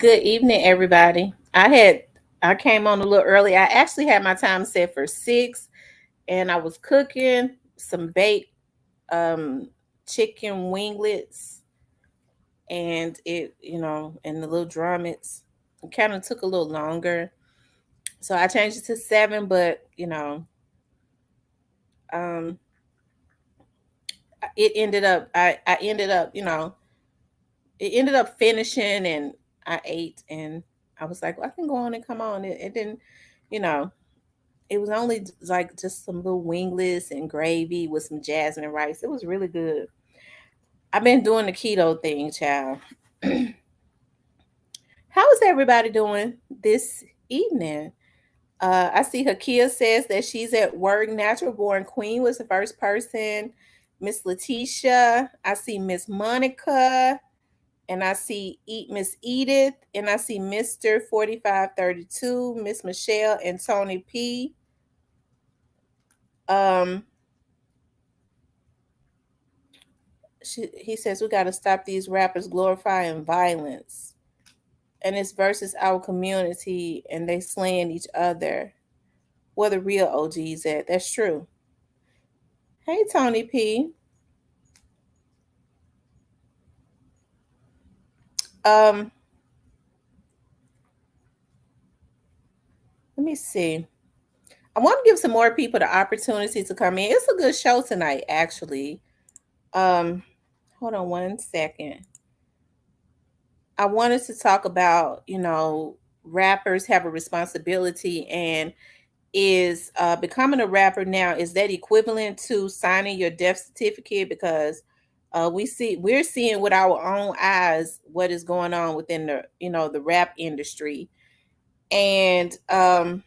Good evening, everybody. I came on a little early. I actually had my time set for 6, and I was cooking some baked chicken winglets, and and the little drumettes. It kind of took a little longer, so I changed it to 7. But um, it ended up I ended up it ended up finishing, and I ate, and I was like, well, I can go on and come on. It didn't, you know. It was only like just some little winglets and gravy with some jasmine rice. It was really good. I've been doing the keto thing, child. How is everybody doing this evening? I see Hakia says that she's at work. Natural Born Queen was the first person. Miss Letitia. I see Miss Monica. And I see Miss Edith. And I see Mr. 4532, Miss Michelle, and Tony P. Um, he says we got to stop these rappers glorifying violence, and it's versus our community, and they slaying each other. Where the real OGs at? That's true. Hey, Tony P. Um, let me see. I want to give some more people the opportunity to come in. It's a good show tonight, actually. Um, hold on one second. I wanted to talk about, rappers have a responsibility, and is becoming a rapper now, is that equivalent to signing your death certificate? Because we're seeing with our own eyes what is going on within the rap industry. And oh,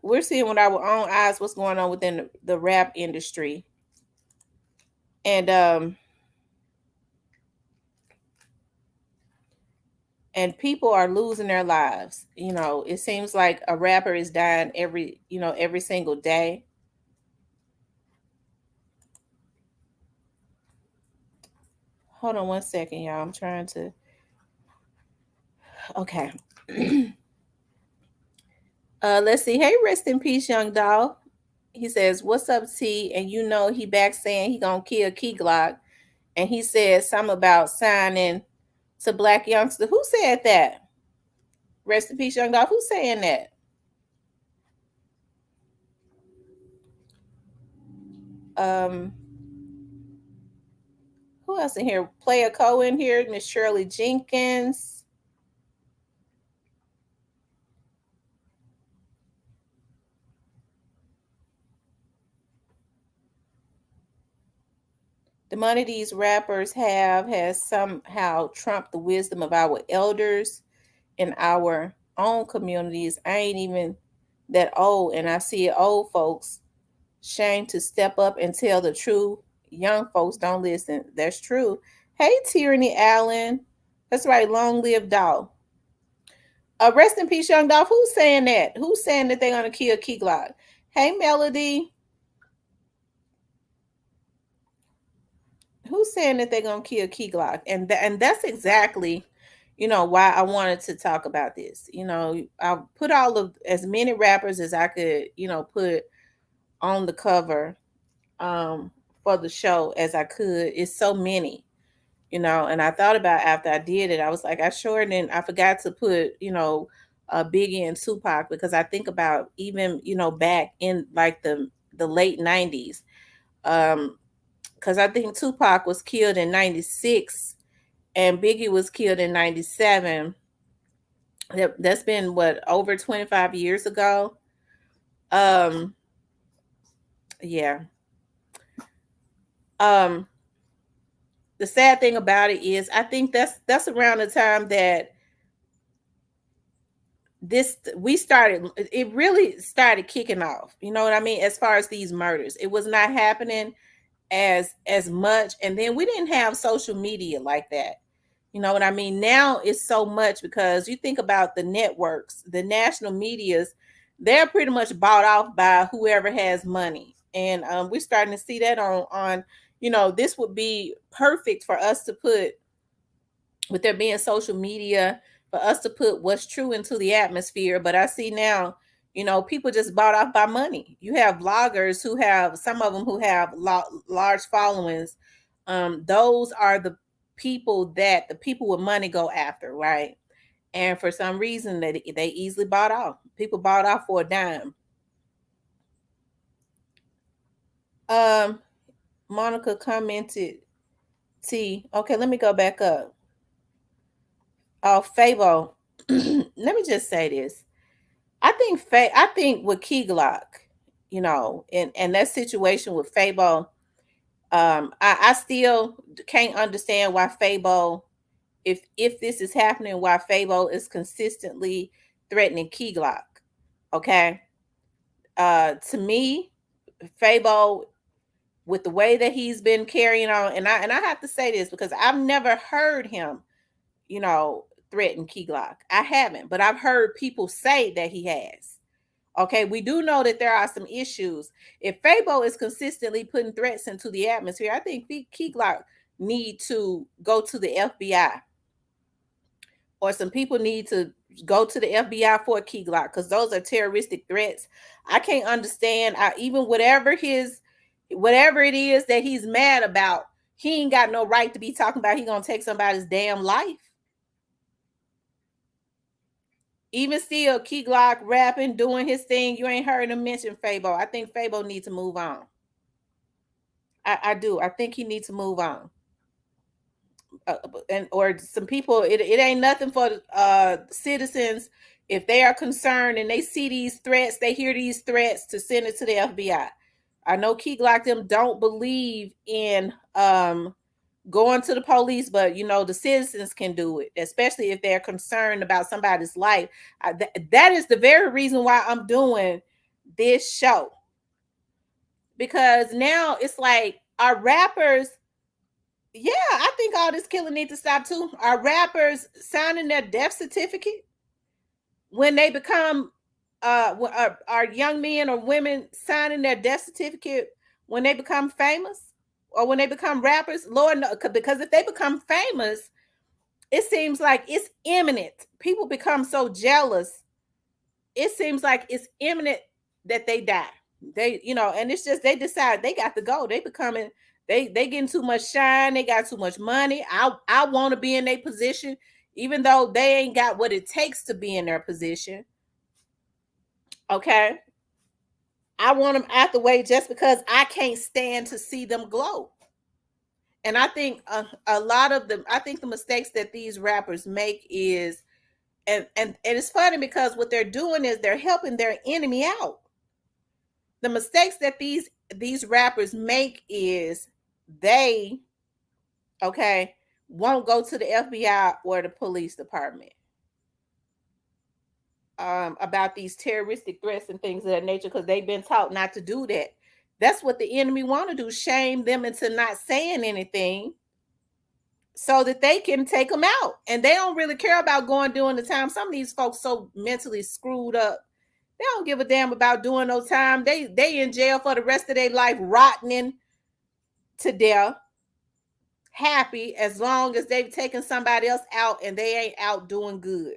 we're seeing with our own eyes what's going on within the rap industry. And people are losing their lives. It seems like a rapper is dying every single day. Hold on one second, y'all. I'm trying to. Okay. Let's see. Hey, rest in peace, young dog. He says, "What's up, T?" And he back saying he gonna kill Key Glock, and he said something about signing to Black Youngster. Who said that? Rest in peace, young dog. Who's saying that? Um, who else in here? Player Co in here. Miss Shirley Jenkins. The money these rappers have has somehow trumped the wisdom of our elders in our own communities. I ain't even that old, and I see old folks shame to step up and tell the truth. Young folks don't listen. That's true. Hey, Tyranny Allen. That's right. Long live Doll. Rest in peace, young Dolph. Who's saying that? Who's saying that they're gonna kill Key Glock? Hey, Melody. Who's saying that they're gonna kill Key Glock? And that's exactly, why I wanted to talk about this. I put all of as many rappers as I could, put on the cover for the show as I could. It's so many, and I thought about after I did it, I was like, I forgot to put, Biggie and Tupac, because I think about even, back in like the late 90s. Because I think Tupac was killed in 96 and Biggie was killed in 97. That's been what, over 25 years ago. Um yeah. Um the sad thing about it is I think that's around the time that it really started kicking off. You know what I mean? As far as these murders, it was not happening as much, and then we didn't have social media like that. You know what I mean? Now it's so much, because you think about the networks, the national medias, they're pretty much bought off by whoever has money. And we're starting to see that on This would be perfect for us to put, with there being social media, for us to put what's true into the atmosphere. But I see now, people just bought off by money. You have bloggers who have, some of them who have large followings. Those are the people that the people with money go after, right? And for some reason, they easily bought off. People bought off for a dime. Um, Monica commented, T. Okay, let me go back up. Oh, Fabo. Let me just say this. I think with Key Glock, and that situation with Fabo, I still can't understand why Fabo, if this is happening, why Fabo is consistently threatening Key Glock. Okay. To me, Fabo, with the way that he's been carrying on, and I have to say this because I've never heard him, threaten Key Glock. I haven't, but I've heard people say that he has. Okay, we do know that there are some issues. If Fabo is consistently putting threats into the atmosphere, I think Key Glock need to go to the FBI, or some people need to go to the FBI for Key Glock, because those are terroristic threats. I can't understand. Even whatever it is that he's mad about, he ain't got no right to be talking about he gonna take somebody's damn life. Even still, Key Glock rapping, doing his thing. You ain't heard him mention Fabo. I think Fabo needs to move on. I do. I think he needs to move on. Or some people, it ain't nothing for citizens, if they are concerned and they see these threats, they hear these threats, to send it to the FBI. I know Key Glock them don't believe in going to the police, but the citizens can do it, especially if they're concerned about somebody's life. That is the very reason why I'm doing this show, because now it's like our rappers, yeah, I think all this killing needs to stop too. Our rappers signing their death certificate when they become our young men or women signing their death certificate when they become famous, or when they become rappers. Lord, no, because if they become famous, it seems like it's imminent. People become so jealous. It seems like it's imminent that they die. And it's just, they decide they got to go. They becoming, they getting too much shine. They got too much money. I want to be in their position, even though they ain't got what it takes to be in their position. Okay. I want them out the way just because I can't stand to see them glow. And I think a lot of them, I think the mistakes that these rappers make is, and it's funny because what they're doing is they're helping their enemy out. The mistakes that these rappers make is they, okay, won't go to the FBI or the police department about these terroristic threats and things of that nature, because they've been taught not to do that. That's what the enemy want to do, shame them into not saying anything so that they can take them out. And they don't really care about going doing the time. Some of these folks so mentally screwed up, they don't give a damn about doing no time. They in jail for the rest of their life, rotting to death, happy as long as they've taken somebody else out and they ain't out doing good.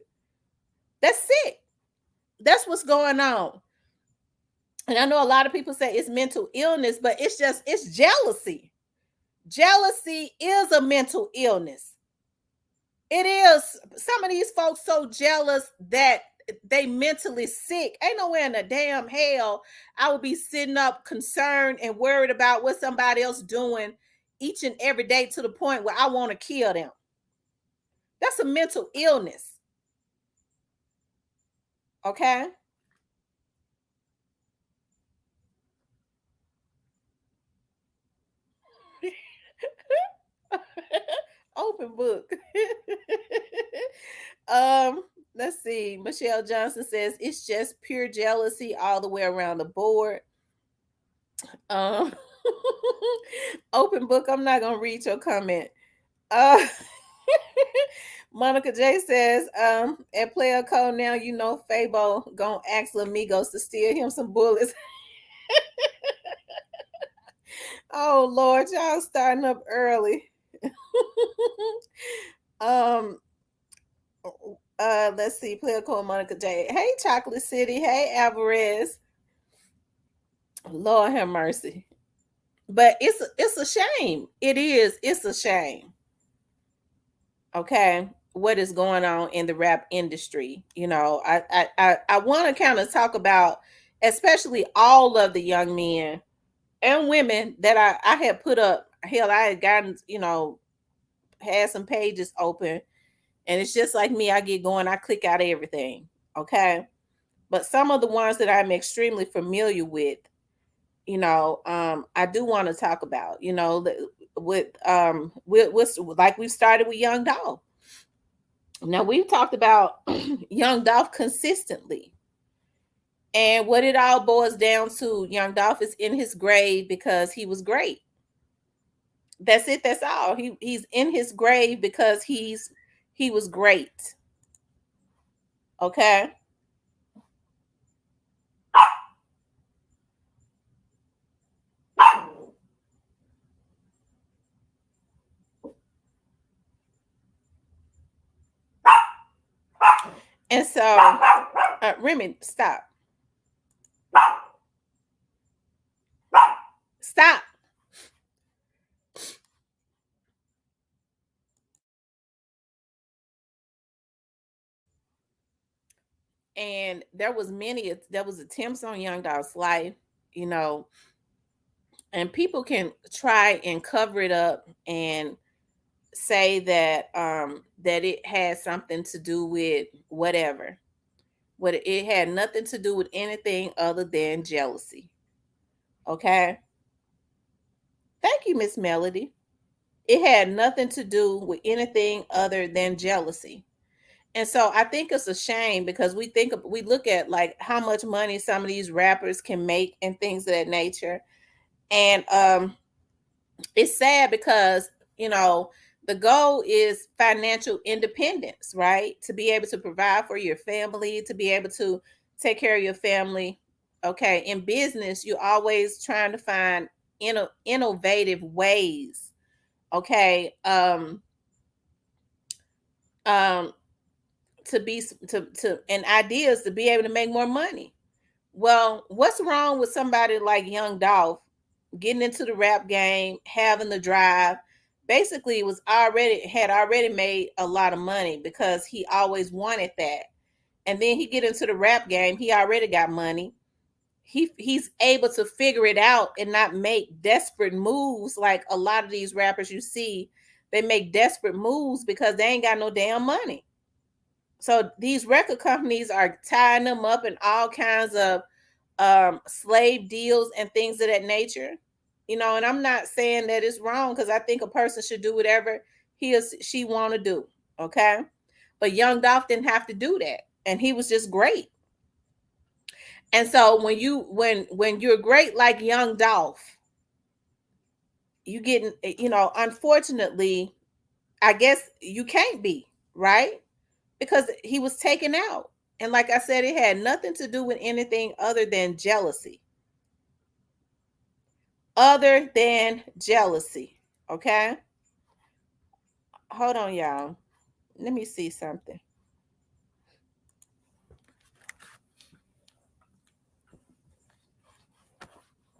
That's it. That's what's going on. And I know a lot of people say it's mental illness, but it's jealousy. Jealousy is a mental illness. It is. Some of these folks so jealous that they mentally sick. Ain't nowhere in the damn hell I would be sitting up concerned and worried about what somebody else doing each and every day, to the point where I want to kill them. That's a mental illness. Okay? Open book. Let's see. Michelle Johnson says it's just pure jealousy all the way around the board. Um Open book. I'm not gonna read your comment. Uh Monica J says, at Player Code now, Fabo gonna ask Lamigos to steal him some bullets. Oh Lord, y'all starting up early. um let's see, political Monica J. Hey Chocolate City. Hey Alvarez. Lord have mercy. But it's a shame. It is. It's a shame. Okay, what is going on in the rap industry? I want to kind of talk about, especially all of the young men and women that I had put up. Hell, I had gotten, had some pages open, and it's just like me. I get going, I click out everything. Okay, but some of the ones that I'm extremely familiar with, I do want to talk about, with like we started with Young Dolph. Now we've talked about Young Dolph consistently. And what it all boils down to, Young Dolph is in his grave because he was great. That's it, that's all. He's in his grave because he was great. Okay? And so Remy, stop. Stop. And there was attempts on Young Dolph's life, you know, and people can try and cover it up and say that that it had something to do with whatever. What it had nothing to do with anything other than jealousy. Okay? Thank you, Miss Melody. It had nothing to do with anything other than jealousy. And so I think it's a shame because we look at like how much money some of these rappers can make and things of that nature. And it's sad because, the goal is financial independence, right? To be able to provide for your family, to be able to take care of your family. Okay, in business, you're always trying to find innovative ways. Okay, um, to be to and ideas to be able to make more money. Well, what's wrong with somebody like Young Dolph getting into the rap game, having the drive? Basically, had already made a lot of money because he always wanted that. And then he get into the rap game, he already got money. He's able to figure it out and not make desperate moves like a lot of these rappers you see. They make desperate moves because they ain't got no damn money. So these record companies are tying them up in all kinds of slave deals and things of that nature. And I'm not saying that it's wrong because I think a person should do whatever he or she want to do. Okay. But Young Dolph didn't have to do that. And he was just great. And so when you're great like Young Dolph, you getting, unfortunately, I guess you can't be, right? Because he was taken out. And like I said, it had nothing to do with anything other than jealousy. Other than jealousy. Okay. Hold on, y'all. Let me see something.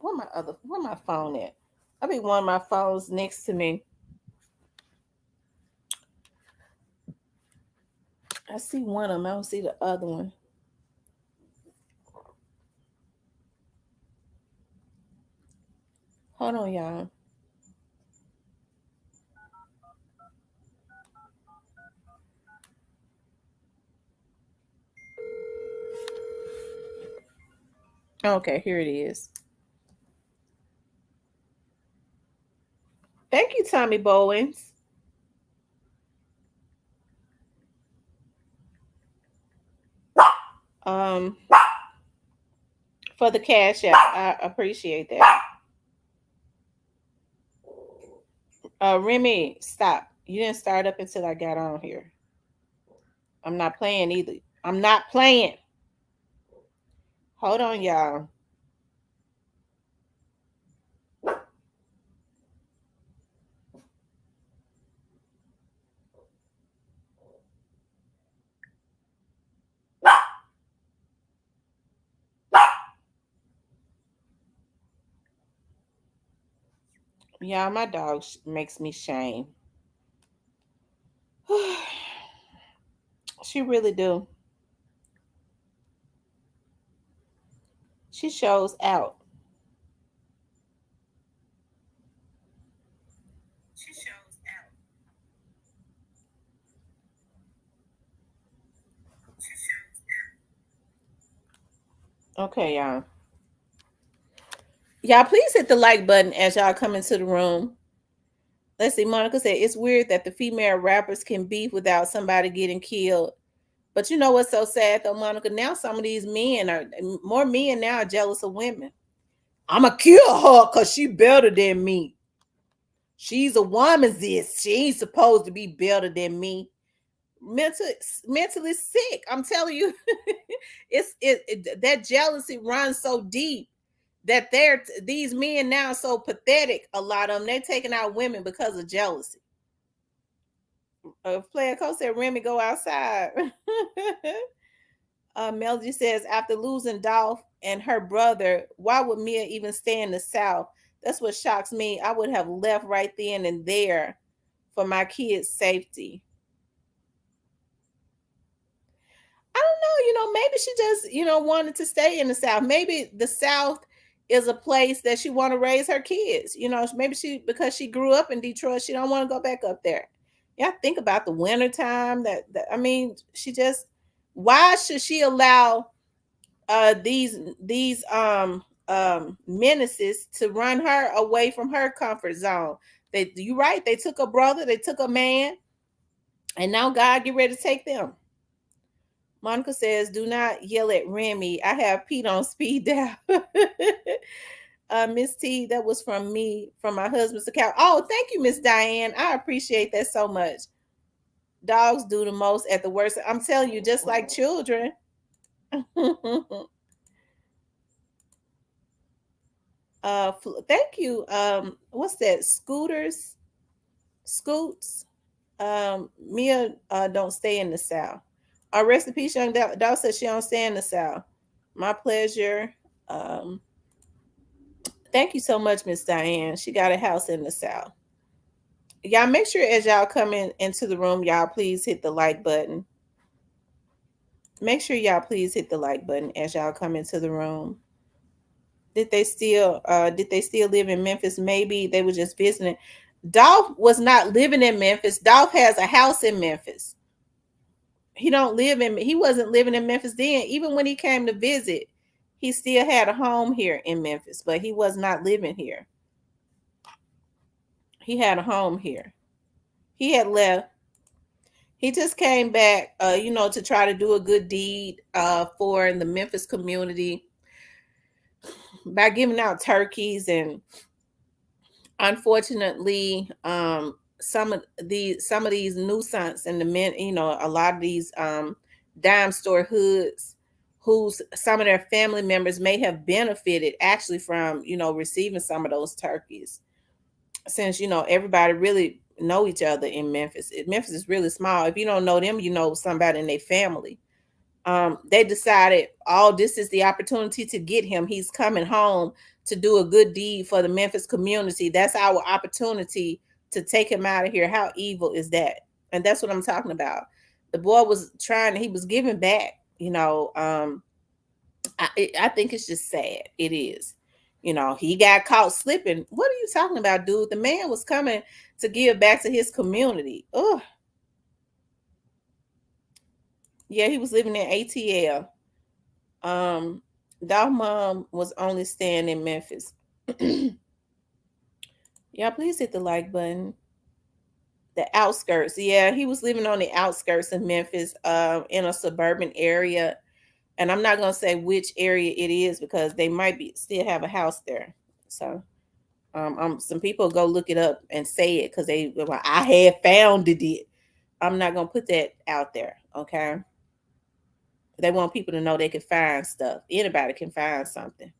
Where my phone at? I be one of my phones next to me. I see one of them. I don't see the other one. Hold on, y'all. Okay, here it is. Thank you, Tommy Bowens. Um, for the cash app. I appreciate that. Remy, stop. You didn't start up until I got on here. I'm not playing either. I'm not playing. Hold on, y'all. Yeah, my dog makes me shame. She really do. She shows out. Okay, y'all. Y'all, please hit the like button as y'all come into the room. Let's see. Monica said it's weird that the female rappers can beef without somebody getting killed. But you know what's so sad though, Monica? Now some of these men are more men now are jealous of women. I'ma kill her because she better than me. She's a woman's this. She ain't supposed to be better than me. Mental, mentally sick. I'm telling you, that jealousy runs so deep that these men now are so pathetic. A lot of them they're taking out women because of jealousy. Player coach said Remy go outside. Melody says after losing Dolph and her brother, why would Mia even stay in the South? That's what shocks me. I would have left right then and there for my kids' safety. I don't know, maybe she just, wanted to stay in the South. Maybe the South is a place that she want to raise her kids. Maybe because she grew up in Detroit, she don't want to go back up there. Yeah, think about the winter time that I mean, she just why should she allow these menaces to run her away from her comfort zone? You right, they took a brother, they took a man, and now God get ready to take them. Monica says, do not yell at Remy. I have Pete on speed dial. Miss T, that was from me, from my husband's account. Oh, thank you, Miss Diane. I appreciate that so much. Dogs do the most at the worst. I'm telling you, just like children. Thank you. What's that? Scoots. Mia don't stay in the South. Rest in peace, young Dow says she don't stay in the South. My pleasure. Thank you so much, Miss Diane. She got a house in the South. Y'all make sure as y'all come into the room, y'all please hit the like button. Make sure y'all please hit the like button as y'all come into the room. Did they still live in Memphis? Maybe they were just visiting. Dolph was not living in Memphis. Dolph has a house in Memphis. He wasn't living in Memphis then. Even when he came to visit, he still had a home here in Memphis, but he was not living here. He had a home here. He had left. He just came back, to try to do a good deed for the Memphis community by giving out turkeys. And unfortunately, some of these nuisance and the men, a lot of these dime store hoods, whose some of their family members may have benefited actually from receiving some of those turkeys, since everybody really know each other in Memphis. Memphis is really small. If you don't know them, you know somebody in their family. They decided, oh, this is the opportunity to get him. He's coming home to do a good deed for the Memphis community. That's our opportunity to take him out of here. How evil is that? And that's what I'm talking about. The boy was he was giving back. I think it's just sad. It is. He got caught slipping. What are you talking about, dude? The man was coming to give back to his community. Oh, yeah, he was living in ATL. Dog mom was only staying in Memphis. Yeah, please hit the like button. The outskirts. Yeah, he was living on the outskirts of Memphis, in a suburban area. And I'm not gonna say which area it is because they might be still have a house there. So some people go look it up and say it because I had found it. I'm not gonna put that out there, okay? They want people to know they can find stuff. Anybody can find something.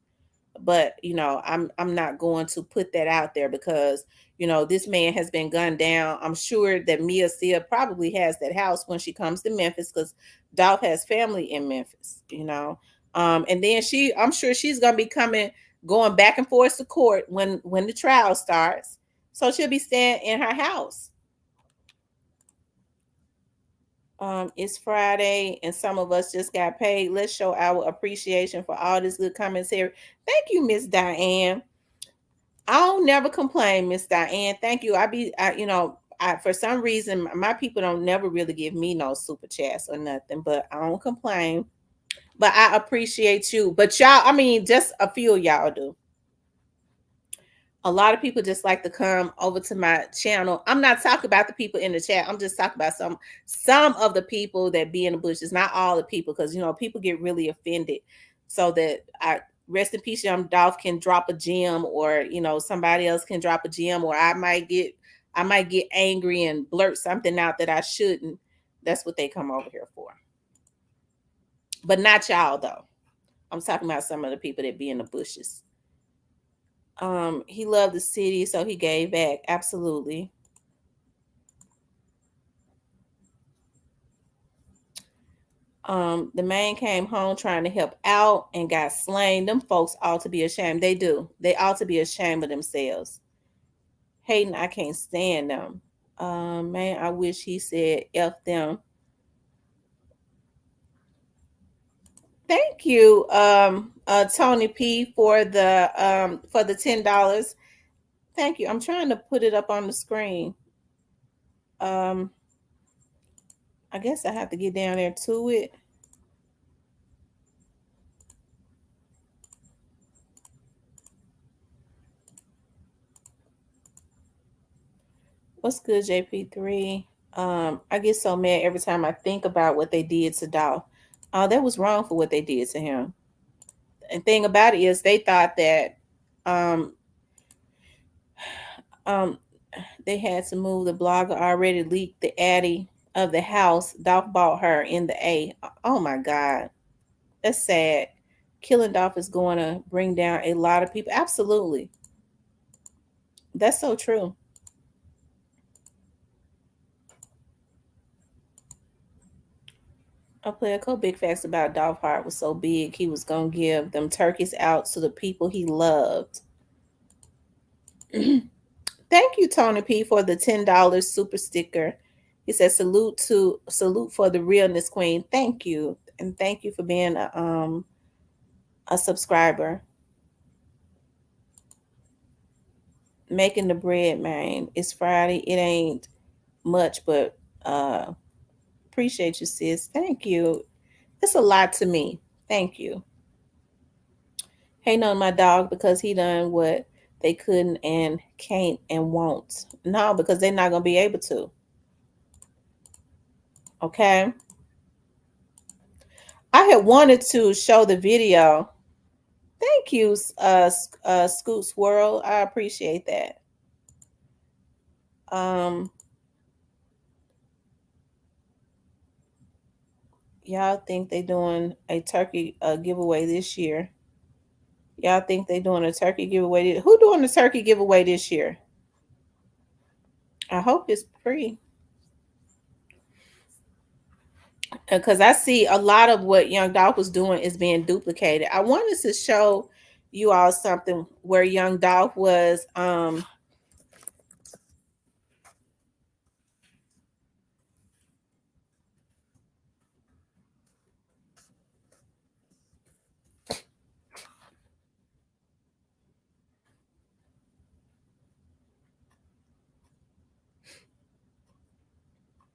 But I'm not going to put that out there because this man has been gunned down. I'm sure that Mia still probably has that house when she comes to Memphis because Dolph has family in Memphis. And then I'm sure she's gonna be going back and forth to court when the trial starts. So she'll be staying in her house. It's Friday and some of us just got paid. Let's show our appreciation for all this good commentary. Thank you, Miss Diane. I'll never complain, Miss Diane. Thank you. For some reason, my people don't never really give me no super chats or nothing, but I don't complain. But I appreciate you. But y'all, I mean, just a few of y'all do. A lot of people just like to come over to my channel. I'm not talking about the people in the chat. I'm just talking about some of the people that be in the bushes, not all the people, because people get really offended. So that I rest in peace, Young Dolph can drop a gem, or somebody else can drop a gem, or I might get angry and blurt something out that I shouldn't. That's what they come over here for. But not y'all though. I'm talking about some of the people that be in the bushes. He loved the city, so he gave back. Absolutely. The man came home trying to help out and got slain. Them folks ought to be ashamed. They do. They ought to be ashamed of themselves. Hayden, I can't stand them. Man, I wish he said F them. Thank you, Tony P, for the $10. Thank you. I'm trying to put it up on the screen. I guess I have to get down there to it. What's good, JP3? I get so mad every time I think about what they did to Dolph. That was wrong for what they did to him. And thing about it is they thought that they had to move. The blogger already leaked the addy of the house. Dolph bought her in the A. Oh my God. That's sad. Killing Dolph is going to bring down a lot of people. Absolutely. That's so true. I'll play a couple big facts about Dolph Hart was so big he was gonna give them turkeys out to the people he loved. Thank you, Tony P, for the $10 super sticker. He said salute for the realness queen. Thank you. And thank you for being a subscriber. Making the bread, man. It's Friday. It ain't much, but appreciate you, sis. Thank you. It's a lot to me. Thank you. Hating on my dog because he done what they couldn't and can't and won't. No, because they're not gonna be able to. Okay. I had wanted to show the video. Thank you, Scoots World. I appreciate that. Y'all think they doing a turkey giveaway this year? Y'all think they doing a turkey giveaway? Who doing the turkey giveaway this year? I hope it's free. Because I see a lot of what Young Dolph was doing is being duplicated. I wanted to show you all something where Young Dolph was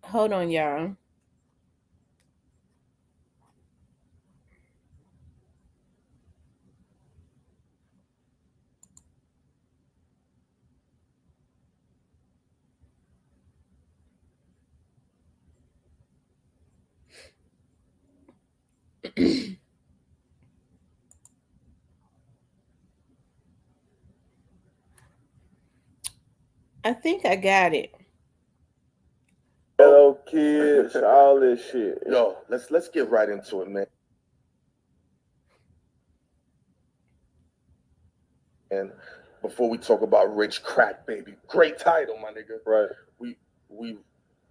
hold on, y'all. I think I got it. Hello, kids, all this shit. Yo, let's get right into it, man. And before we talk about Rich Crack Baby, great title, my nigga. Right. We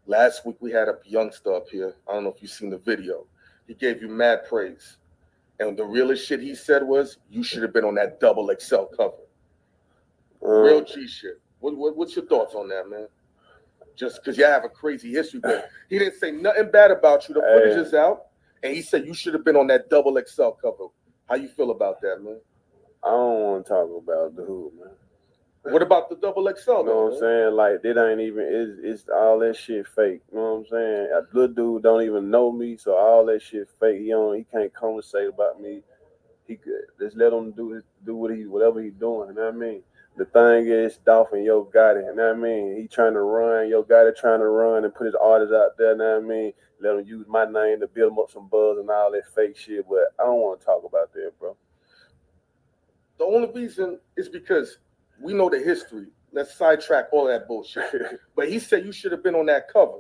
last week we had a youngster up here. I don't know if you seen the video. He gave you mad praise, and the realest shit he said was, "You should have been on that double XL cover." Real G shit. What's your thoughts on that, man? Just because you have a crazy history, but he didn't say nothing bad about you. The footage is out, and he said you should have been on that XXL cover. How you feel about that, man? I don't want to talk about the hood, man. What about the XXL? You know what I'm saying? Like, they ain't even, it's all that shit fake. You know what I'm saying? A good dude don't even know me, so all that shit fake. He can't conversate about me. He could just let him do whatever he's doing. You know what I mean? The thing is, Dolphin Yo Gotti. You know what I mean? He trying to run. Yo Gotti trying to run and put his artists out there. You know what I mean? Let him use my name to build him up some buzz and all that fake shit. But I don't want to talk about that, bro. The only reason is because we know the history. Let's sidetrack all that bullshit. But he said you should have been on that cover.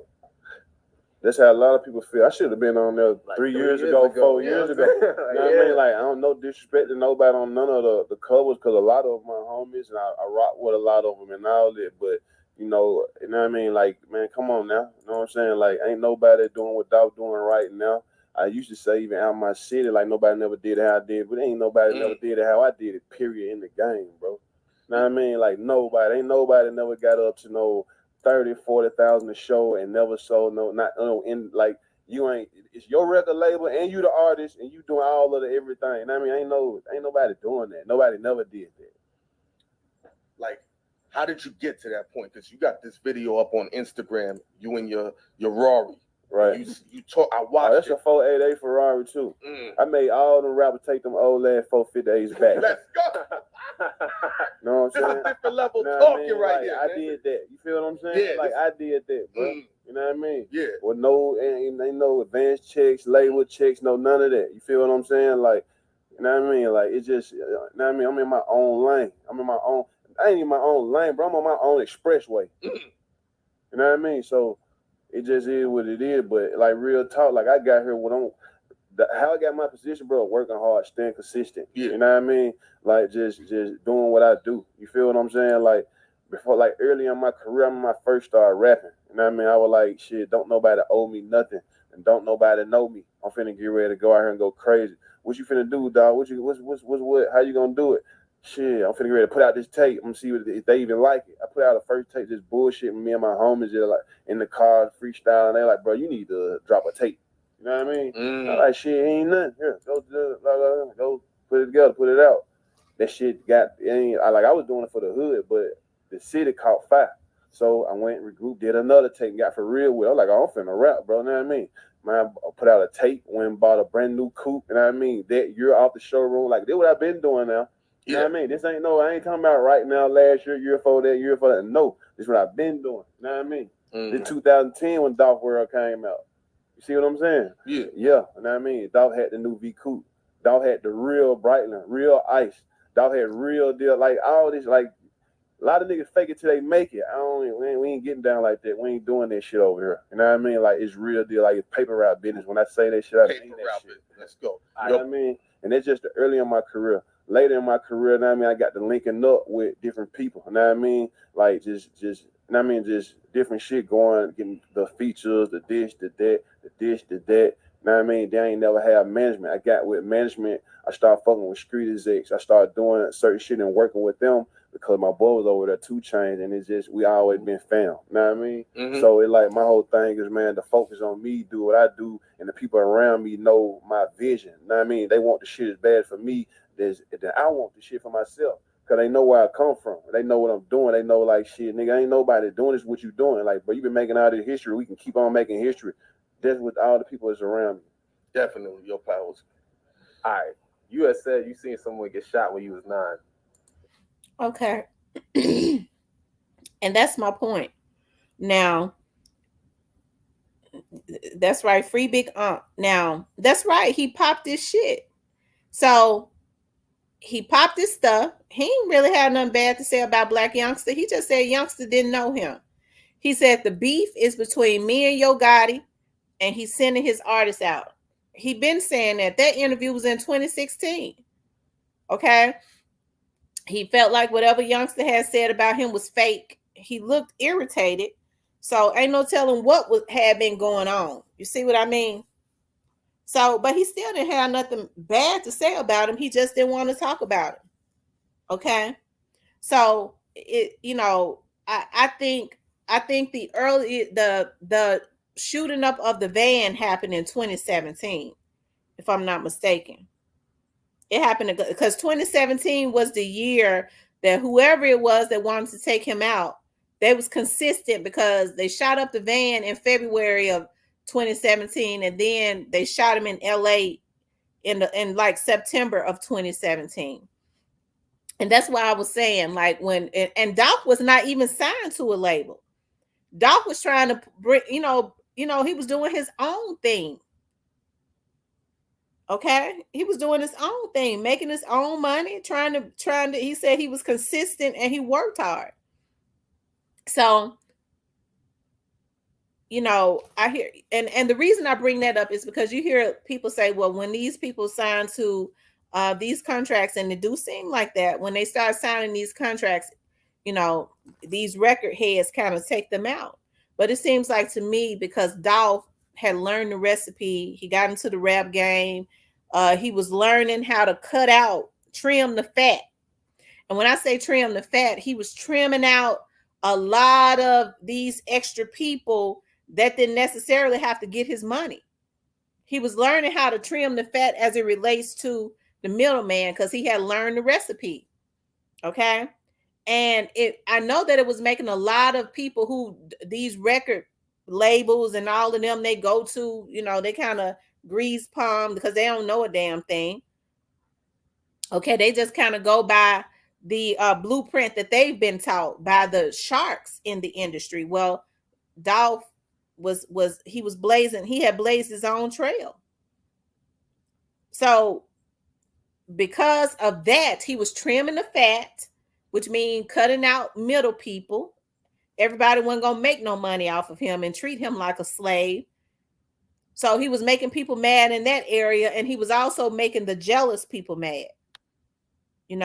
That's how a lot of people feel. I should have been on there like 3 years ago, 4 years ago. You know what I mean? Like, I don't know disrespect to nobody on none of the covers, because a lot of my homies, and I rock with a lot of them and all that. But, you know what I mean? Like, man, come on now. You know what I'm saying? Like, ain't nobody doing what Dolph doing right now. I used to say even out of my city, like, nobody never did it how I did, but ain't nobody never did it how I did it, period, in the game, bro. You know what I mean? Like, ain't nobody never got up to no 30, 40,000 a show and never sold like, you ain't, it's your record label and you the artist and you doing all of the everything. You know what I mean? Ain't nobody doing that. Nobody never did that. Like, how did you get to that point? Because you got this video up on Instagram, you and your Rari. Right. You talk. I watched. That's a 488 Ferrari too. I made all them rappers take them old ass 458s back. Let's go. Know what I'm saying? This is a different level talking right like, here. I did that. You feel what I'm saying? Yeah, like, I did that, bro. You know what I mean? Yeah. With ain't no advanced checks, label checks, no none of that. You feel what I'm saying? Like, you know what I mean? Like, it's just, you know what I mean? I'm in my own lane. I ain't in my own lane, bro. I'm on my own expressway. You know what I mean? So it just is what it is. But like, real talk, like, I got here how I got my position, bro, working hard, staying consistent. Yeah. You know what I mean? Like, just doing what I do. You feel what I'm saying? Like, before, like, early in my career, when I first started rapping, you know what I mean? I was like, shit, don't nobody owe me nothing, and don't nobody know me. I'm finna get ready to go out here and go crazy. What you finna do, dog? What? How you gonna do it? Shit, I'm finna get ready to put out this tape. I'm gonna see if they even like it. I put out the first tape, this bullshit, and me and my homies just like in the car freestyle, and they like, bro, you need to drop a tape. You know what I mean? I'm like, shit, ain't nothing. Here, go put it together, put it out. That shit I was doing it for the hood, but the city caught fire. So I went and regrouped, did another tape, and got for real with it. I was like, oh, I'm finna rap, bro. You know what I mean? Man, I put out a tape, went and bought a brand new coupe. You know what I mean? That year off the showroom. Like, this what I've been doing now. You know what I mean? This I ain't talking about right now, last year, year before that. No, this is what I've been doing. You know what I mean? This 2010 when Dolph World came out. You see what I'm saying? Yeah. You know what I mean? Dolph had the new V Coupe. Dolph had the real Breitling, real Ice. Dolph had real deal. Like, all this, like, a lot of niggas fake it till they make it. We ain't getting down like that. We ain't doing that shit over here. You know what I mean? Like, it's real deal. Like, it's paper route business. When I say that shit, I mean that shit. Let's go. You know what I mean? And that's just the early in my career. Later in my career, you know what I mean, I got to linking up with different people. You know what I mean? Like, just you know what I mean, just different shit going, getting the features, the this, the that, the this, the that. You know what I mean? They ain't never had management. I got with management. I started fucking with street execs. I started doing certain shit and working with them because my boy was over there 2 Chainz, and it's just, we always been found. You know what I mean? So it like, my whole thing is, man, to focus on me, do what I do, and the people around me know my vision. You know what I mean? They want the shit as bad for me as I want the shit for myself. Cause they know where I come from. They know what I'm doing. They know, like, shit, nigga, ain't nobody doing this. What you doing? Like, but you been making all this history. We can keep on making history. That's with all the people that's around me. Definitely, your powers. All right. You had said you seen someone get shot when you was 9. Okay. And that's my point. Now, that's right. Free Big Ump. Now, that's right. He popped this shit. So he popped his stuff. He ain't really had nothing bad to say about Black Youngster. He just said Youngster didn't know him. He said the beef is between me and Yo Gotti, and he's sending his artists out. He been saying that. That interview was in 2016. Okay? He felt like whatever Youngster had said about him was fake. He looked irritated. So ain't no telling what had been going on. You see what I mean? So, but he still didn't have nothing bad to say about him. He just didn't want to talk about him. Okay? So, I think the shooting up of the van happened in 2017, if I'm not mistaken. It happened because 2017 was the year that whoever it was that wanted to take him out, they was consistent because they shot up the van in February of 2017, and then they shot him in LA in like September of 2017. And that's why I was saying, like, when and Doc was not even signed to a label. Doc was trying to bring, he was doing his own thing. Okay, he was doing his own thing, making his own money, trying to. He said he was consistent and he worked hard. So, I hear, and the reason I bring that up is because you hear people say, well, when these people sign to these contracts, and it do seem like that when they start signing these contracts, these record heads kind of take them out. But it seems like to me, because Dolph had learned the recipe, he got into the rap game. He was learning how to trim the fat. And when I say trim the fat, he was trimming out a lot of these extra people that didn't necessarily have to get his money. He was learning how to trim the fat as it relates to the middleman because he had learned the recipe. Okay. And I know that it was making a lot of people who these record labels and all of them, they go to, they kind of grease palm because they don't know a damn thing. Okay. They just kind of go by the blueprint that they've been taught by the sharks in the industry. Well, Dolph he had blazed his own trail. So because of that, he was trimming the fat, which means cutting out middle people. Everybody wasn't going to make no money off of him and treat him like a slave. So he was making people mad in that area. And he was also making the jealous people mad. And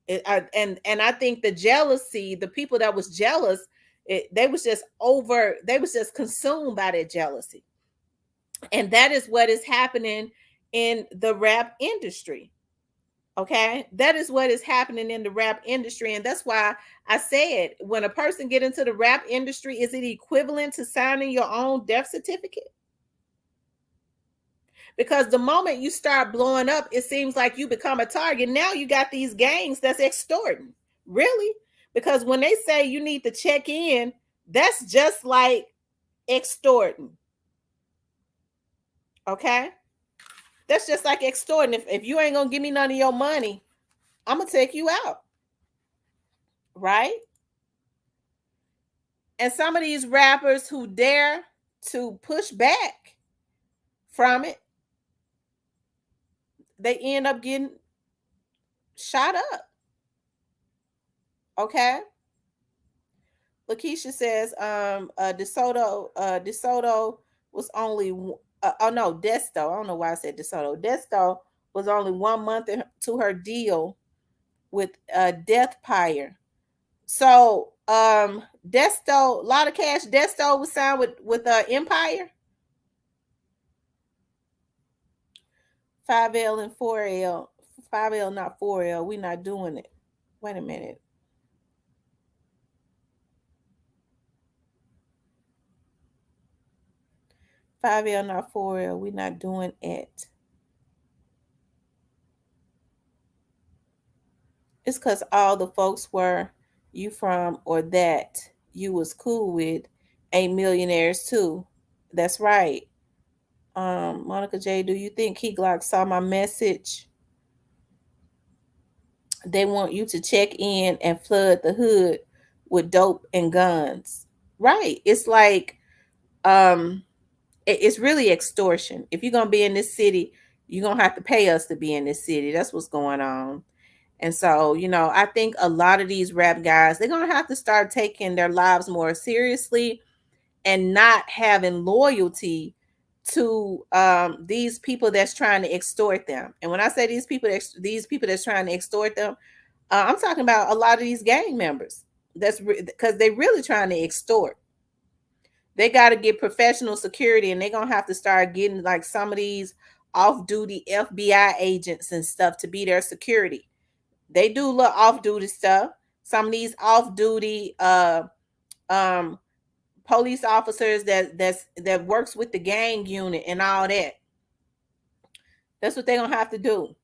I think the jealousy, the people that was jealous, they was just consumed by that jealousy. And that is what is happening in the rap industry. Okay, that is what is happening in the rap industry. And that's why I said, when a person get into the rap industry, is it equivalent to signing your own death certificate? Because the moment you start blowing up, it seems like you become a target. Now you got these gangs that's extorting. Really? Because when they say you need to check in, that's just like extorting. Okay? That's just like extorting. If you ain't going to give me none of your money, I'm going to take you out. Right? And some of these rappers who dare to push back from it, they end up getting shot up. Okay. Lakeisha says, DeSoto was only, Desto. I don't know why I said DeSoto. Desto was only 1 month to her deal with Death Pyre. So, Desto, a lot of cash. Desto was signed with Empire. 5L and 4L. 5L, not 4L. We're not doing it. Wait a minute. $5L, not 4L. We're not doing it. It's because all the folks were you from or that you was cool with ain't millionaires too. That's right. Monica J, do you think Key Glock saw my message? They want you to check in and flood the hood with dope and guns. Right. It's like, it's really extortion. If you're going to be in this city, you're going to have to pay us to be in this city. That's what's going on. And so, I think a lot of these rap guys, they're going to have to start taking their lives more seriously and not having loyalty to these people that's trying to extort them. And when I say these people that's trying to extort them, I'm talking about a lot of these gang members. That's because they're really trying to extort. They got to get professional security, and they're going to have to start getting like some of these off-duty FBI agents and stuff to be their security. They do little off-duty stuff, some of these off-duty police officers that works with the gang unit and all that. That's what they're gonna have to do.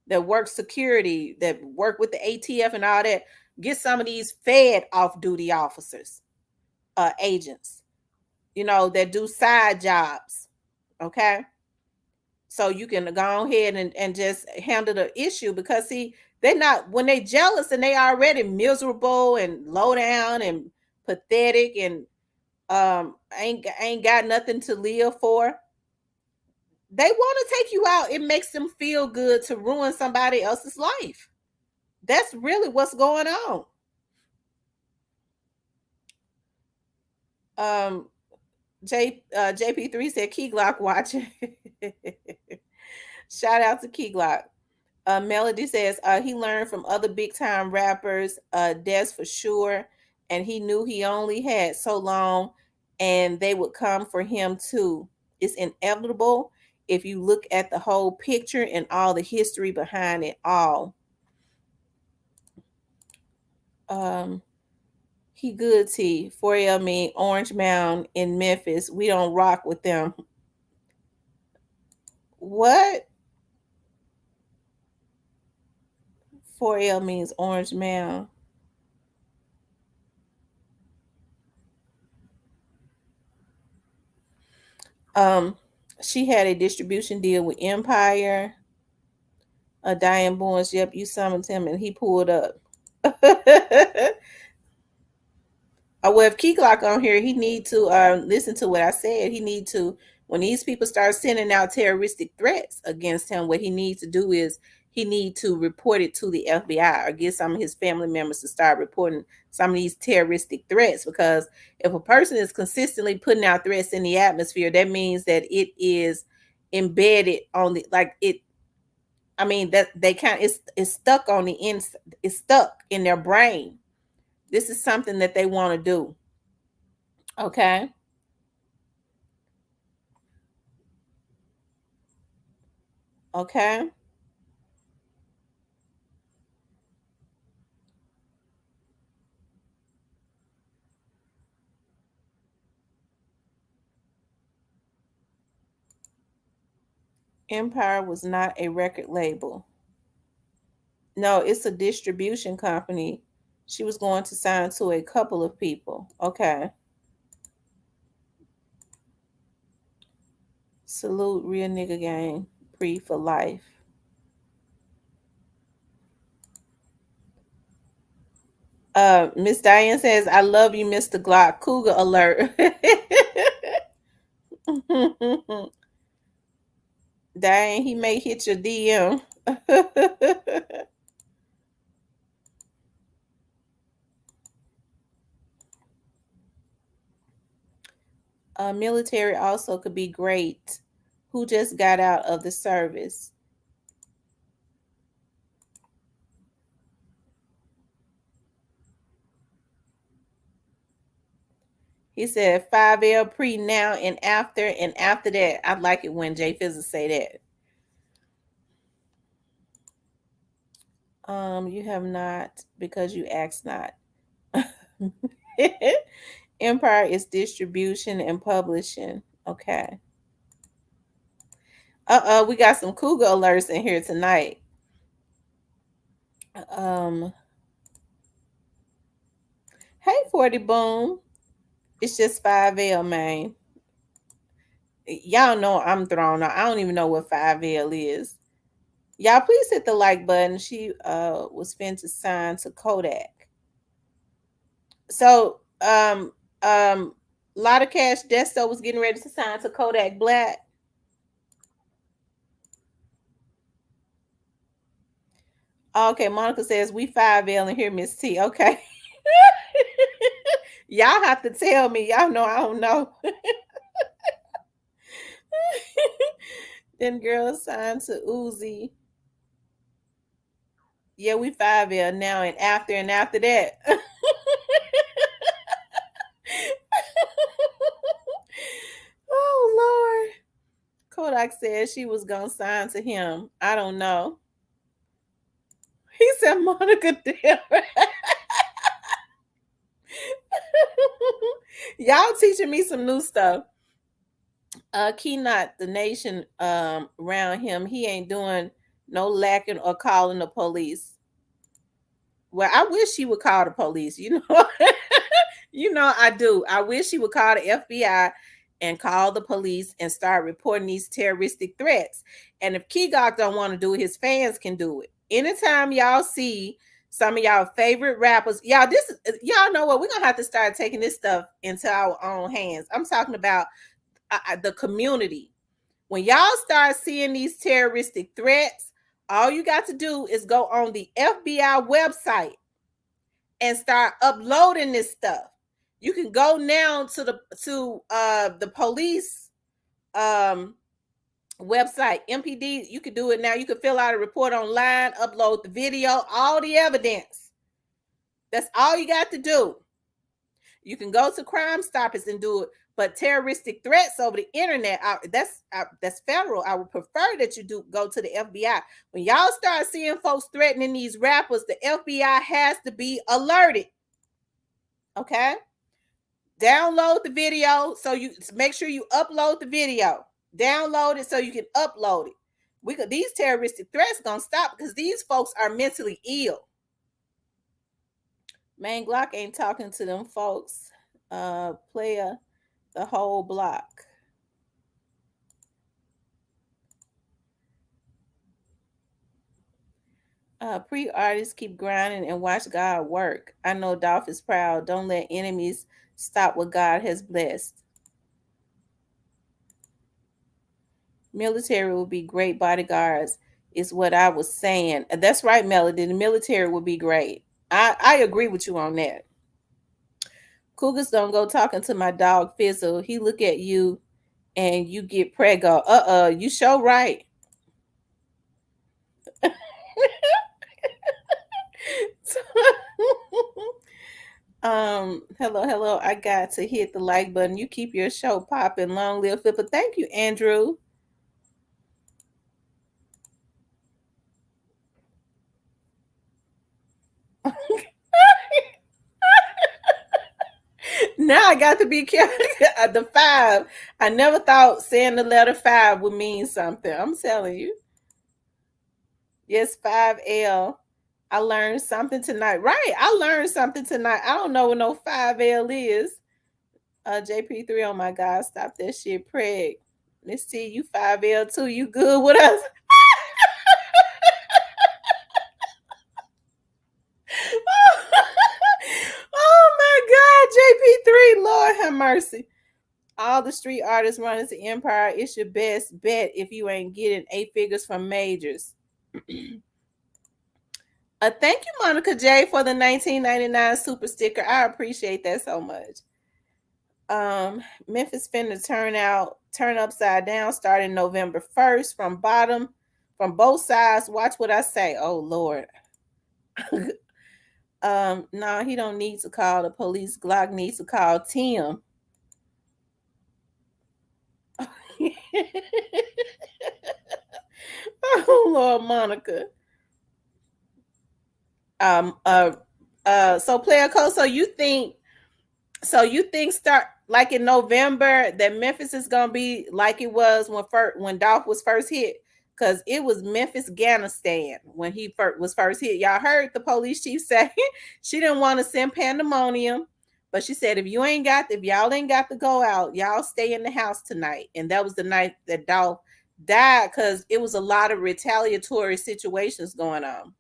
That work security, that work with the ATF and all that. Get some of these fed off-duty officers, agents, that do side jobs. Okay. So you can go ahead and just handle the issue, because see, they're not, when they jealous and they already miserable and low down and pathetic and ain't got nothing to live for. They want to take you out. It makes them feel good to ruin somebody else's life. That's really what's going on. JP3 said Key Glock watching. Shout out to Key Glock. Melody says he learned from other big time rappers, Des for sure, and he knew he only had so long, and they would come for him too. It's inevitable if you look at the whole picture and all the history behind it all. He good T. 4L mean Orange Mound in Memphis. We don't rock with them. What? 4L means Orange Mound. She had a distribution deal with Empire. Diane Bournes, yep, you summoned him and he pulled up. Well, if Key Glock on here, he need to listen to what I said. He need to, when these people start sending out terroristic threats against him, what he needs to do is he need to report it to the FBI or get some of his family members to start reporting some of these terroristic threats. Because if a person is consistently putting out threats in the atmosphere, that means that it is embedded on the, like it, I mean, that they can't, it's stuck on the inside, it's stuck in their brain. This is something that they want to do. Okay. Okay. Empire was not a record label. No, it's a distribution company. She was going to sign to a couple of people. Okay. Salute Real Nigga Gang. Pre for life. Miss Diane says, I love you, Mr. Glock. Cougar alert. Diane, he may hit your DM. Military also could be great. Who just got out of the service? He said 5L pre now and after that. I like it when Jay Fizzle say that. You have not because you asked not. Empire is distribution and publishing. Okay. We got some cougar alerts in here tonight. Hey, 40 Boom. It's just 5L, man. Y'all know I'm thrown out. I don't even know what 5L is. Y'all please hit the like button. She was fin to sign to Kodak. So Lot of Cash Desto was getting ready to sign to Kodak Black. Okay, Monica says we 5L and here, Miss T. Okay. Y'all have to tell me. Y'all know I don't know. Then girls signed to Uzi. Yeah, we 5L now and after that. Oh Lord. Kodak said she was gonna sign to him. I don't know. He said Monica damn. Y'all teaching me some new stuff. Keynot, the nation around him, he ain't doing no lacking or calling the police. Well, I wish he would call the police, you know. You know, I do. I wish he would call the FBI and call the police and start reporting these terroristic threats. And if Keygok don't want to do it, his fans can do it. Anytime y'all see some of y'all favorite rappers, y'all know what, we're gonna have to start taking this stuff into our own hands. I'm talking about the community. When y'all start seeing these terroristic threats, all you got to do is go on the FBI website and start uploading this stuff. You can go now to the police website, MPD. You can do it now. You can fill out a report online, upload the video, all the evidence. That's all you got to do. You can go to Crime Stoppers and do it, but terroristic threats over the internet, that's federal. I would prefer that you do go to the FBI. When y'all start seeing folks threatening these rappers, the FBI has to be alerted. Okay? Download the video, so you make sure you upload the video. Download it so you can upload it. These terroristic threats gonna stop because these folks are mentally ill. Man, Glock ain't talking to them folks. Player the whole block. Pre-artists keep grinding and watch God work. I know Dolph is proud. Don't let enemies stop what God has blessed. Military will be great bodyguards, is what I was saying. That's right, Melody. The military would be great. I agree with you on that. Cougars don't go talking to my dog Fizzle. He look at you and you get prego. You sure right. Hello. I got to hit the like button. You keep your show popping. Long live Flipper. Thank you, Andrew. Now I got to be careful. The 5. I never thought saying the letter 5 would mean something. I'm telling you. Yes, 5L. I learned something tonight. Right. I learned something tonight. I don't know what no 5L is. JP3, oh my God, stop that shit, Preg. Let's see, you 5L too. You good with us? Oh my God, JP3, Lord have mercy. All the street artists running to Empire, it's your best bet if you ain't getting 8 figures from majors. Thank you, Monica J, for the 1999 super sticker. I appreciate that so much. Memphis finna turn upside down starting November 1st from both sides. Watch what I say. Oh Lord. No, he don't need to call the police. Glock needs to call Tim. Oh Lord, Monica. So Player Code, so you think start like in November that Memphis is gonna be like it was when Dolph was first hit, because it was Memphis Afghanistan when he was first hit. Y'all heard the police chief say she didn't want to send pandemonium, but she said if y'all ain't got to go out, y'all stay in the house tonight. And that was the night that Dolph died, because it was a lot of retaliatory situations going on.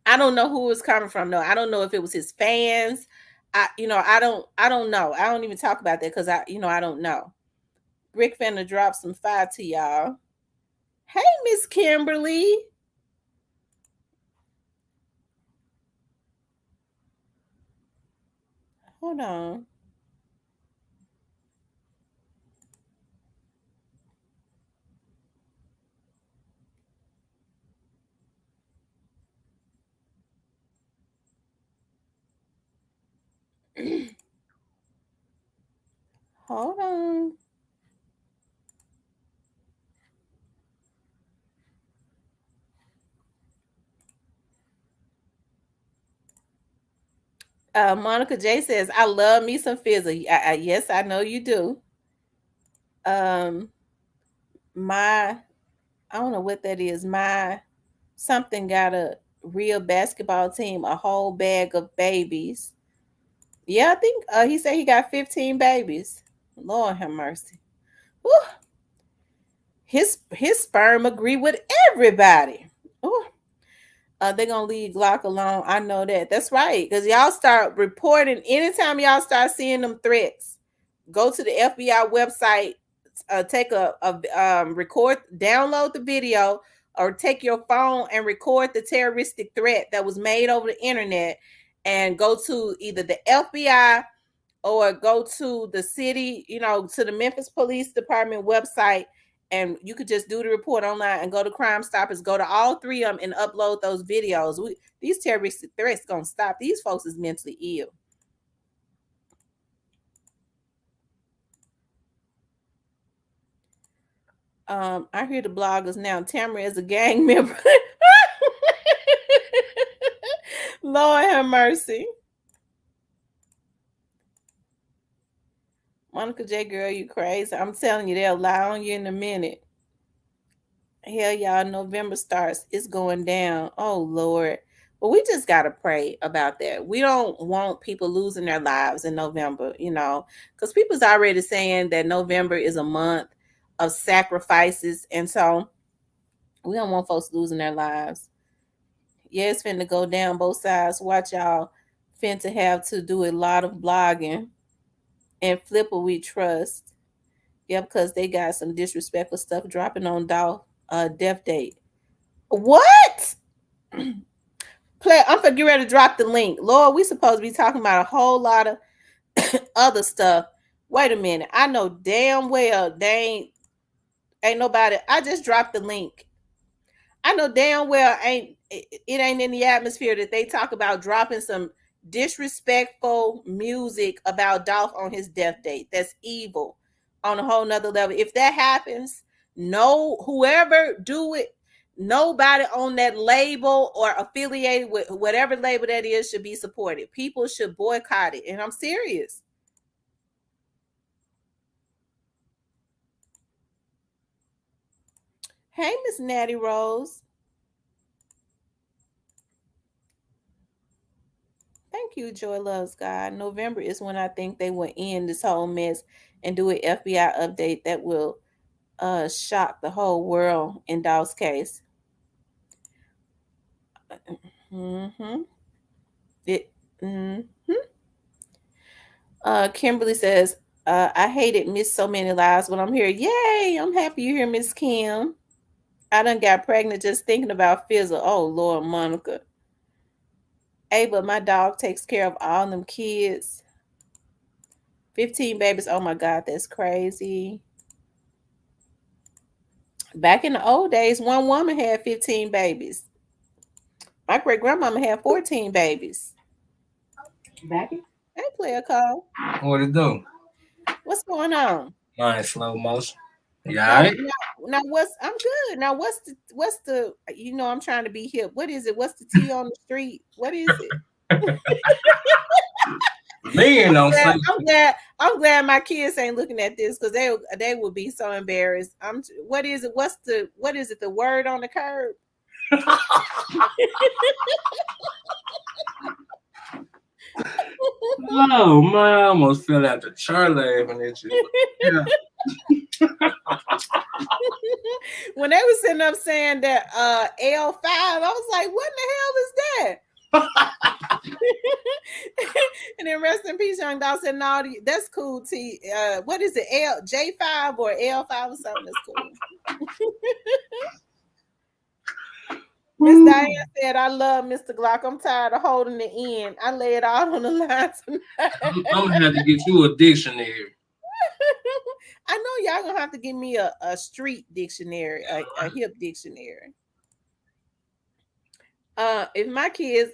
I don't know who it was coming from though. I don't know if it was his fans. I don't know. I don't even talk about that because I don't know. Rick finna drop some 5 to y'all. Hey, Miss Kimberly. Hold on. Hold on. Monica J says, I love me some Fizzle. Yes, I know you do. I don't know what that is. My something got a real basketball team, a whole bag of babies. Yeah, I think he said he got 15 babies. Lord have mercy. Whew. His sperm agree with everybody. They're gonna leave Glock alone. I know that. That's right. Because y'all start reporting anytime y'all start seeing them threats. Go to the FBI website, take a record, download the video, or take your phone and record the terroristic threat that was made over the internet, and go to either the FBI or go to the city, to the Memphis Police Department website, and you could just do the report online and go to Crime Stoppers, go to all three of them and upload those videos. These terroristic threats gonna stop. These folks is mentally ill. I hear the bloggers now. Tamara is a gang member. Lord have mercy. Monica J, girl, you crazy. I'm telling you, they'll lie on you in a minute. Hell, y'all, November starts. It's going down. Oh, Lord. But we just got to pray about that. We don't want people losing their lives in November, because people's already saying that November is a month of sacrifices. And so we don't want folks losing their lives. Yeah, it's finna go down both sides. Watch y'all finna have to do a lot of blogging. And Flipper we trust. Yeah, because they got some disrespectful stuff dropping on Dolph death date. What? I'm gonna get ready to drop the link. Lord, we supposed to be talking about a whole lot of other stuff. Wait a minute. I know damn well they ain't nobody. I just dropped the link. I know damn well it ain't in the atmosphere that they talk about dropping some disrespectful music about Dolph on his death date. That's evil on a whole nother level. If that happens, whoever do it, nobody on that label or affiliated with whatever label that is should be supported. People should boycott it. And I'm serious. Hey, Miss Natty Rose. Thank you, Joy Loves God. November is when I think they will end this whole mess and do an FBI update that will shock the whole world in Dolph's case. Kimberly says, I hated Miss So Many Lives when I'm here. Yay! I'm happy you're here, Miss Kim. I done got pregnant just thinking about Fizzle. Oh, Lord, Monica. Hey, but my dog takes care of all them kids. 15 babies. Oh, my God, that's crazy. Back in the old days, one woman had 15 babies. My great-grandmama had 14 babies. Becky? Hey, player call. What it do? What's going on? Mine slow motion. Yeah. Right? Now I'm good. Now what's the I'm trying to be hip. What is it? What's the tea on the street? What is it? I'm glad my kids ain't looking at this because they would be so embarrassed. What is it? What is it? The word on the curb? Oh man, I almost fell out the chair laughing at you. Yeah. When they was sitting up saying that L5, I was like, what in the hell is that? And then rest in peace, Young Dog said, no, that's cool. T. What is it? J5 or L5 or something? That's cool. Miss Diane said, I love Mr. Glock. I'm tired of holding the end. I lay it out on the line tonight. I'm gonna have to get you a dictionary. I know y'all gonna have to give me a street dictionary, a hip dictionary. If my kids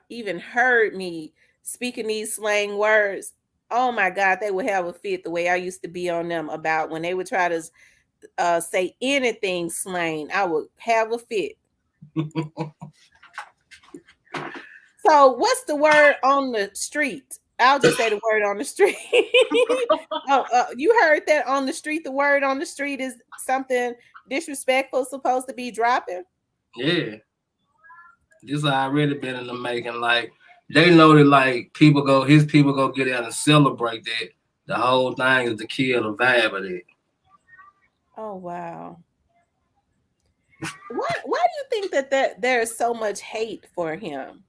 even heard me speaking these slang words, oh my God, they would have a fit the way I used to be on them about when they would try to say anything slang. I would have a fit. So what's the word on the street? I'll just say the word on the street. You heard that on the street. The word on the street is something disrespectful supposed to be dropping. Yeah. This already been in the making. Like they know that like his people go get out and celebrate that. The whole thing is to kill the vibe of it. Oh wow. Why do you think that there's so much hate for him?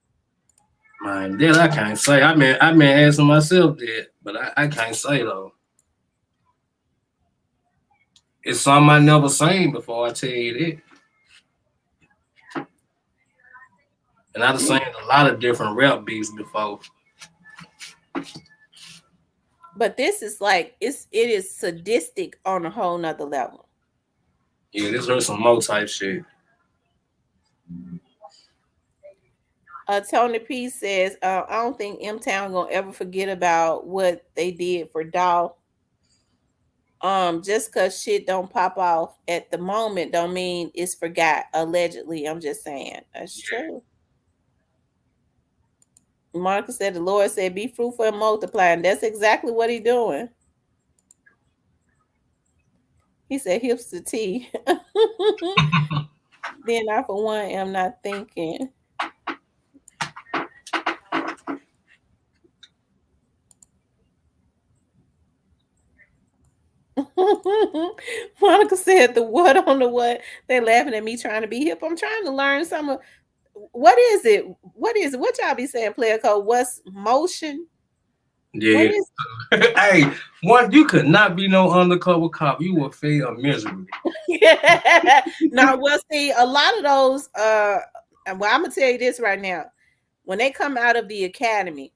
Man, that I can't say. I mean asking myself that, but I can't say though. It's something I never seen before, I tell you that. And I've seen a lot of different rap beats before. But this is like it is sadistic on a whole nother level. Yeah, this hurt some more type shit. Tony P says, I don't think M-Town gonna ever forget about what they did for Doll. Just cause shit don't pop off at the moment don't mean it's forgot. Allegedly, I'm just saying that's true. Monica said the Lord said, "Be fruitful and multiply," and that's exactly what he's doing. He said, "Hipster T." Then I, for one, am not thinking. Monica said, "The what on the what?" They're laughing at me trying to be hip. I'm trying to learn some of what is it? What is it? What y'all be saying, player code? What's motion? Yeah. Hey, one, you could not be no undercover cop. You will fail miserably. Yeah. No, well, see, a lot of those, well, I'm gonna tell you this right now. When they come out of the academy,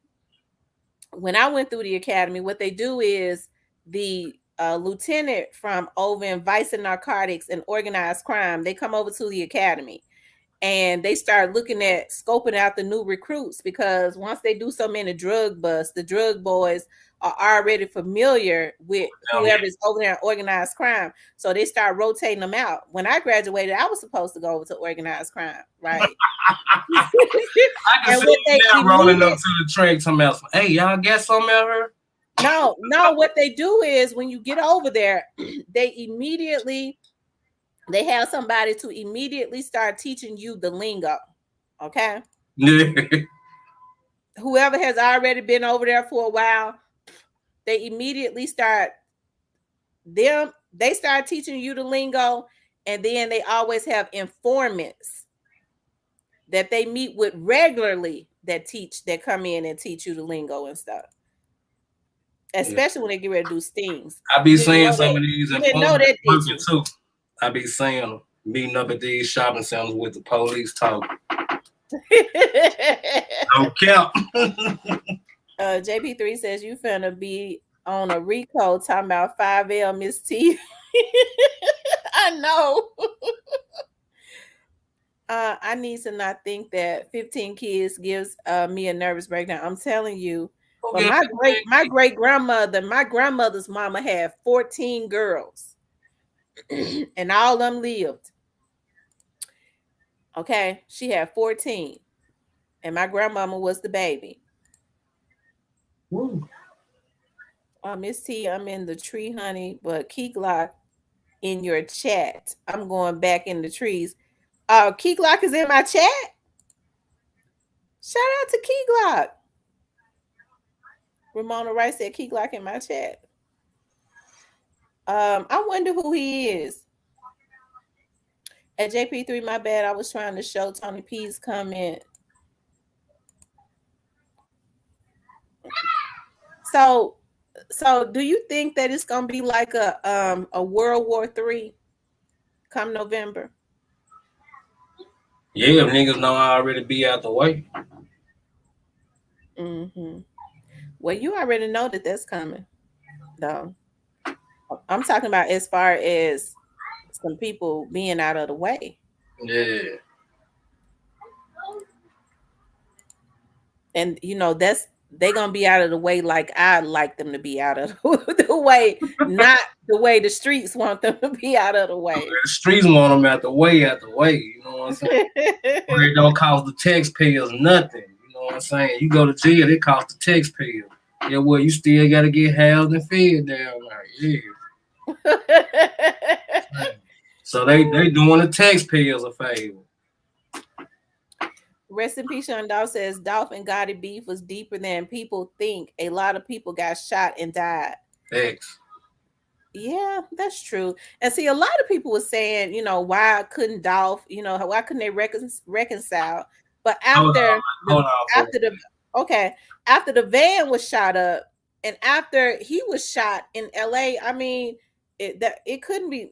when I went through the academy, what they do is the lieutenant from over in Vice and Narcotics and Organized Crime, they come over to the academy. And they start looking at scoping out the new recruits, because once they do so many drug busts, the drug boys are already familiar with whoever's over there in organized crime. So they start rotating them out. When I graduated, I was supposed to go over to organized crime, right? I can see you now rolling up to the track talking about, hey, y'all got something out here? No, what they do is when you get over there, they have somebody to immediately start teaching you the lingo. Okay. Yeah. Whoever has already been over there for a while, they immediately start teaching you the lingo, and then they always have informants that they meet with regularly that come in and teach you the lingo and stuff. Especially when they get ready to do stings. I be seeing some of these informants too. I be seeing them meeting up at these shopping centers with the police talking. No cap. JP3 says you finna be on a Rico talking about 5L Miss T. I know. I need to not think that 15 kids gives me a nervous breakdown. I'm telling you. But my great grandmother's mama had 14 girls. And all of them lived. Okay, she had 14, and my grandmama was the baby. Miss T, I'm in the tree, honey, but Key Glock in your chat. I'm going back in the trees. Key Glock is in my chat. Shout out to Key Glock. Ramona Rice said Key Glock in my chat. I wonder who he is. At JP3, my bad. I was trying to show Tony P's comment. So do you think that it's gonna be like a World War III come November? Yeah, niggas know I already be out the way. Mm-hmm. Well, you already know that that's coming, though. I'm talking about as far as some people being out of the way. Yeah. And they're gonna be out of the way like I'd like them to be out of the way, not the way the streets want them to be out of the way. The streets want them out the way, you know what I'm saying? Where it don't cost the taxpayers nothing, you know what I'm I'm saying? You go to jail, it costs the taxpayer. Yeah, well, you still got to get housed and fed down there. Yeah. So they doing the taxpayers a favor. Rest in peace, Sean Dolph says Dolph and Gotti beef was deeper than people think. A lot of people got shot and died. Thanks. Yeah, that's true. And see, a lot of people were saying, you know, why couldn't Dolph, you know, why couldn't they reconcile? But after after the van was shot up, and after he was shot in LA, I mean, it couldn't be.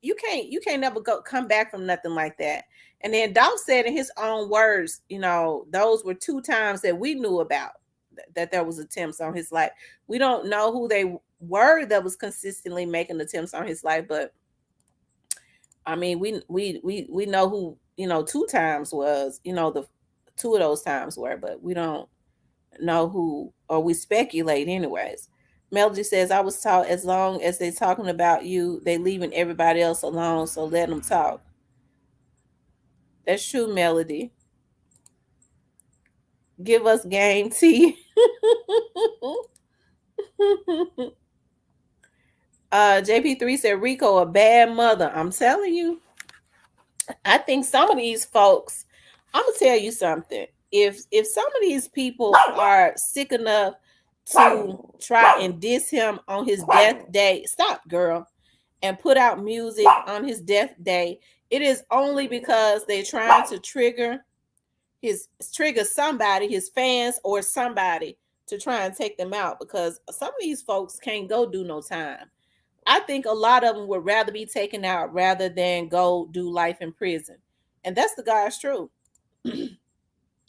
You can't never come back from nothing like that. And then Dolph said in his own words, you know, those were 2 times that we knew about that there was attempts on his life. We don't know who they were that was consistently making attempts on his life, but I mean, we know who, you know, 2 times was, you know, the 2 of those times were, but we don't know who, or we speculate anyways. Melody says, I was taught as long as they're talking about you, they leaving everybody else alone, so let them talk. That's true, Melody. Give us game T. JP3 said Rico a bad mother. I'm telling you. I think some of these folks, I'm gonna tell you something. If some of these people are sick enough to try and diss him on his death day, stop, girl, and put out music on his death day, it is only because they're trying to trigger somebody, his fans or somebody, to try and take them out, because some of these folks can't go do no time. I think a lot of them would rather be taken out rather than go do life in prison. And that's the God's truth.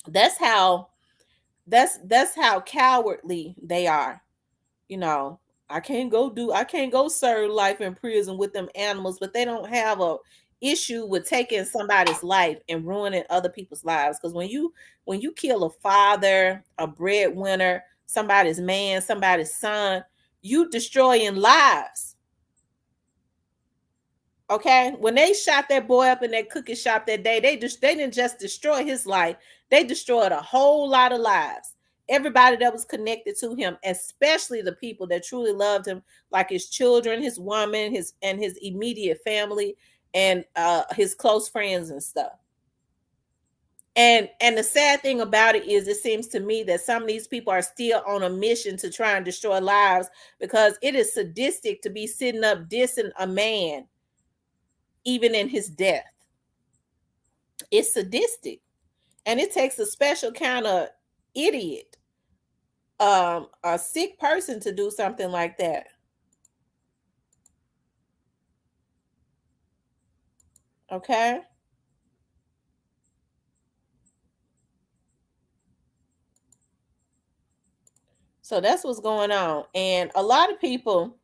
That's how cowardly they are. You know, I can't go serve life in prison with them animals, but they don't have a issue with taking somebody's life and ruining other people's lives. Because when you kill a father, a breadwinner, somebody's man, somebody's son, you destroying lives. Okay, when they shot that boy up in that cookie shop that day, they didn't just destroy his life, they destroyed a whole lot of lives. Everybody that was connected to him, especially the people that truly loved him, like his children, his woman, his immediate family, and his close friends and stuff. And the sad thing about it is, it seems to me that some of these people are still on a mission to try and destroy lives, because it is sadistic to be sitting up dissing a man even in his death. It's sadistic, and it takes a special kind of idiot, a sick person, to do something like that. Okay, so that's what's going on. And a lot of people,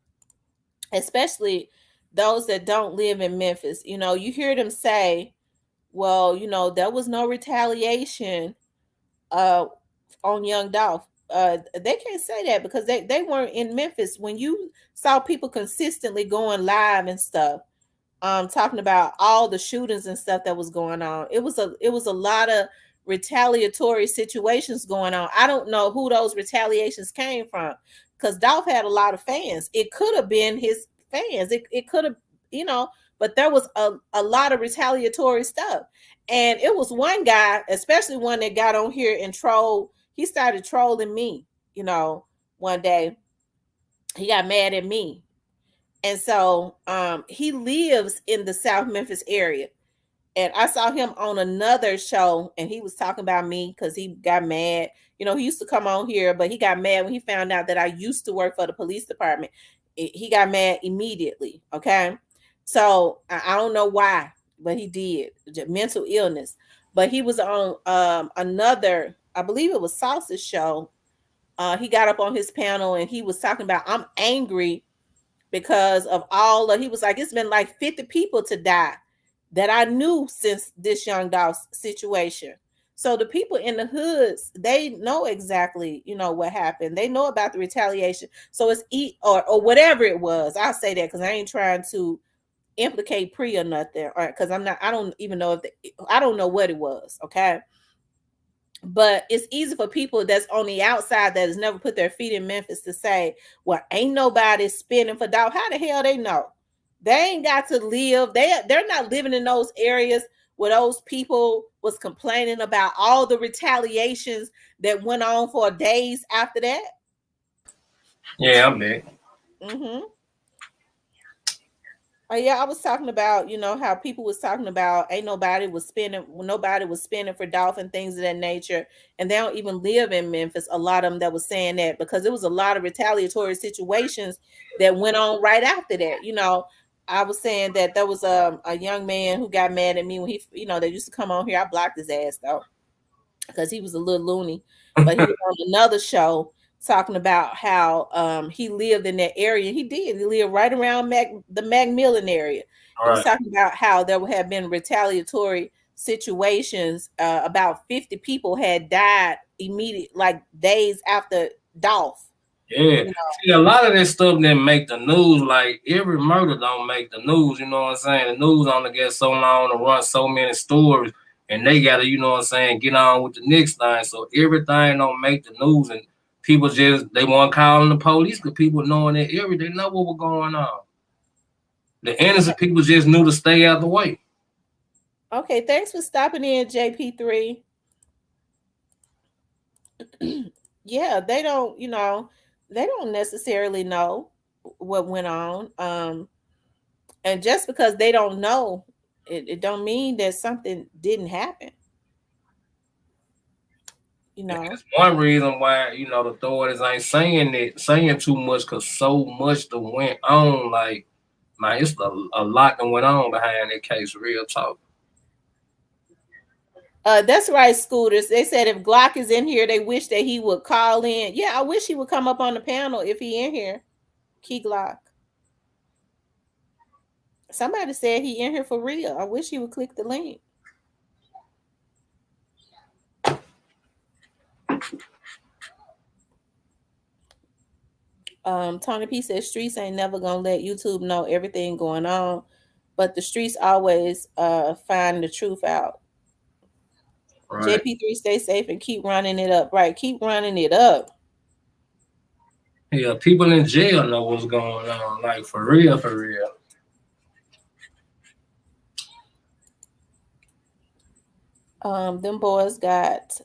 especially those that don't live in Memphis, you know, you hear them say, well, you know, there was no retaliation on Young Dolph. They can't say that because they weren't in Memphis when you saw people consistently going live and stuff, talking about all the shootings and stuff that was going on. It was a lot of retaliatory situations going on. I don't know who those retaliations came from, because Dolph had a lot of fans. It could have been his fans. It could have, you know, but there was a lot of retaliatory stuff. And it was one guy, especially one that got on here and trolled. He started trolling me, you know, one day. He got mad at me. And so he lives in the South Memphis area. And I saw him on another show, and he was talking about me because he got mad. You know, he used to come on here, but he got mad when he found out that I used to work for the police department. He got mad immediately. Okay. So I don't know why, but he did. Mental illness. But he was on another, I believe it was Sauce's show. He got up on his panel and he was talking about, I'm angry because of he was like, it's been like 50 people to die that I knew since this Young Dolph situation. So the people in the hoods, they know exactly, you know, what happened. They know about the retaliation. So it's or whatever it was. I'll say that because I ain't trying to implicate Pre or nothing, or because I don't even know I don't know what it was. Okay. But it's easy for people that's on the outside that has never put their feet in Memphis to say, well, ain't nobody spinning for Dolph. How the hell they know? They ain't got to live. They're not living in those areas where those people was complaining about all the retaliations that went on for days after that. Yeah, I'm back. Mm-hmm. Yeah, I was talking about, how people was talking about nobody was spending for Dolph and things of that nature, and they don't even live in Memphis. A lot of them that was saying that because it was a lot of retaliatory situations that went on right after that. I was saying that there was a young man who got mad at me when they used to come on here. I blocked his ass though because he was a little loony, but he was on another show talking about how he lived in that area. He lived right around the Macmillan area. He was talking about how there have been retaliatory situations. About 50 people had died like days after Dolph. Yeah, see, a lot of this stuff didn't make the news. Like every murder don't make the news. You know what I'm saying? The news only gets so long to run so many stories, and they gotta, get on with the next thing. So everything don't make the news, and people they want calling the police because people knowing that they know what was going on. The innocent people just knew to stay out the way. Okay, thanks for stopping in, JP3. Yeah, they don't, they don't necessarily know what went on. And just because they don't know, it don't mean that something didn't happen. That's one reason why, the authorities ain't saying too much because so much that went on. Like, man, it's a lot that went on behind that case, real talk. That's right, Scooters. They said if Glock is in here, they wish that he would call in. Yeah, I wish he would come up on the panel if he in here. Key Glock. Somebody said he in here for real. I wish he would click the link. Tony P says streets ain't never gonna let YouTube know everything going on, but the streets always find the truth out. Right. JP3, stay safe and keep running it up. Right, keep running it up. Yeah, people in jail know what's going on. Like for real, for real. Them boys got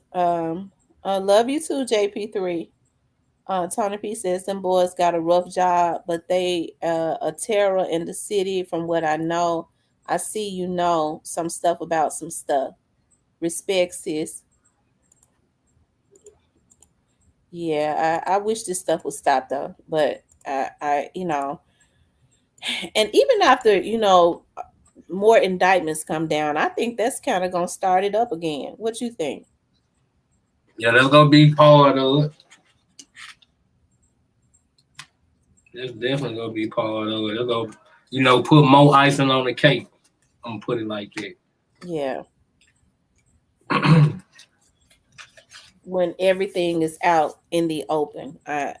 I love you too, JP3. Tony P says them boys got a rough job, but they a terror in the city from what I know. I see some stuff about some stuff. Respect, sis. Yeah, I wish this stuff would stop though, but I and even after more indictments come down, I think that's kind of gonna start it up again. What you think? Yeah, that's gonna be part of it. That's definitely gonna be part of it. They're gonna, put more icing on the cake. I'm gonna put it like that. Yeah. When everything is out in the open, I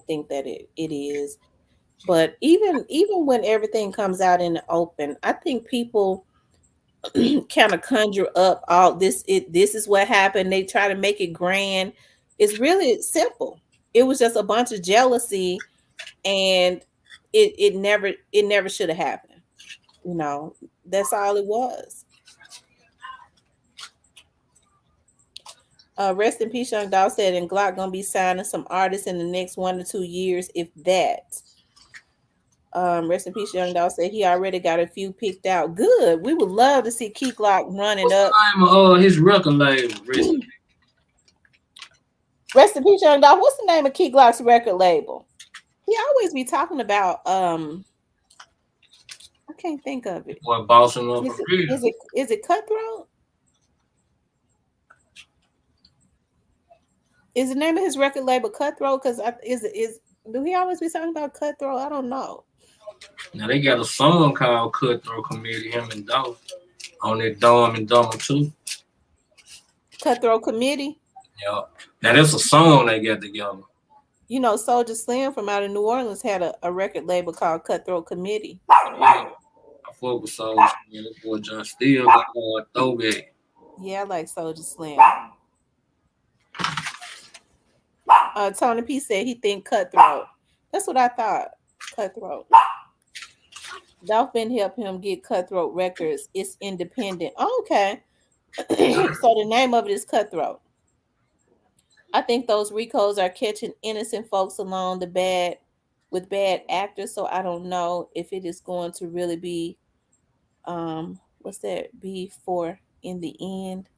think that it is. But even when everything comes out in the open, I think people kind of conjure up all this. This is what happened. They try to make it grand. It's really simple. It was just a bunch of jealousy, and it never should have happened. That's all it was. Rest in peace, Young Dog said, and Glock gonna be signing some artists in the next 1 to 2 years, if that. Rest in peace, Young Dog said he already got a few picked out. Good. We would love to see Key Glock running up. What's the name of his record label? Rest in peace, Young Dog. What's the name of Key Glock's record label? He always be talking about I can't think of it. What bossing up? Is it Cutthroat? Is the name of his record label Cutthroat? Because do he always be talking about Cutthroat? I don't know. Now they got a song called Cutthroat Committee, him and Dolph on that Dumb and Dumber 2. Cutthroat Committee? Yeah. Now that's a song they got together. Soulja Slim from out of New Orleans had a record label called Cutthroat Committee. Yeah. I fuck with Soulja Slim. That boy John Steele got a throwback. Yeah, I like Soulja Slim. Tony P said he think Cutthroat. That's what I thought. Cutthroat. Dolph been help him get Cutthroat Records. It's independent. Oh, okay. So the name of it is Cutthroat. I think those Ricos are catching innocent folks along with bad actors. So I don't know if it is going to really be what's that be for in the end.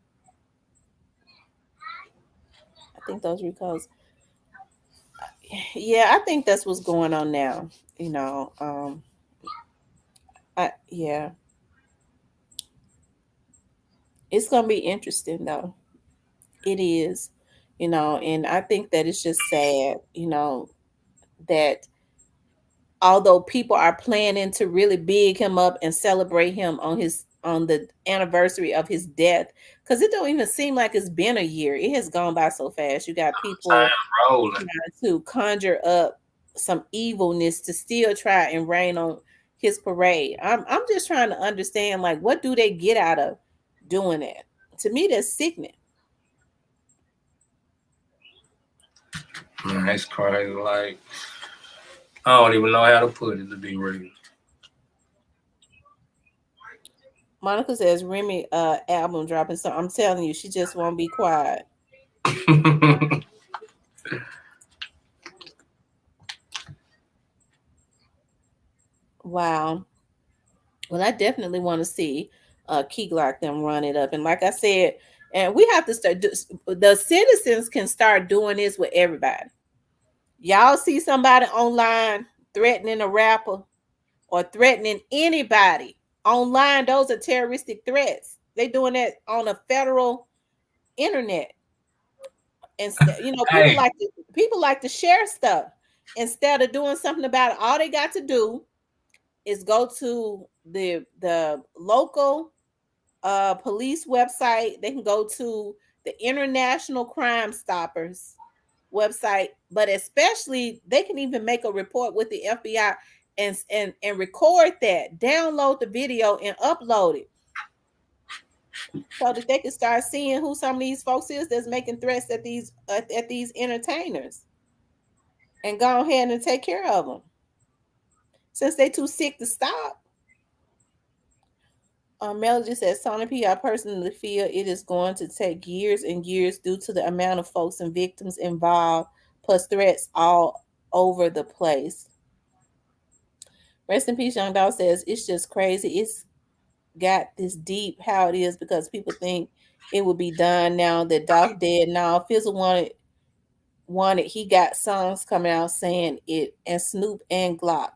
I think those Ricos. Yeah, I think that's what's going on now. You know, yeah. It's gonna be interesting though. It is, you know, and I think that it's just sad, you know, that although people are planning to really big him up and celebrate him on the anniversary of his death, because it don't even seem like it's been a year. It has gone by so fast. You got people trying to conjure up some evilness to still try and rain on his parade. I'm just trying to understand, like, what do they get out of doing that? To me, that's sickening. Man, that's crazy. Like, I don't even know how to put it, to be real. Monica says Remy album dropping, so I'm telling you, she just won't be quiet. Wow. Well, I definitely want to see Key Glock them run it up. And like I said, and we have to start, the citizens can start doing this with everybody. Y'all see somebody online threatening a rapper or threatening anybody online, those are terroristic threats. They doing that on a federal internet. And you know, people like to share stuff instead of doing something about it. All they got to do is go to the local police website. They can go to the International Crime Stoppers website, but especially they can even make a report with the FBI and record that, download the video and upload it so that they can start seeing who some of these folks is that's making threats at these entertainers and go ahead and take care of them since they too sick to stop. Melody says, Sony P, I personally feel it is going to take years and years due to the amount of folks and victims involved, plus threats all over the place. Rest in peace, Young Dog says, it's just crazy. It's got this deep how it is because people think it would be done now that Dolph dead. Now, Fizzle wanted, he got songs coming out saying it, and Snoop and Glock.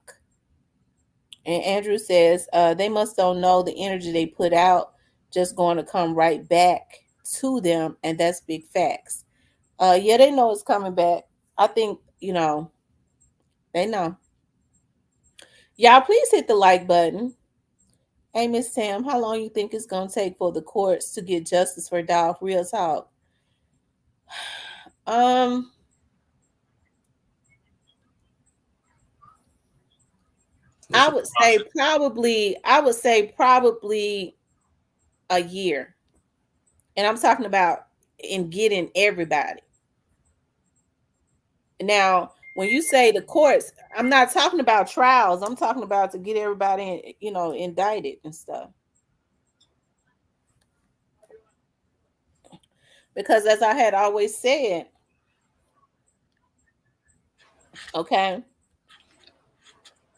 And Andrew says, they must don't know the energy they put out just going to come right back to them. And that's big facts. Yeah, they know it's coming back. I think, you know, they know. Y'all, please hit the like button. Hey, Miss Sam, how long you think it's going to take for the courts to get justice for Dolph? Real talk. I would say probably a year. And I'm talking about in getting everybody. Now, when you say the courts, I'm not talking about trials. I'm talking about to get everybody, you know, indicted and stuff. Because as I had always said, okay,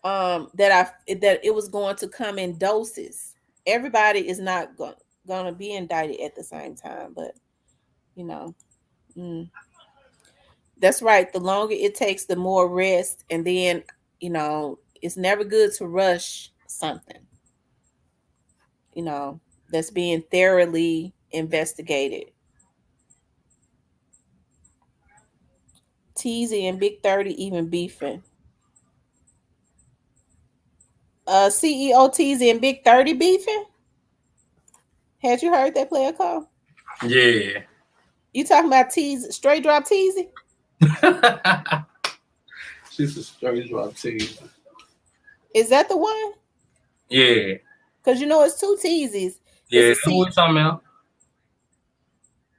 that it was going to come in doses. Everybody is not going to be indicted at the same time, but you know, that's right. The longer it takes, the more rest, and then you know, it's never good to rush something, you know, that's being thoroughly investigated. Teasy and Big 30 even beefing. CEO Teasy and Big 30 beefing? Had you heard that player call? Yeah. You talking about Teasy, straight drop Teasy? She's a straight drop Teasy. Is that the one? Yeah. Because you know it's two Teasies. Yeah, who we talking about?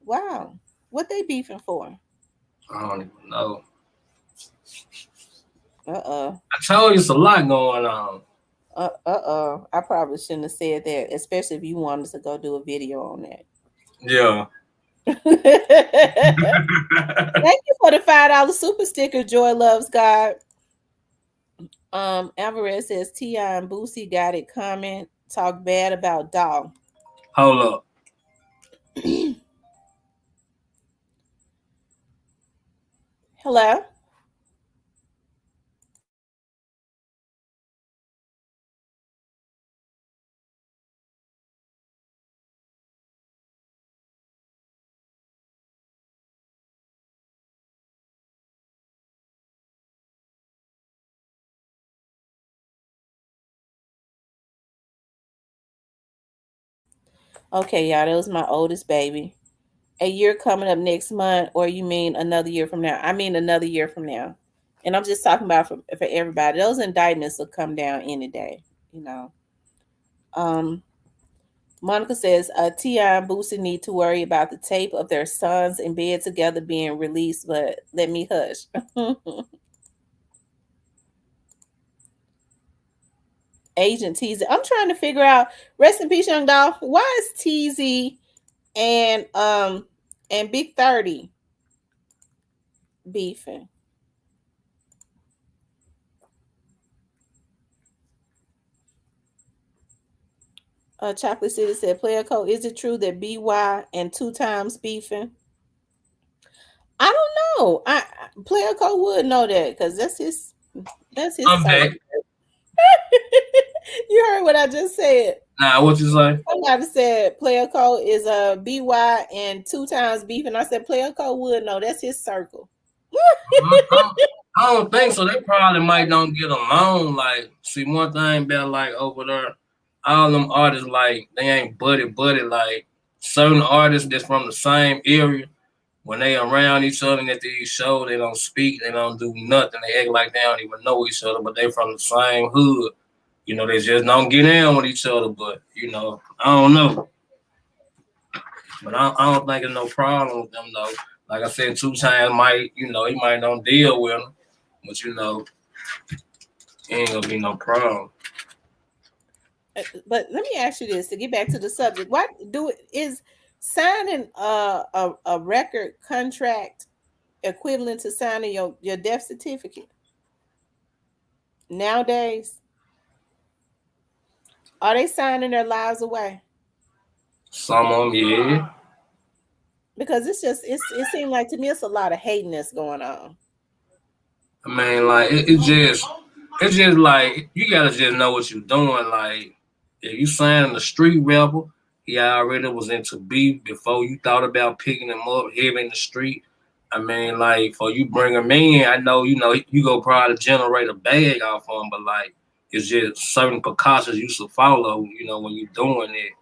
Wow. What they beefing for? I don't even know. Uh-oh. I told you it's a lot going on. I probably shouldn't have said that, especially if you wanted to go do a video on that. Yeah. Thank you for the $5 super sticker. Joy loves God. Alvarez says T.I. and Boosie got it coming. Talk bad about dog. Hold up. Hello. Okay, y'all, that was my oldest baby. A year coming up next month, or you mean another year from now? I mean another year from now. And I'm just talking about for everybody. Those indictments will come down any day, you know. Monica says T.I. and Boosie need to worry about the tape of their sons in bed together being released, but let me hush. Agent Teasy. I'm trying to figure out, rest in peace, Young Dolph. Why is Teasy and Big 30 beefing? Chocolate City said, Player Code, is it true that BY and 2 times beefing? I don't know. Player Code would know that because that's his I'm back. You heard what I just said. Nah, what you say? Somebody said Player Code is BY and 2 times beefing. I said Player Code would know. That's his circle. I don't think so. They probably might don't get along. Like, see, one thing about like over there, all them artists like they ain't buddy. Like certain artists that's from the same area, when they around each other and at these shows, they don't speak, they don't do nothing. They act like they don't even know each other, but they from the same hood. You know, they just don't get in with each other. But you know, I don't know. But I don't think it's no problem with them though. Like I said, 2 times might, you know, he might don't deal with them. But you know, ain't gonna be no problem. But let me ask you this to get back to the subject. What is signing a record contract equivalent to signing your death certificate? Nowadays, are they signing their lives away? Some of them, yeah. Because it seems like to me it's a lot of hating that's going on. I mean, like it's just like you gotta just know what you're doing. Like if you signing a street rebel, he already was into beef before you thought about picking him up heavy in the street. I mean, like for you bring him in, I know you go probably generate a bag off him, but like it's just certain precautions you should follow. You know when you're doing it.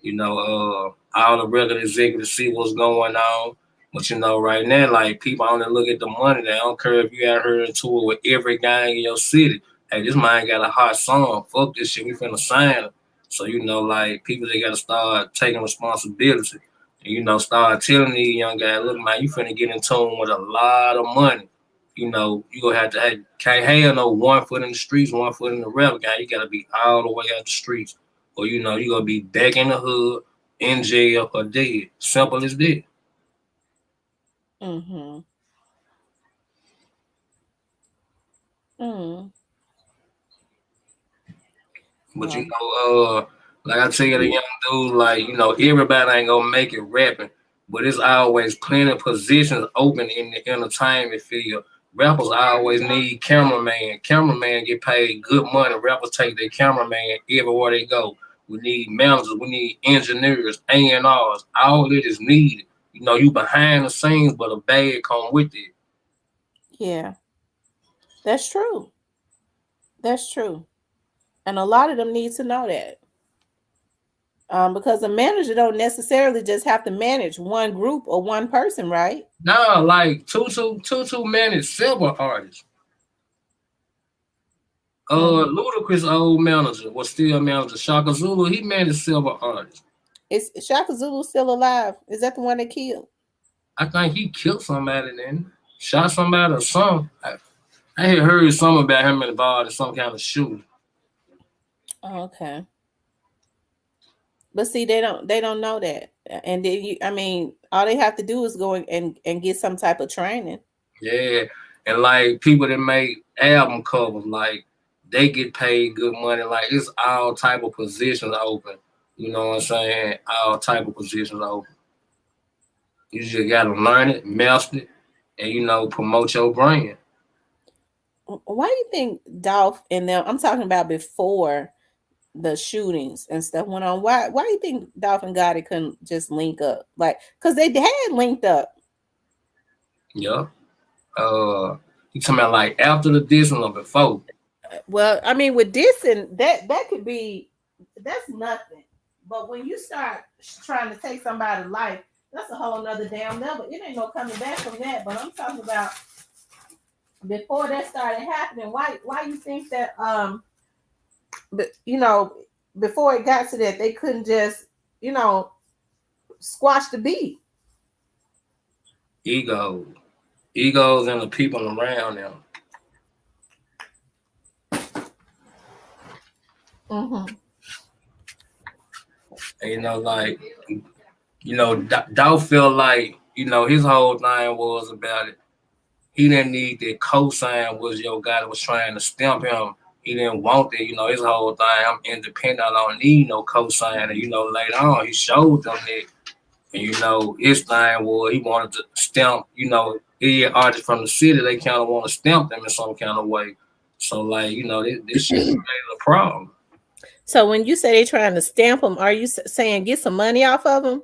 You know, all the regular executives see what's going on. But you know, right now, like people only look at the money. They don't care if you out here into it with every gang in your city. Hey, this man got a hot song. Fuck this shit. We finna sign him. So you know, like people they gotta start taking responsibility. And, you know, start telling these young guys, look, man, you finna get in tune with a lot of money. You know, you gonna have to can't have no 1 foot in the streets, 1 foot in the rap game. You gotta be all the way out the streets. Or you know, you're gonna be back in the hood, in jail, or dead. Simple as that. Mm-hmm. But you know, like I tell you, the young dudes, like, you know, everybody ain't gonna make it rapping, but it's always plenty of positions open in the entertainment field. Rappers always need cameraman. Cameraman get paid good money. Rappers take their cameraman everywhere they go. We need managers. We need engineers, A&Rs. All it is needed. You know, you behind the scenes, but a bag come with it. Yeah, that's true. That's true. And a lot of them need to know that. Because a manager don't necessarily just have to manage one group or one person, right? No, like Tutu managed several artists. Ludacris old manager was still manager. Shaka Zulu, he managed several artists. Is Shaka Zulu still alive? Is that the one that killed? I think he killed somebody then. shot somebody or something. I had heard something about him involved in some kind of shooting. Okay. But see, they don't know that. And then I mean, all they have to do is go and get some type of training. Yeah. And like people that make album covers, like they get paid good money. Like it's all type of positions open. You know what I'm saying? All type of positions open. You just gotta learn it, master it, and promote your brand. Why do you think Dolph and them, I'm talking about before the shootings and stuff went on, why do you think Dolph and Gotti couldn't just link up? Like, because they had linked up. Yeah. You talking about like after the dissing or before? Well, I mean, with dissing, that could be, that's nothing. But when you start trying to take somebody's life, that's a whole nother damn level. It ain't no coming back from that. But I'm talking about before that started happening. Why you think that but before it got to that, they couldn't just squash the beat? Egos and the people around them. Mm-hmm. And Dolph felt like his whole thing was about it. He didn't need that cosign was your guy that was trying to stamp him. He didn't want that, his whole thing. I'm independent. I don't need no cosign. And later on he showed them that. And his thing was he wanted to stamp, any artists from the city, they kind of want to stamp them in some kind of way. So this shit is a problem. So when you say they trying to stamp them, are you saying get some money off of them?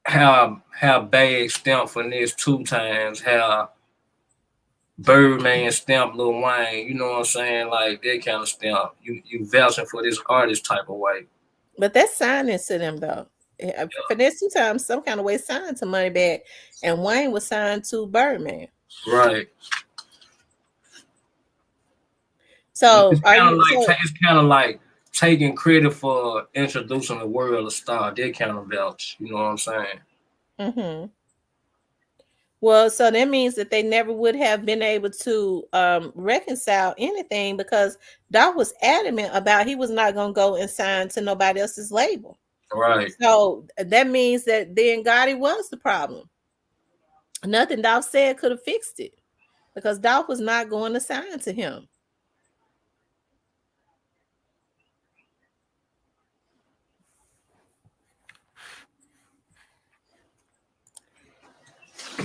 How Bag stamped Finesse 2 times, how Birdman stamped Lil Wayne, you know what I'm saying? Like that kind of stamp. You vouching for this artist type of way. But that's signing to them though. Finesse 2 times some kind of way signed to Moneybagg, and Wayne was signed to Birdman. Right. So it's kind of like taking credit for introducing the world of Star. They kind of vouch, you know what I'm saying? Mm-hmm. Well, so that means that they never would have been able to reconcile anything, because Dolph was adamant about he was not going to go and sign to nobody else's label. Right. So that means that then Gotti was the problem. Nothing Dolph said could have fixed it, because Dolph was not going to sign to him.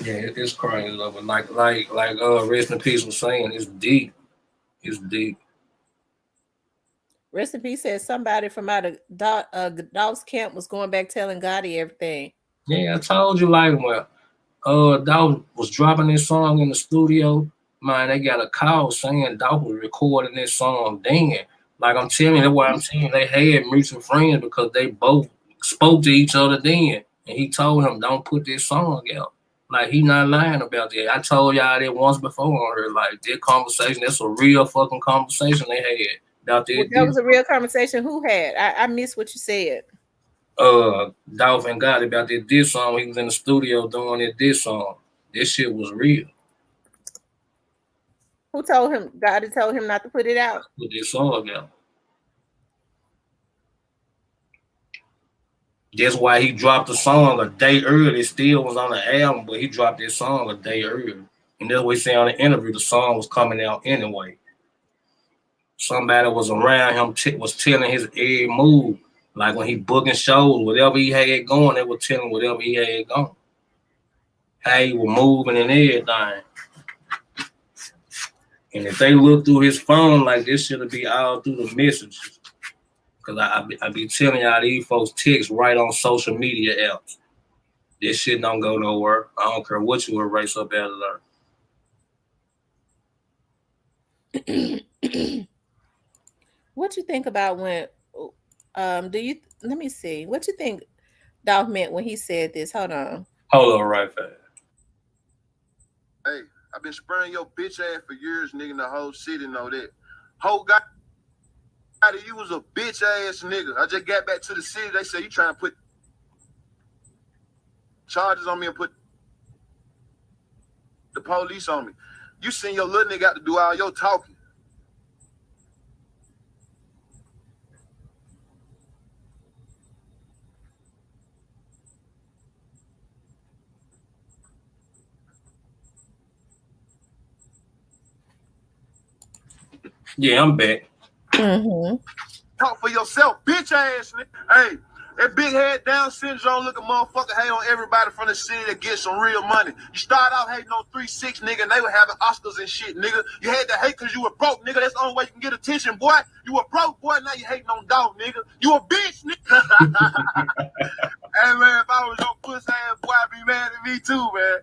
Yeah, it's crazy, but like Rest in Peace was saying, it's deep. It's deep. Rest in Peace said somebody from out of Dolph's camp was going back telling Gotti everything. Yeah, I told you, like, when Dolph was dropping this song in the studio, man, they got a call saying Dolph was recording this song then. Like I'm telling you, that's why I'm saying they had mutual friends, because they both spoke to each other then. And he told him, don't put this song out. Like, he not lying about that. I told y'all that once before on her. Like, that conversation, that's a real fucking conversation they had about that. That was a real conversation. Who had? I missed what you said. Dolph and Gotti about that diss song. He was in the studio doing that diss song. This shit was real. Who told him? Gotti told him not to put it out. Put this song out. That's why he dropped the song a day early. It still was on the album, but he dropped this song a day early. And that's what he said on the interview. The song was coming out anyway. Somebody was around him was telling his every move. Like when he booking shows, whatever he had going, they were telling whatever he had going. How he was moving and everything. And if they look through his phone, like this should be all through the messages. Because I be telling y'all, these folks text right on social media apps. This shit don't go nowhere. I don't care what you erase up out of there. What you think about when let me see. What you think Dolph meant when he said this? Hold on right fast. Hey, I've been spraying your bitch ass for years, nigga. The whole city know that. Whole guy, you was a bitch ass nigga. I just got back to the city. They say you trying to put charges on me and put the police on me. You seen your little nigga got to do all your talking. Yeah, I'm back. Mm-hmm. Talk for yourself, bitch ass nigga. Hey, that big head Down syndrome looking motherfucker hate on everybody from the city that gets some real money. You start out hating on 3-6, nigga, and they were having Oscars and shit, nigga. You had to hate because you were broke, nigga. That's the only way you can get attention, boy. You were broke, boy. Now you hating on dog, nigga. You a bitch, nigga. Hey, man, if I was your pussy ass boy, I'd be mad at me too, man.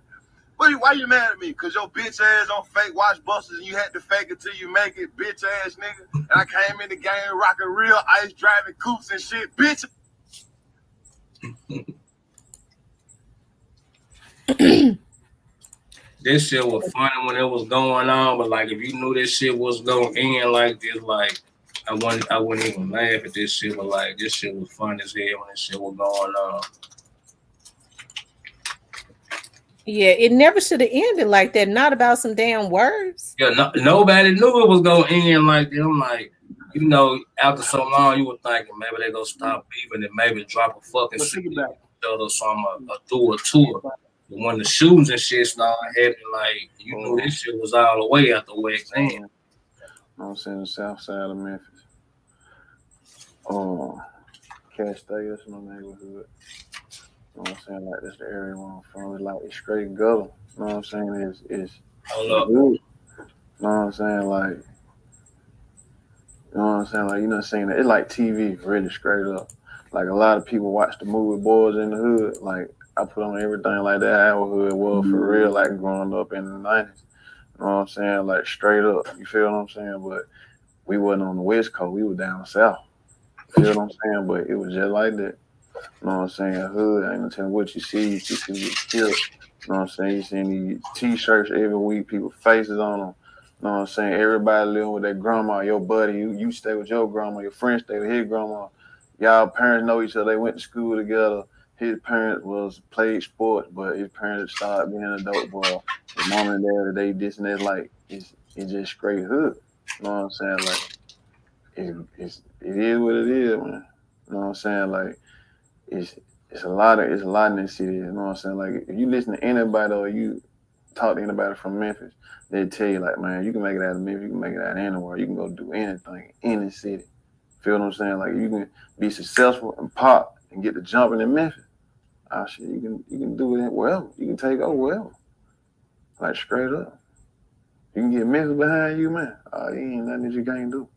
Why you mad at me? Because your bitch ass on fake watch busters and you had to fake it till you make it, bitch ass nigga. And I came in the game rocking real ice driving coupes and shit, bitch. This shit was funny when it was going on, but like if you knew this shit was going in like this, like I wouldn't even laugh at this shit, but like this shit was fun as hell when this shit was going on. Yeah, it never should have ended like that. Not about some damn words. Yeah, nobody knew it was gonna end like that. I'm like, you know, after so long, you were thinking maybe they gonna stop beefing and maybe drop a fucking shit or something, do a tour. But when the shootings and shit started happening, like you knew this shit was all the way out the West End. I'm saying the south side of Memphis. Cash Stay, that's my neighborhood. You know what I'm saying? Like, that's the area where I'm from. It's like, it's straight gutter. You know what I'm saying? It's Hold up. good. You know what I'm saying? Like, you know what I'm saying? Like, you know what I'm saying? It's like TV, really straight up. Like, a lot of people watch the movie Boys in the Hood. Like, I put on everything like that our hood was for real, like growing up in the 90s. You know what I'm saying? Like, straight up. You feel what I'm saying? But we wasn't on the West Coast. We were down south. You feel what I'm saying? But it was just like that. You know what I'm saying? Hood, I ain't gonna tell you what you see get killed. You know what I'm saying? You see these t-shirts every week, people faces on them. You know what I'm saying? Everybody living with their grandma, your buddy, you stay with your grandma, your friend stay with his grandma. Y'all parents know each other, they went to school together. His parents played sports, but his parents started being adult boy. His mom and dad, they this and that, like it's just straight hood. You know what I'm saying? Like it is what it is, man. You know what I'm saying? Like it's a lot in this city. You know what I'm saying? Like if you listen to anybody or you talk to anybody from Memphis, they tell you like, man, you can make it out of Memphis, you can make it out of anywhere, you can go do anything in the city. Feel what I'm saying? Like you can be successful and pop and get the jumping in Memphis. Oh shit, you can do it wherever. You can take over wherever. Like straight up. You can get Memphis behind you, man. You ain't nothing that you can't do.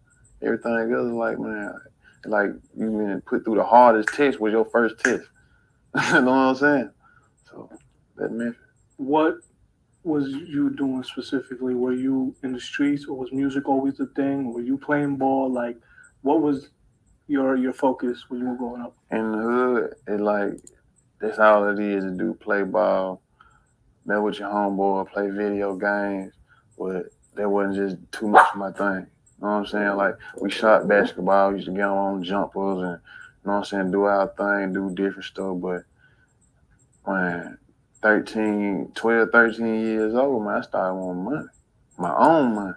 Everything else is like, man, like you been put through the hardest test was your first test. You know what I'm saying? So that's Memphis. What was you doing specifically? Were you in the streets, or was music always the thing? Were you playing ball? Like, what was your focus when you were growing up? In the hood, it like that's all it is to do. Play ball, met with your homeboy, play video games, but that wasn't just too much of my thing. You know what I'm saying? Like we shot basketball, we used to get on jumpers and you know what I'm saying, do our thing, do different stuff, but man, 13 years old, man, I started wanting money. My own money.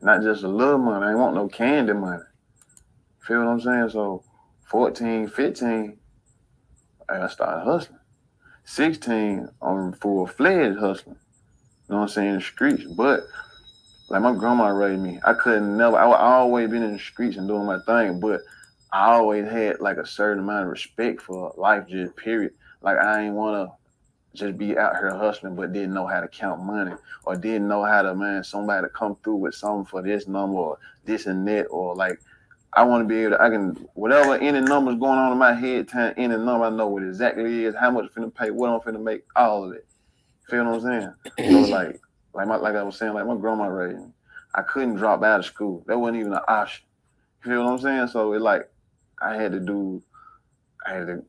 Not just a little money. I ain't want no candy money. Feel what I'm saying? So 14, 15, I started hustling. 16, I'm full-fledged hustling. You know what I'm saying? In the streets. But like my grandma raised me. I always been in the streets and doing my thing, but I always had like a certain amount of respect for life, just period. Like I ain't want to just be out here hustling, but didn't know how to count money or didn't know how to, man, somebody to come through with something for this number or this and that, or like, I want to be able to, I can, whatever any number's going on in my head, time any number, I know what exactly is, how much I'm finna pay, what I'm finna make, all of it. Feel what I'm saying? So like I was saying, like my grandma raised me. I couldn't drop out of school. That wasn't even an option. You feel what I'm saying? So it like, I had to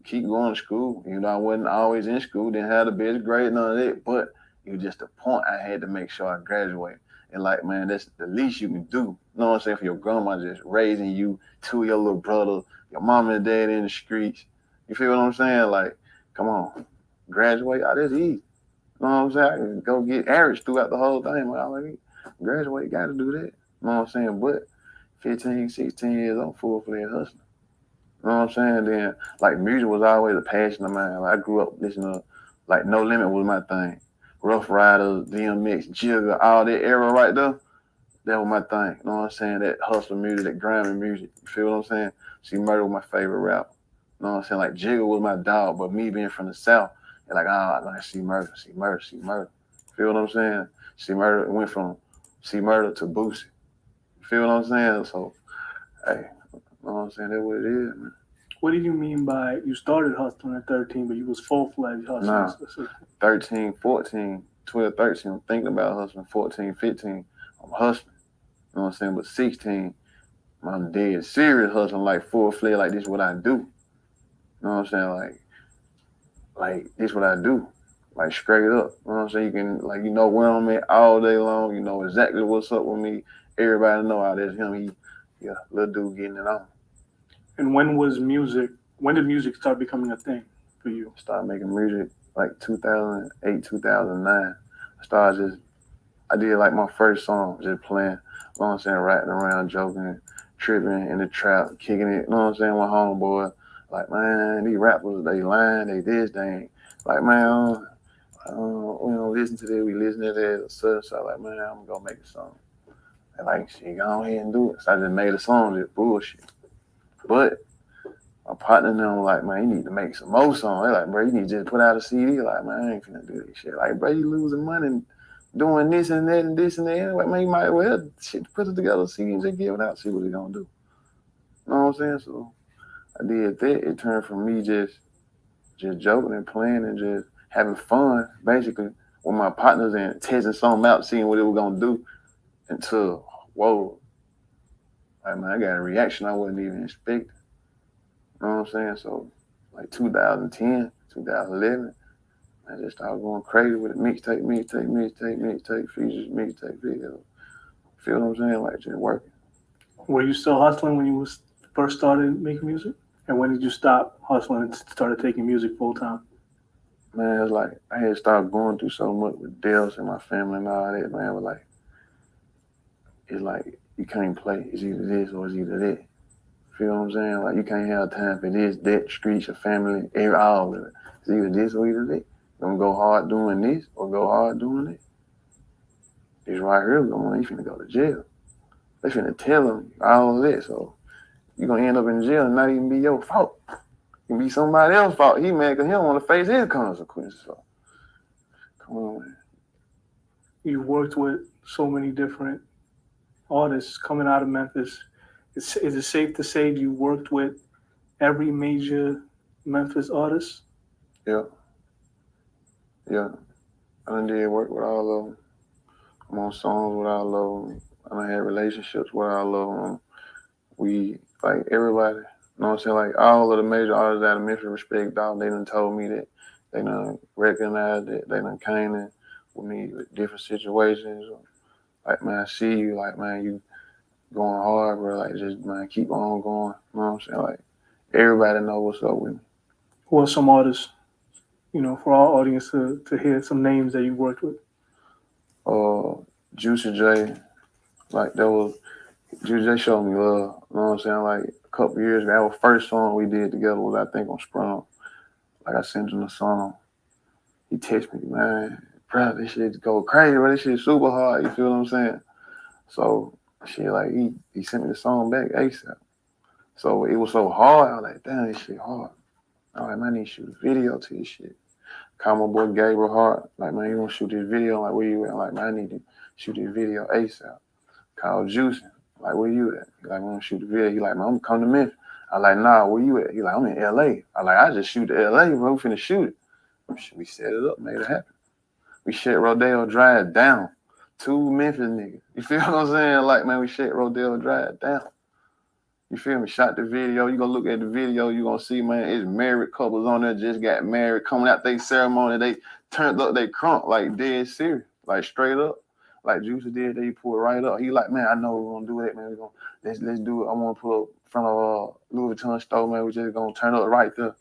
keep going to school. You know, I wasn't always in school, didn't have the best grade, none of that, but it was just the point I had to make sure I graduate. And like, man, that's the least you can do. You know what I'm saying? For your grandma just raising you, to your little brother, your mom and dad in the streets. You feel what I'm saying? Like, come on, graduate. That's easy. You know You know what I'm saying? I can go get average throughout the whole thing. When I like graduate, got to do that. You know what I'm saying? But 15, 16 years, I'm full-fledged hustling. You know what I'm saying? Then, like, music was always a passion of mine. Like, I grew up listening to, like, No Limit was my thing. Rough Riders, DMX, Jigga, all that era right there, that was my thing. You know what I'm saying? That hustle music, that grinding music. You feel what I'm saying? C Murder was my favorite rapper. You know what I'm saying? Like, Jigga was my dog, but me being from the South, and like, I like C Murder. Feel what I'm saying? C Murder went from C Murder to Boosie. You feel what I'm saying? So, hey, you know what I'm saying? That's what it is, man. What do you mean by you started hustling at 13, but you was full-fledged hustling? Nah, 13, 14, 12, 13, I'm thinking about hustling. 14, 15, I'm hustling. You know what I'm saying? But 16, I'm dead serious hustling, like full-fledged, like this is what I do. You know what I'm saying? Like this is what I do. Like straight up. You know what I'm saying? You can, like, you know where I'm at all day long. You know exactly what's up with me. Everybody know how that's him. Yeah, little dude getting it on. And when did music start becoming a thing for you? Started making music like 2008, 2009. I did like my first song, just playing, you know what I'm saying, ratting around, joking, tripping in the trap, kicking it, you know what I'm saying, with homeboy. Like, man, these rappers, they lying, they this, they ain't. Like, man, we don't listen to this, we listen to that, so like, man, I'm gonna go make a song. And like, shit, go ahead and do it. So I just made a song, just bullshit. But my partner and them like, man, you need to make some more songs. They're like, bro, you need to just put out a CD. Like, man, I ain't finna do this shit. Like, bro, you losing money doing this and that and this and that. Like, man, you might well shit, put it together, CD, and just give it out, see what it's gonna do. You know what I'm saying? So I did that. It turned from me just joking and playing and just having fun, basically, with my partners and testing something out, seeing what it was gonna do, until, whoa, like, man, I got a reaction I wasn't even expecting. You know what I'm saying? So, like 2010, 2011, I just started going crazy with it. Mixtape, features, mixtape, video. Feel what I'm saying? Like, just working. Were you still hustling when you first started making music? And when did you stop hustling and started taking music full time? Man, it's like I had started going through so much with deaths and my family and all that, man. But like, it's like you can't play. It's either this or it's either that. Feel what I'm saying? Like, you can't have time for this, that, streets, your family, all of it. It's either this or either that. You gonna go hard doing this or go hard doing that. This right here, you finna go to jail. They finna tell them all of that. So you gonna end up in jail and not even be your fault. It can be somebody else's fault. He mad because he don't want to face his consequences. So come on, man. You worked with so many different artists coming out of Memphis. Is it safe to say you worked with every major Memphis artist? Yeah. I done did work with all of them. I'm on songs with all of them. I done had relationships with all of them. We, like, everybody, you know what I'm saying? Like, all of the major artists out of Memphis respect, dog. They done told me that. They done recognized that. They done came in with me with different situations. Like, man, I see you. Like, man, you going hard, bro. Like, just, man, keep on going. You know what I'm saying? Like, everybody know what's up with me. Who are some artists, for our audience to hear some names that you worked with? Juicy J, like, Juicy J showed me love. You know what I'm saying? Like, a couple years ago, our first song we did together was, I think, on Sprung. Like, I sent him the song. He texted me, man, bro, this shit go crazy, bro. This shit super hard. You feel what I'm saying? So, shit, like, he sent me the song back ASAP. So it was so hard. I was like, damn, this shit hard. I was like, man, I need to shoot a video to this shit. Call my boy Gabriel Hart. Like, man, you want to shoot this video? I'm like, where you at? I'm like, man, I need to shoot this video ASAP. Call Juicy. Like, where you at? He like, I want to shoot the video. He like, man, I'm come to Memphis. I like, nah, where you at? He like, I'm in LA. I like, I just shoot to LA, bro. We finna shoot it. We set it up, made it happen. We shut Rodeo Drive down. 2 Memphis niggas. You feel what I'm saying? Like, man, we shut Rodeo Drive down. You feel me? Shot the video. You gonna look at the video, you gonna see, man, it's married couples on there, just got married, coming out their ceremony. They turned up, they crunk, like, dead serious, like, straight up. Like Juicy did, they pulled right up. He like, man, I know we're gonna do that, man. We're gonna let's do it. I wanna pull up in front of Louis Vuitton store, man. We just gonna turn up right there. You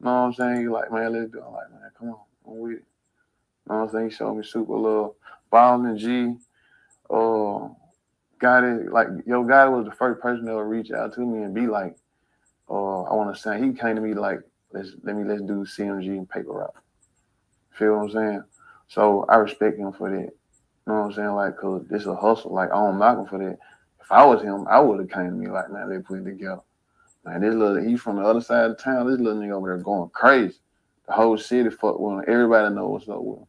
know what I'm saying? He like, man, let's do it. I'm like, man, come on, I'm with it. You know what I'm saying? He showed me super love. Ballin' G, Gotti, like Yo Gotti was the first person that would reach out to me and be like, I want to say, he came to me like, let's do CMG and Paper Route. Feel what I'm saying? So I respect him for that. You know what I'm saying? Like, cause this is a hustle. Like, I don't knock him for that. If I was him, I would have came to me like, man, let's put it together. Man, he's from the other side of town. This little nigga over there going crazy. The whole city fuck with him. Everybody know what's up with him.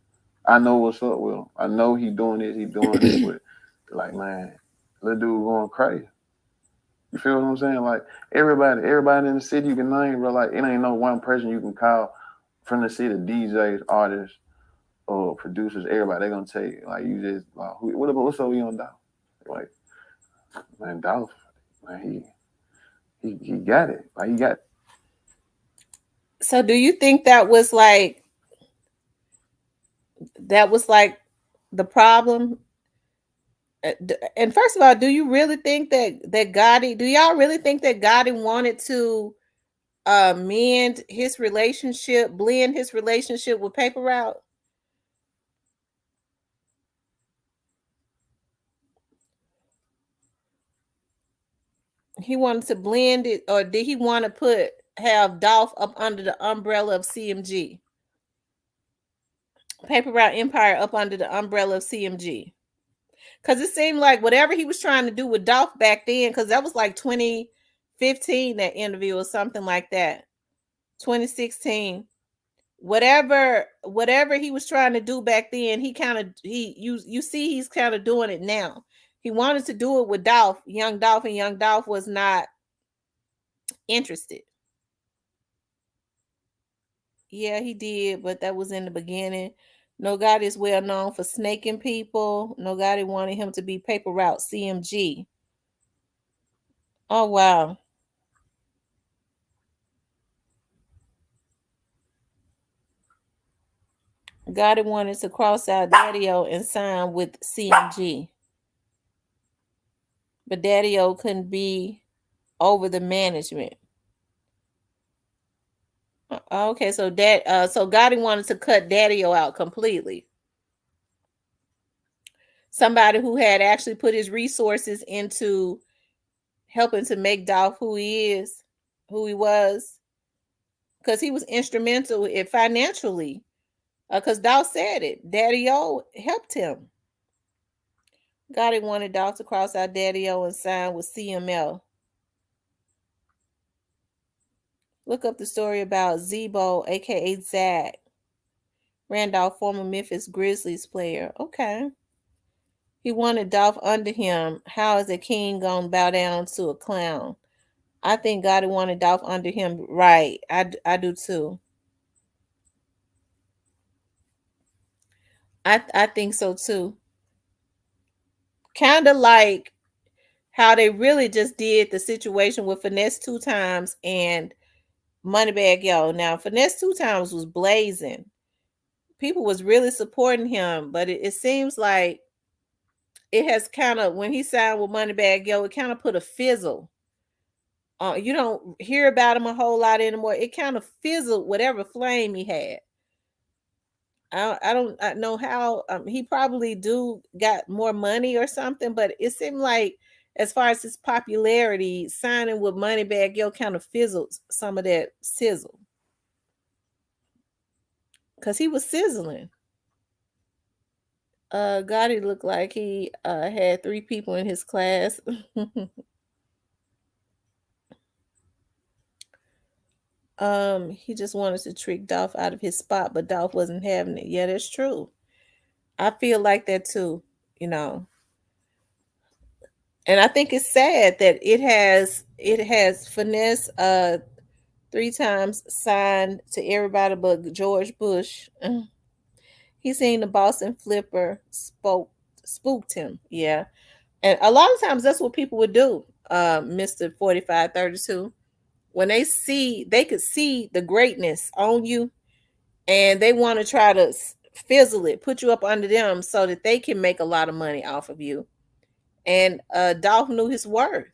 I know what's up with him. I know he doing this, but like, man, little dude going crazy. You feel what I'm saying? Like, everybody in the city you can name, bro. Like, it ain't no one person you can call from the city, DJs, artists, or producers, everybody, they gonna tell you, like, you just, what's up with you on Dolph? Like, man, Dolph, man, he got it. Like, he got it. So do you think that was like the problem? And first of all, do you really think that Gotti, do y'all really think that Gotti wanted to blend his relationship with Paper Route? He wanted to blend it, or did he want to have Dolph up under the umbrella of CMG? Paper Route Empire up under the umbrella of CMG. Because it seemed like whatever he was trying to do with Dolph back then, because that was like 2015, that interview or something like that. 2016. Whatever he was trying to do back then, you see he's kind of doing it now. He wanted to do it with Dolph, Young Dolph, and Young Dolph was not interested. Yeah, he did, but that was in the beginning. No Gotti is well known for snaking people. No Gotti wanted him to be Paper Route CMG. Oh, wow. Gotti wanted to cross out Daddy-O and sign with CMG. But Daddy-O couldn't be over the management. Okay, so Gotti wanted to cut Daddy-O out completely. Somebody who had actually put his resources into helping to make Dolph who he was, because he was instrumental financially. Because Dolph said it, Daddy-O helped him. Gotti wanted Dolph to cross out Daddy-O and sign with CML. Look up the story about Zebo, aka Zach Randolph, former Memphis Grizzlies player. Okay. He wanted Dolph under him. How is a king gonna bow down to a clown? I think Gotti wanted Dolph under him. Right. I do too. I think so too. Kind of like how they really just did the situation with Finesse 2 Times and Moneybagg Yo. Now, Finesse 2 Times was blazing. People was really supporting him, but it seems like it has kind of, when he signed with Moneybagg Yo, it kind of put a fizzle. You don't hear about him a whole lot anymore. It kind of fizzled whatever flame he had. I don't know how. He probably got more money or something, but it seemed like as far as his popularity, signing with Moneybagg Yo kind of fizzled some of that sizzle. Because he was sizzling. Gotti looked like he had 3 people in his class. He just wanted to trick Dolph out of his spot, but Dolph wasn't having it. Yeah, that's true. I feel like that too, you know. And I think it's sad that it has Finesse 3 times signed to everybody but George Bush. He seen the Boston Flipper spooked him. Yeah. And a lot of times that's what people would do, Mr. 4532. When they could see the greatness on you, and they want to try to fizzle it, put you up under them so that they can make a lot of money off of you. And Dolph knew his worth.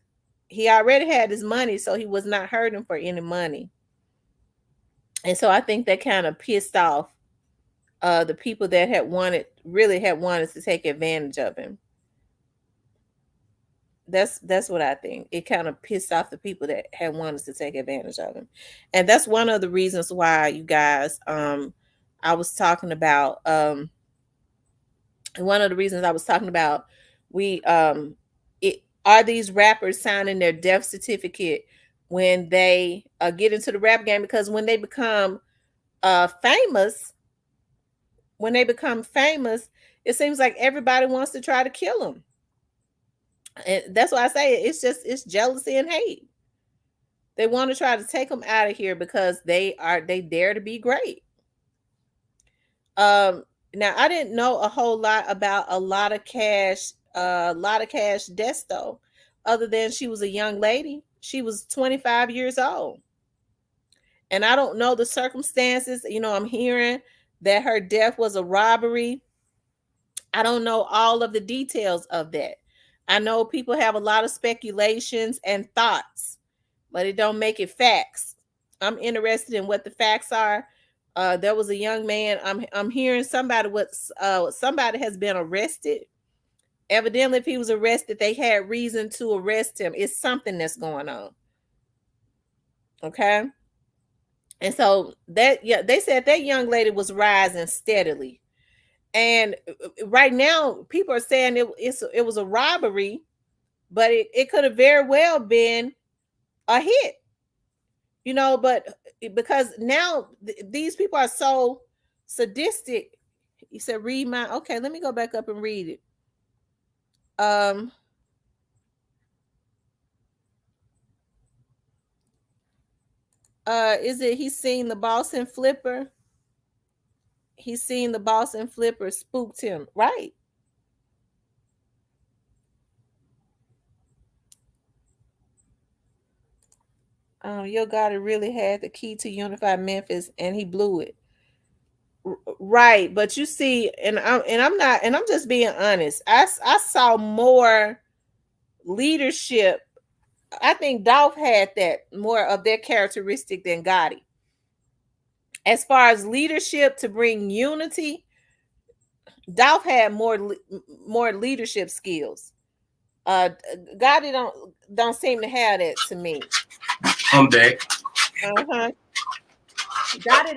He already had his money, so he was not hurting for any money. And so I think that kind of pissed off the people that really had wanted to take advantage of him. That's what I think. It kind of pissed off the people that had wanted to take advantage of him. And that's one of the reasons why, you guys, I was talking about one of the reasons I was talking about, are these rappers signing their death certificate when they get into the rap game? Because when they become famous, it seems like everybody wants to try to kill them. And that's why I say it's jealousy and hate. They want to try to take them out of here because they dare to be great. Now I didn't know a whole lot about a lot of cash deaths though, other than she was a young lady. She was 25 years old. And I don't know the circumstances. I'm hearing that her death was a robbery. I don't know all of the details of that. I know people have a lot of speculations and thoughts, but it don't make it facts. I'm interested in what the facts are. There was a young man. I'm hearing somebody has been arrested. Evidently, if he was arrested, they had reason to arrest him. It's something that's going on. Okay. And so they said that young lady was rising steadily. And right now, people are saying it was a robbery, but it could have very well been a hit. But because now these people are so sadistic. He said, read my, okay, let me go back up and read it. Is it he's seen the Boston Flipper? He's seen the Boston Flipper spooked him, right? Yo Gotti really had the key to unify Memphis, and he blew it. Right, but you see, and I'm just being honest. I saw more leadership. I think Dolph had that more of their characteristic than Gotti. As far as leadership to bring unity, Dolph had more leadership skills. Gotti don't seem to have that to me. I'm back. Gotti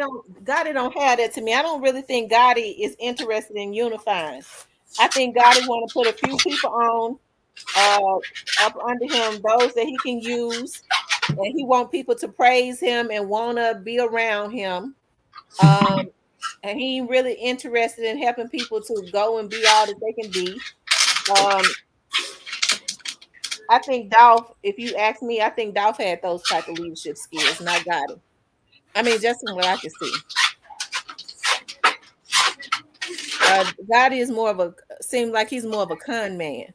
don't have that to me. I don't really think Gotti is interested in unifying. I think Gotti want to put a few people on up under him, those that he can use, and he want people to praise him and want to be around him. And he ain't really interested in helping people to go and be all that they can be. I think Dolph, if you ask me, I think Dolph had those type of leadership skills, and I got it. I mean, just from what I can see. Gotti seems like he's more of a con man.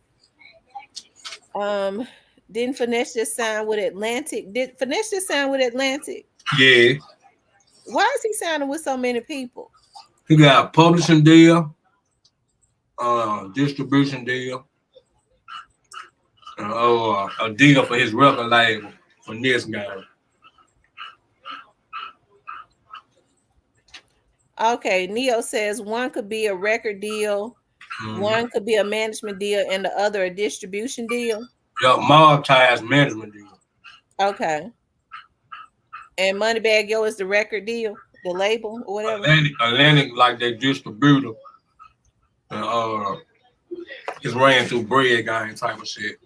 Didn't Finesse just sign with Atlantic? Did Finesse just sign with Atlantic? Yeah. Why is he signing with so many people? He got a publishing deal, distribution deal, a deal for his record label for this guy. Okay, Neo says one could be a record deal, one could be a management deal, and the other a distribution deal. Yeah, Mob Ties management deal. Okay. And Moneybagg Yo is the record deal, the label or whatever. Atlantic like their distributor. It's ran through Bread Gang type of shit.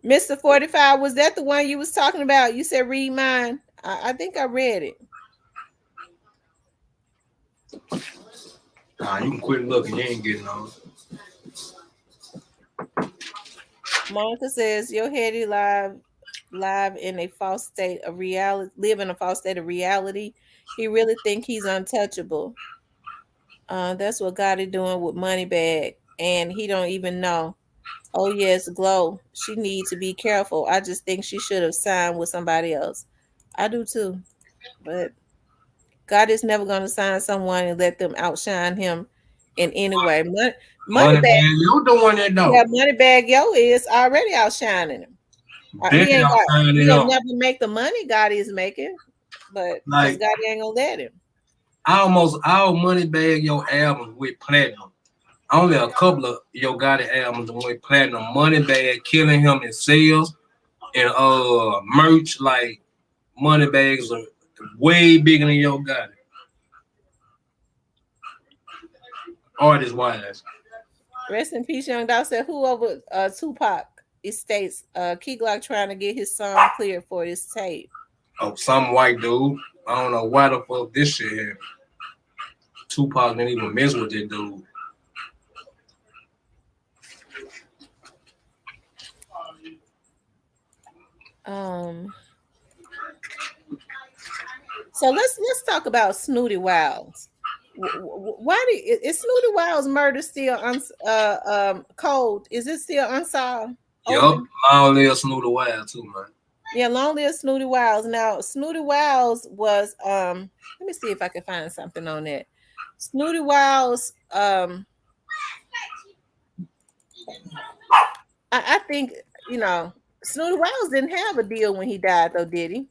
Mr. 45, was that the one you was talking about? You said read mine. I think I read it. Nah, you can quit looking. You ain't getting on. Monica says your heady live in a false state of reality, live in a false state of reality. He really think he's untouchable. That's what Gotti doing with Moneybagg, and he don't even know. Oh yes, Glow. She needs to be careful. I just think she should have signed with somebody else. I do too, but God is never going to sign someone and let them outshine him in any way. Moneybagg Yo doing that though. Yeah, Moneybagg Yo is already outshining him. He Benny ain't I'm got. signing He'll him. never make the money God is making, but Like, God ain't gonna let him. almost all Moneybagg Yo albums with platinum. Only a couple of Yo Gotti albums went platinum. Moneybagg killing him in sales and merch. Like Moneybags are way bigger than Yo Gotti. Artist wise. Rest in peace, Young Dog said, who over Tupac estates Key Glock trying to get his song cleared for his tape. Oh, some white dude. I don't know why the fuck this shit happened. Tupac didn't even mess with that dude. So let's talk about Snooty Wiles. Why is Snooty Wiles murder still cold? Is it still unsolved? Yup, long live Snooty Wiles too, man. Yeah, long live Snooty Wiles. Now, Snooty Wiles was let me see if I can find something on that. Snooty Wiles, I think, you know, Snooty Wiles didn't have a deal when he died, though, did he?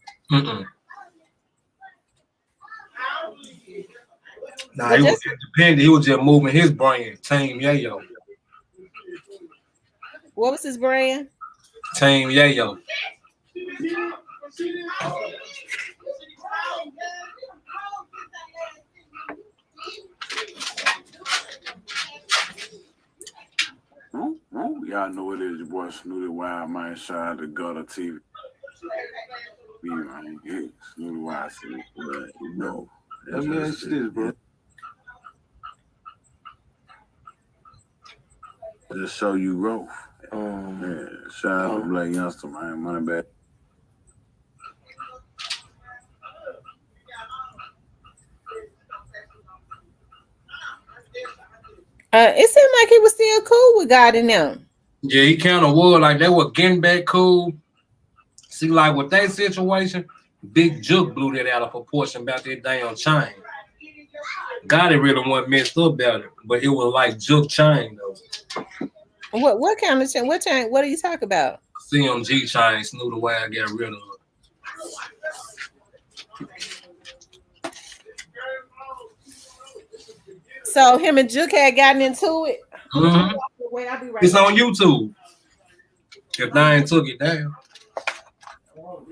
Nah, he was independent. He was just moving his brand. Team Yayo. What was his brand? Team Yayo. Y'all know what it is, your boy Snooty Wild, man. Shout out to Gutter TV. Man, yeah, Snooty Wild, you know. Let me ask you this, bro. Just show you growth. Yeah, shout out to Black Youngster, man. Moneybagg. It seemed like he was still cool with God and them. Yeah, he kind of was. Like, they were getting back cool. See, like, with that situation, Big Juke blew that out of proportion about that damn chain. Gotti really wasn't messed up about it, but it was like Juke chain, though. What kind of chain? What chain? What are you talking about? CMG chain, Snooty Wild got rid of it. So him and Juke had gotten into it. Mm-hmm. Wait, I'll be right It's back. on YouTube. If they ain't took it down.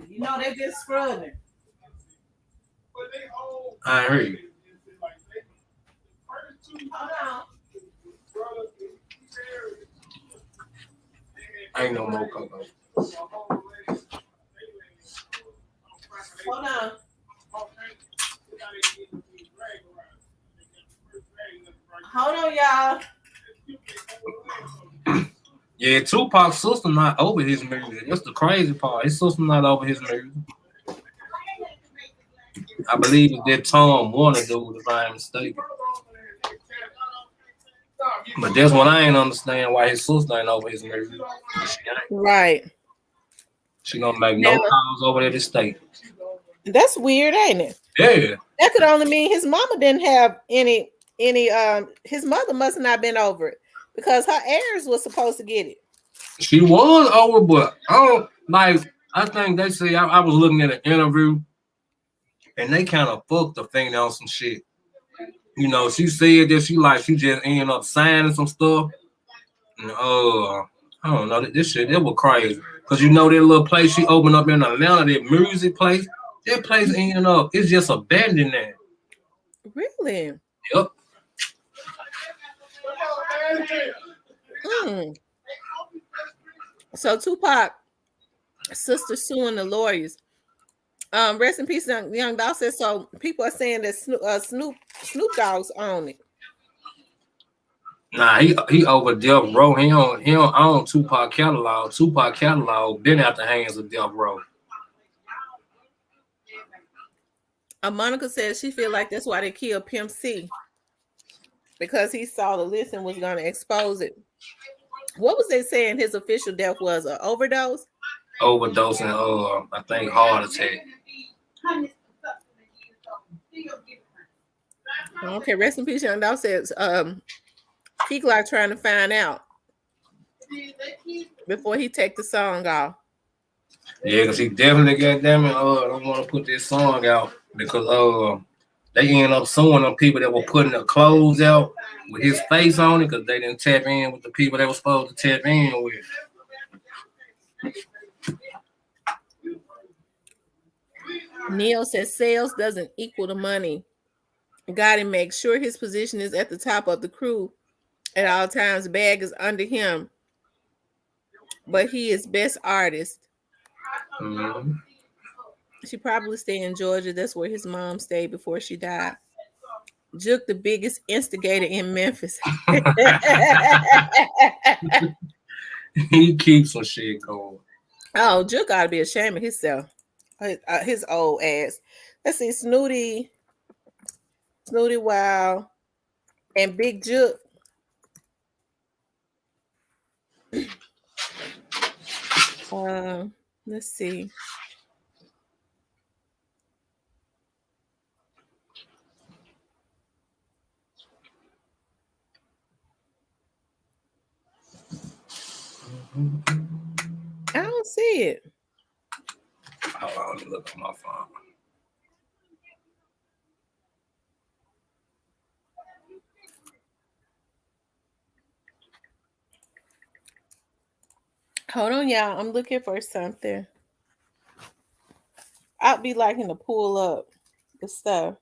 You know they been scrubbing. I ain't heard you. Hold on. Ain't no more cocoa. Hold on. Hold on, y'all. Yeah, Tupac's sister not over his music. That's the crazy part. His sister not over his music. I believe it's that Tom Warner dude, if I ain't mistaken. But that's what I ain't understand why his sister ain't over his music. Right. She gonna make no calls over at the state. That's weird, ain't it? Yeah. That could only mean his mama didn't have any his mother must not have been over it because her heirs was supposed to get it. She was over, but I think they say I was looking at an interview and they kind of fucked the thing on some shit. You know, she said that she just ended up signing some stuff. And I don't know, this shit, that was crazy. Cause you know that little place she opened up in Atlanta, that music place, that place ended up, it's just abandoned there. Really? Yep. So Tupac sister suing the lawyers. Rest in peace, Young Dog says. So people are saying that Snoop Dogg's own it. Nah, he over Death Row. He don't own Tupac catalog. Tupac catalog been out the hands of Death Row. Monica says she feel like that's why they killed Pimp C, because he saw the list and was going to expose it. What was they saying his official death was? An overdose? Overdose and I think heart attack. Okay, rest in peace. Young Dog says Key Glock trying to find out before he take the song off. Yeah, because he definitely goddamn it, don't want to put this song out because they end up suing them people that were putting the clothes out with his face on it because they didn't tap in with the people they were supposed to tap in with. Neil says sales doesn't equal the money. Gotta make sure his position is at the top of the crew at all times. Bag is under him, but he is best artist. Mm-hmm. She probably stayed in Georgia. That's where his mom stayed before she died. Juke, the biggest instigator in Memphis. He keeps some shit going. Oh, Juke gotta be ashamed of himself. His old ass. Let's see, Snooty Wow, and Big Juke. Let's see. I don't see it. Hold on, let me look on my phone. Hold on, y'all. I'm looking for something. I'd be liking to pull up the stuff.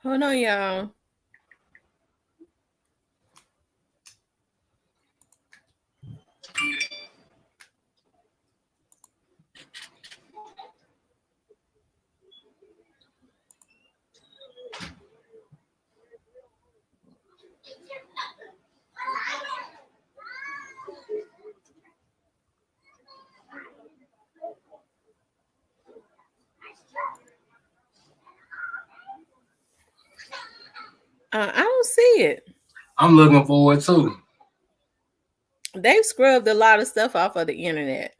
Hold on, y'all. I don't see it. I'm looking for it too. They've scrubbed a lot of stuff off of the internet.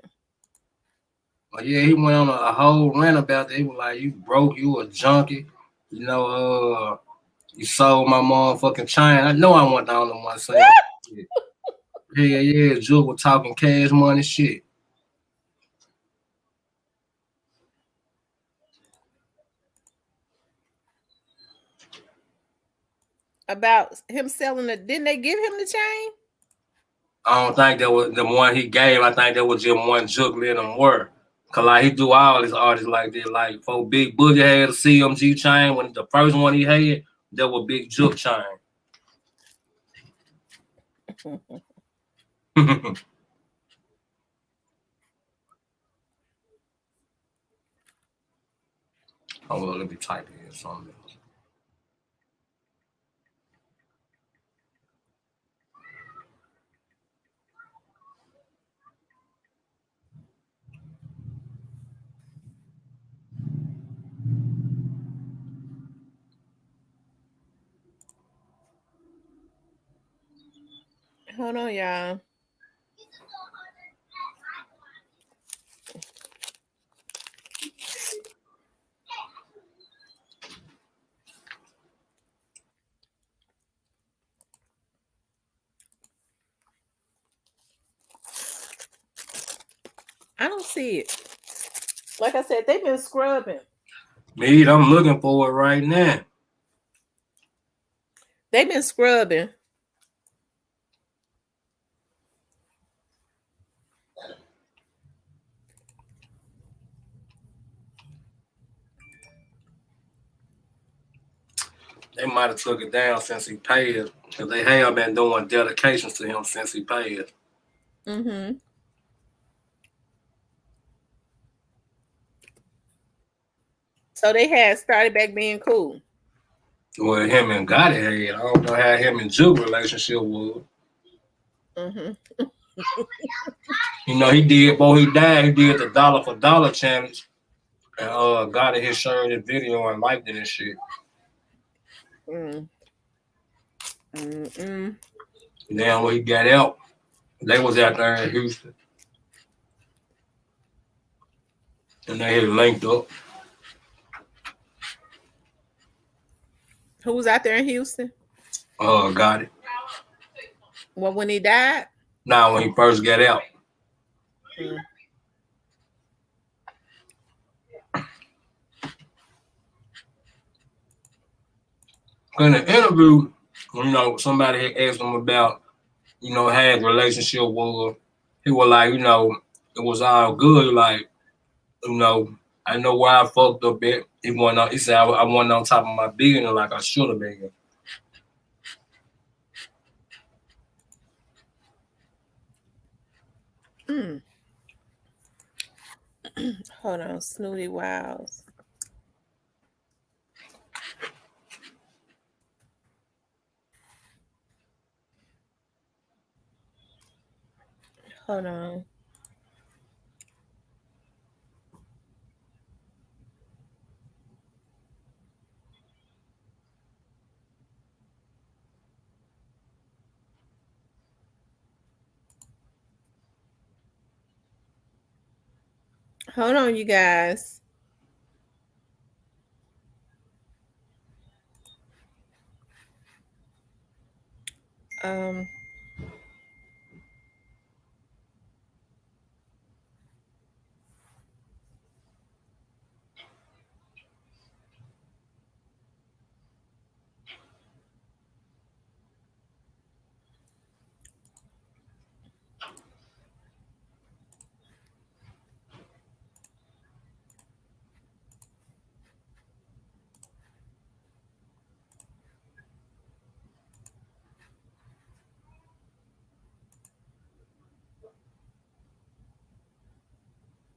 But yeah, he went on a whole rant about that. He was like, "You broke, you a junkie, you know, you sold my motherfucking chain." I know I wasn't the only one saying that. Yeah, Juke was talking cash money shit. About him selling it. Didn't they give him the chain? I don't think that was the one he gave. I think that was just one Juke let him work. Cause like he do all his artists like that. Like for Big Boogie had a CMG chain when the first one he had, that was Big Juke chain. Oh well, let me type in something else. Hold on, y'all. I don't see it. Like I said, they've been scrubbing. Me, I'm looking for it right now. They've been scrubbing. They might have took it down since he paid, because they have been doing dedications to him since he paid. Mm-hmm. So they had started back being cool. Well, him and Gotti had. I don't know how him and Juke relationship was. Mm-hmm. You know, he did, before he died, he did the dollar for dollar challenge. And got his shared the video and liked it and shit. Mm. Mm-mm. And then when he got out, they was out there in Houston. And they had linked up. Who was out there in Houston? Got it. Well, when he died? Now when he first got out. Mm. In the interview, somebody had asked him about, how his relationship was. He was like, it was all good. Like, I know where I fucked up at. He said I wasn't on top of my business like I should have been. Hold on, Snooty Wiles. Hold on. Hold on, you guys.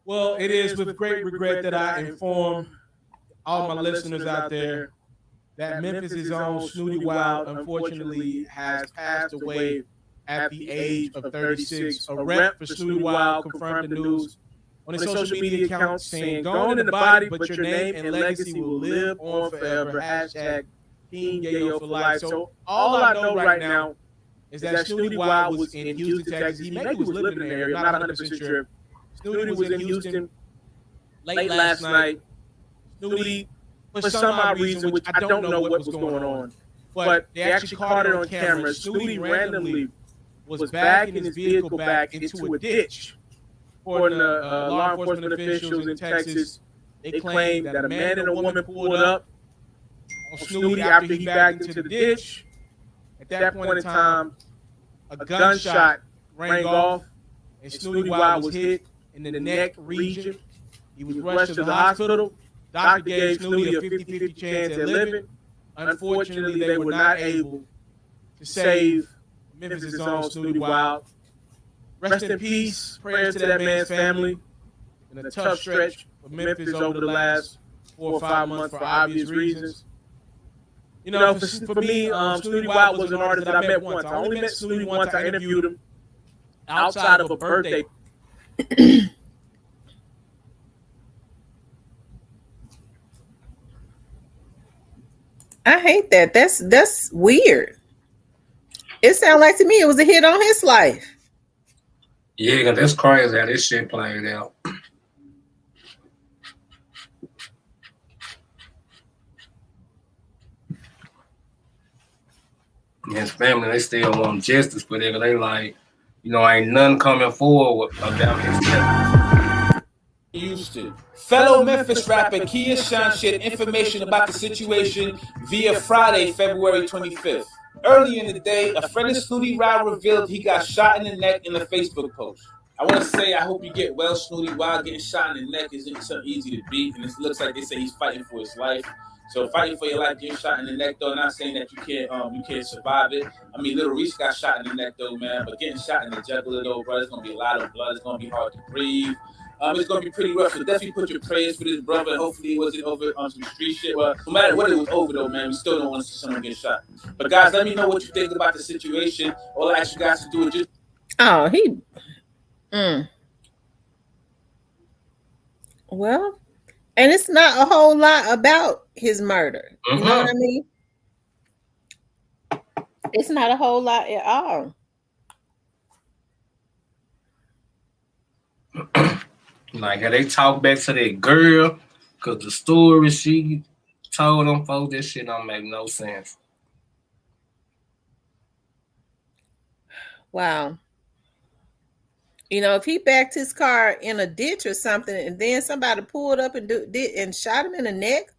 Well, it is with great regret that I inform all my listeners out there that Memphis' own Snooty Wild unfortunately has passed away at the age of 36. A rep for Snooty Wild confirmed the news on his social media account saying, "Gone in the body, but your name and legacy will live on forever. Hashtag King Yayo for life." So all I know right now is that Snooty Wild was in Houston, Texas. He maybe was living in the area, not 100% sure. Snooty was in Houston late last night. Snooty, for some odd reason, which I don't know what was going on, but they actually caught it on camera. Snooty randomly was backing his vehicle back into a ditch. According to law enforcement officials in Texas, they claimed that a man and a woman pulled up on Snooty after he backed into the ditch. At that point in time, a gunshot rang off, and Snooty Wild was hit in the neck region. He was rushed to the hospital. Doctor gave Snooty a 50-50 chance at living. Unfortunately, they were not able to save Memphis' own Snooty Wild. Rest in peace. Prayers to that man's family. In a tough stretch for Memphis over the last 4 or 5 months for obvious reasons. For me, Snooty Wild was an artist that I met once. I only met Snooty once. I interviewed him outside of a birthday. I hate that. That's weird. It sounds like to me it was a hit on his life. Yeah, that's crazy how this shit played out. His family, they still want justice for that. They like, ain't nothing coming forward about his death. Houston. Fellow Memphis rapper Kia Sean shared information about the situation via Friday, February 25th. Early in the day, a friend of Snooty Wild revealed he got shot in the neck in a Facebook post. I want to say I hope you get well, Snooty Wild. Getting shot in the neck isn't something easy to beat, and it looks like they say he's fighting for his life. So fighting for your life, getting shot in the neck, though, not saying that you can't survive it. I mean, Little Reese got shot in the neck, though, man. But getting shot in the jugular, though, bro, it's gonna be a lot of blood. It's gonna be hard to breathe. It's gonna be pretty rough. So definitely put your prayers for this brother. Hopefully, it wasn't over on some street shit. Well, no matter what it was over, though, man, we still don't want to see someone get shot. But guys, let me know what you think about the situation. All I ask you guys to do is just. Oh, Well, And it's not a whole lot about his murder. You know what I mean? It's not a whole lot at all. Like how they talk back to that girl, cause the story she told them folks, this shit don't make no sense. Wow. You know, if he backed his car in a ditch or something, and then somebody pulled up and did and shot him in the neck,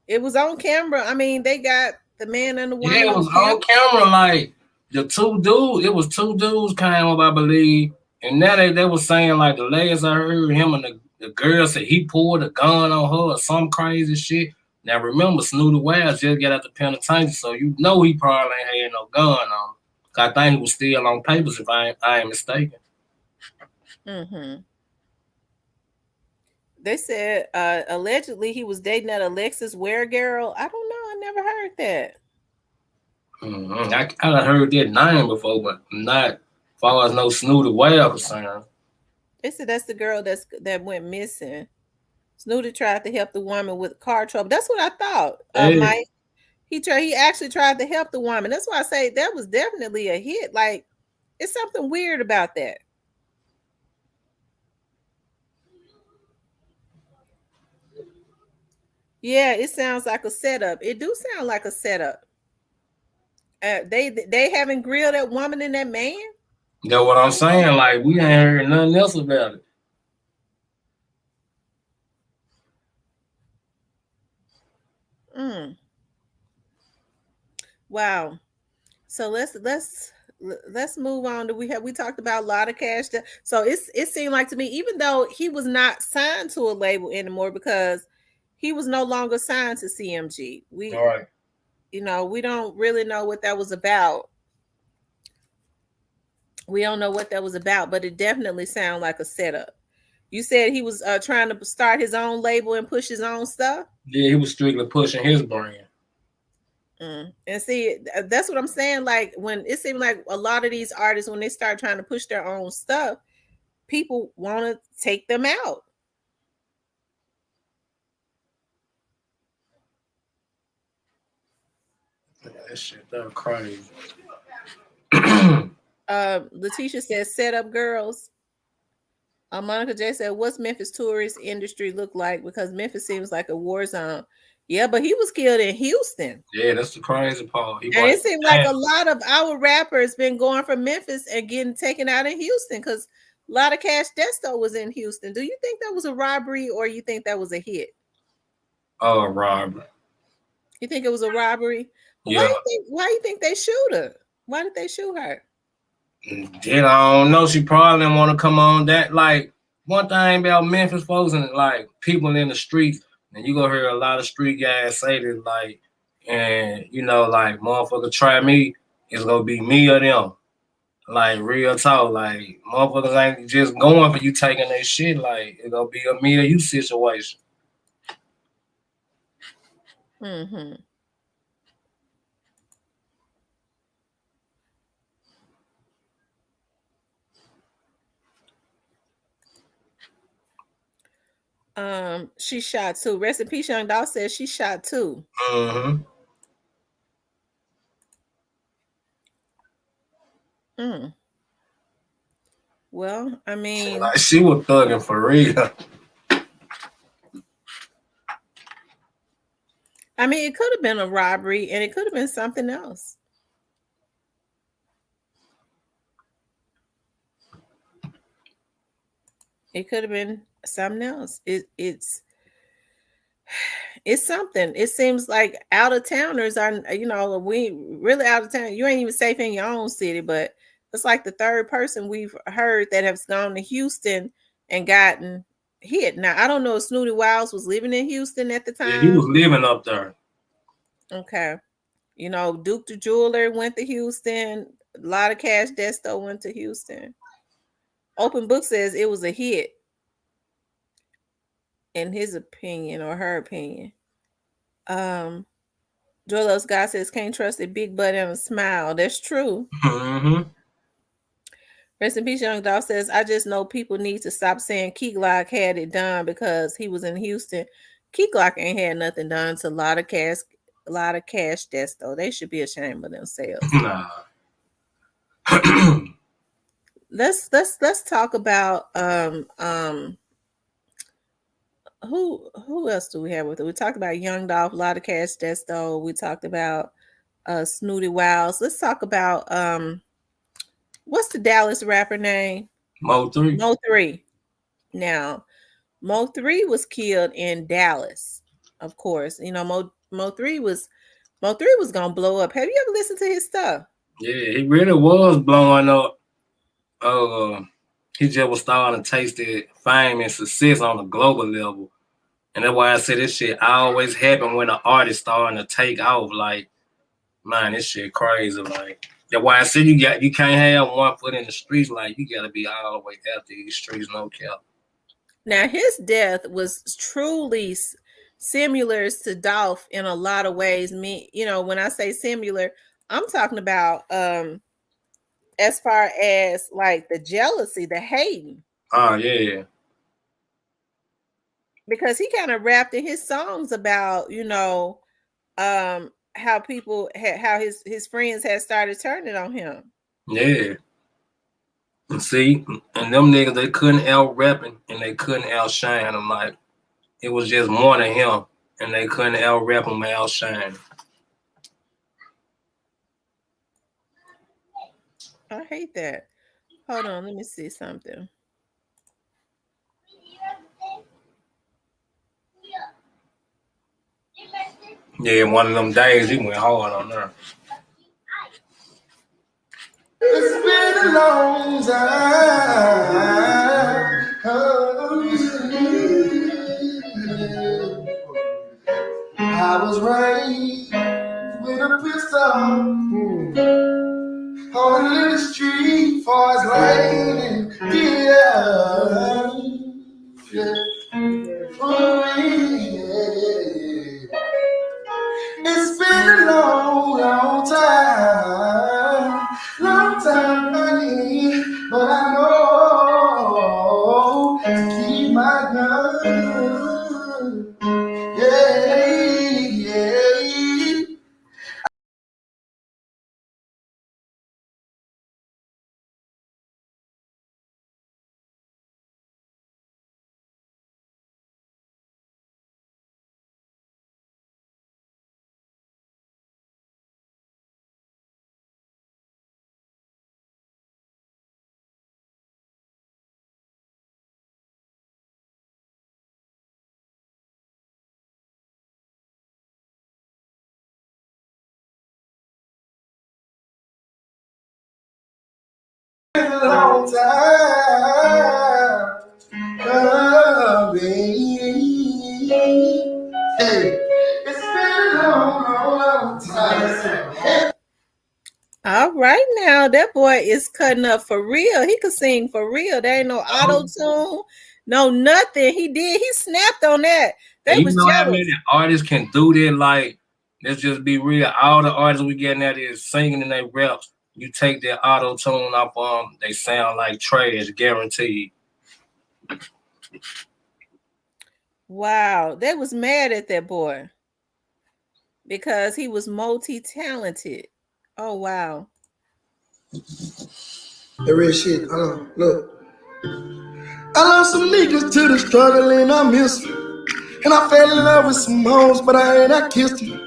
it was on camera. I mean, they got the man and the woman. Yeah, it was on camera. Like the two dudes, it was two dudes came up, I believe, and now they were saying like the last I heard him and the girl said he pulled a gun on her or some crazy shit. Now remember, Snooty Wild just got out the penitentiary, so you know he probably ain't had no gun on him. I think he was still on papers, if I ain't mistaken. Mm-hmm. They said allegedly he was dating that Alexis Ware girl. I don't know. I never heard that. Mm-hmm. I kind of heard that name before, but not as far as no Snooty Wild concerned. They said that's the girl that went missing. Snooty tried to help the woman with car trouble. That's what I thought. Mike. He actually tried to help the woman. That's why I say that was definitely a hit. Like, it's something weird about that. Yeah, it sounds like a setup. It do sound like a setup. They haven't grilled that woman and that man. That's what I'm saying. Like, we ain't heard nothing else about it. Wow. So let's move on. We talked about a lot of cash. So it seemed like to me, even though he was not signed to a label anymore because he was no longer signed to CMG. All right. You know, we don't really know what that was about. We don't know what that was about, but it definitely sounded like a setup. You said he was trying to start his own label and push his own stuff? Yeah, he was strictly pushing his brand. And see, that's what I'm saying. Like, when it seemed like a lot of these artists, when they start trying to push their own stuff, people want to take them out. That shit, that crazy. Letitia says, set up girls. Monica J said, what's Memphis tourist industry look like? Because Memphis seems like a war zone. Yeah, but he was killed in Houston. Yeah, that's the crazy part. And it seemed like a lot of our rappers been going from Memphis and getting taken out in Houston because a lot of Cash Desto was in Houston. Do you think that was a robbery or you think that was a hit? Oh, robbery. You think it was a robbery? Yeah. Why you think they shoot her? Why did they shoot her? Then I don't know. She probably didn't want to come on that. Like, one thing about Memphis folks and like people in the streets, and you gonna hear a lot of street guys say this, like, and you know, like, motherfucker try me, it's gonna be me or them. Like, real talk, like, motherfuckers ain't just going for you taking that shit. Like, it's gonna be a me or you situation. She shot too. Rest in peace, Young Doll says she shot too. Well, I mean, like, she was thugging for real. I mean, it could have been a robbery and it could have been something else. It could have been something else. It's something. It seems like out of towners are, you know, we really out of town. You ain't even safe in your own city, but it's like the third person we've heard that has gone to Houston and gotten hit. Now, I don't know if Snooty Wilds was living in Houston at the time. Yeah, he was living up there. Okay. You know, Duke the Jeweler went to Houston. A lot of Cash Desto went to Houston. Open Book says it was a hit. In his opinion or her opinion. Joel Scott says can't trust a big butt and a smile. That's true. Rest in peace, Young Dog says, I just know people need to stop saying Key Glock had it done because he was in Houston. Key Glock ain't had nothing done to a lot of cash deaths though. They should be ashamed of themselves. Nah. Let's talk about who else do we have with it? We talked about Young Dolph, a lot of cash deaths though. We talked about Snooty Wilds. Let's talk about what's the Dallas rapper name? Mo3. Mo3. Now, Mo3 was killed in Dallas, of course. You know, Mo3 was gonna blow up. Have you ever listened to his stuff? Yeah, he really was blowing up. He just was starting to taste the fame and success on a global level. And that's why I said this shit always happen when an artist starting to take off. Like, man, this shit crazy. Like, that's why I said you can't have one foot in the streets. Like, you gotta be all the way after these streets, no cap. Now, his death was truly similar to Dolph in a lot of ways. When I say similar, I'm talking about as far as like the jealousy, the hating. Oh, yeah. Because he kind of rapped in his songs about, how people how his friends had started turning on him. Yeah. And see, and them niggas, they couldn't out rapping and they couldn't outshine him. Like, it was just more than him, and they couldn't out rap him and outshine him. I hate that. Hold on, let me see something. Yeah, one of them days he went hard on her. It's been a long time. I was raised with a pistol on a little street for as lane. Yeah. It's been a long, long time, honey, but I know to keep my gun. Yeah. A long time coming. Hey, it's been a long time. All right, now that boy is cutting up for real. He could sing for real. There ain't no auto tune, no nothing. He snapped on that. They was how jealous. many artists can do that? Like, let's just be real. All the artists we getting at is singing in their raps. You take their auto tune off they sound like trash, guaranteed. Wow, they was mad at that boy because he was multi-talented. Oh wow. The real shit. Look. I lost some niggas to the struggle and I miss them. And I fell in love with some hoes, but I kissed them.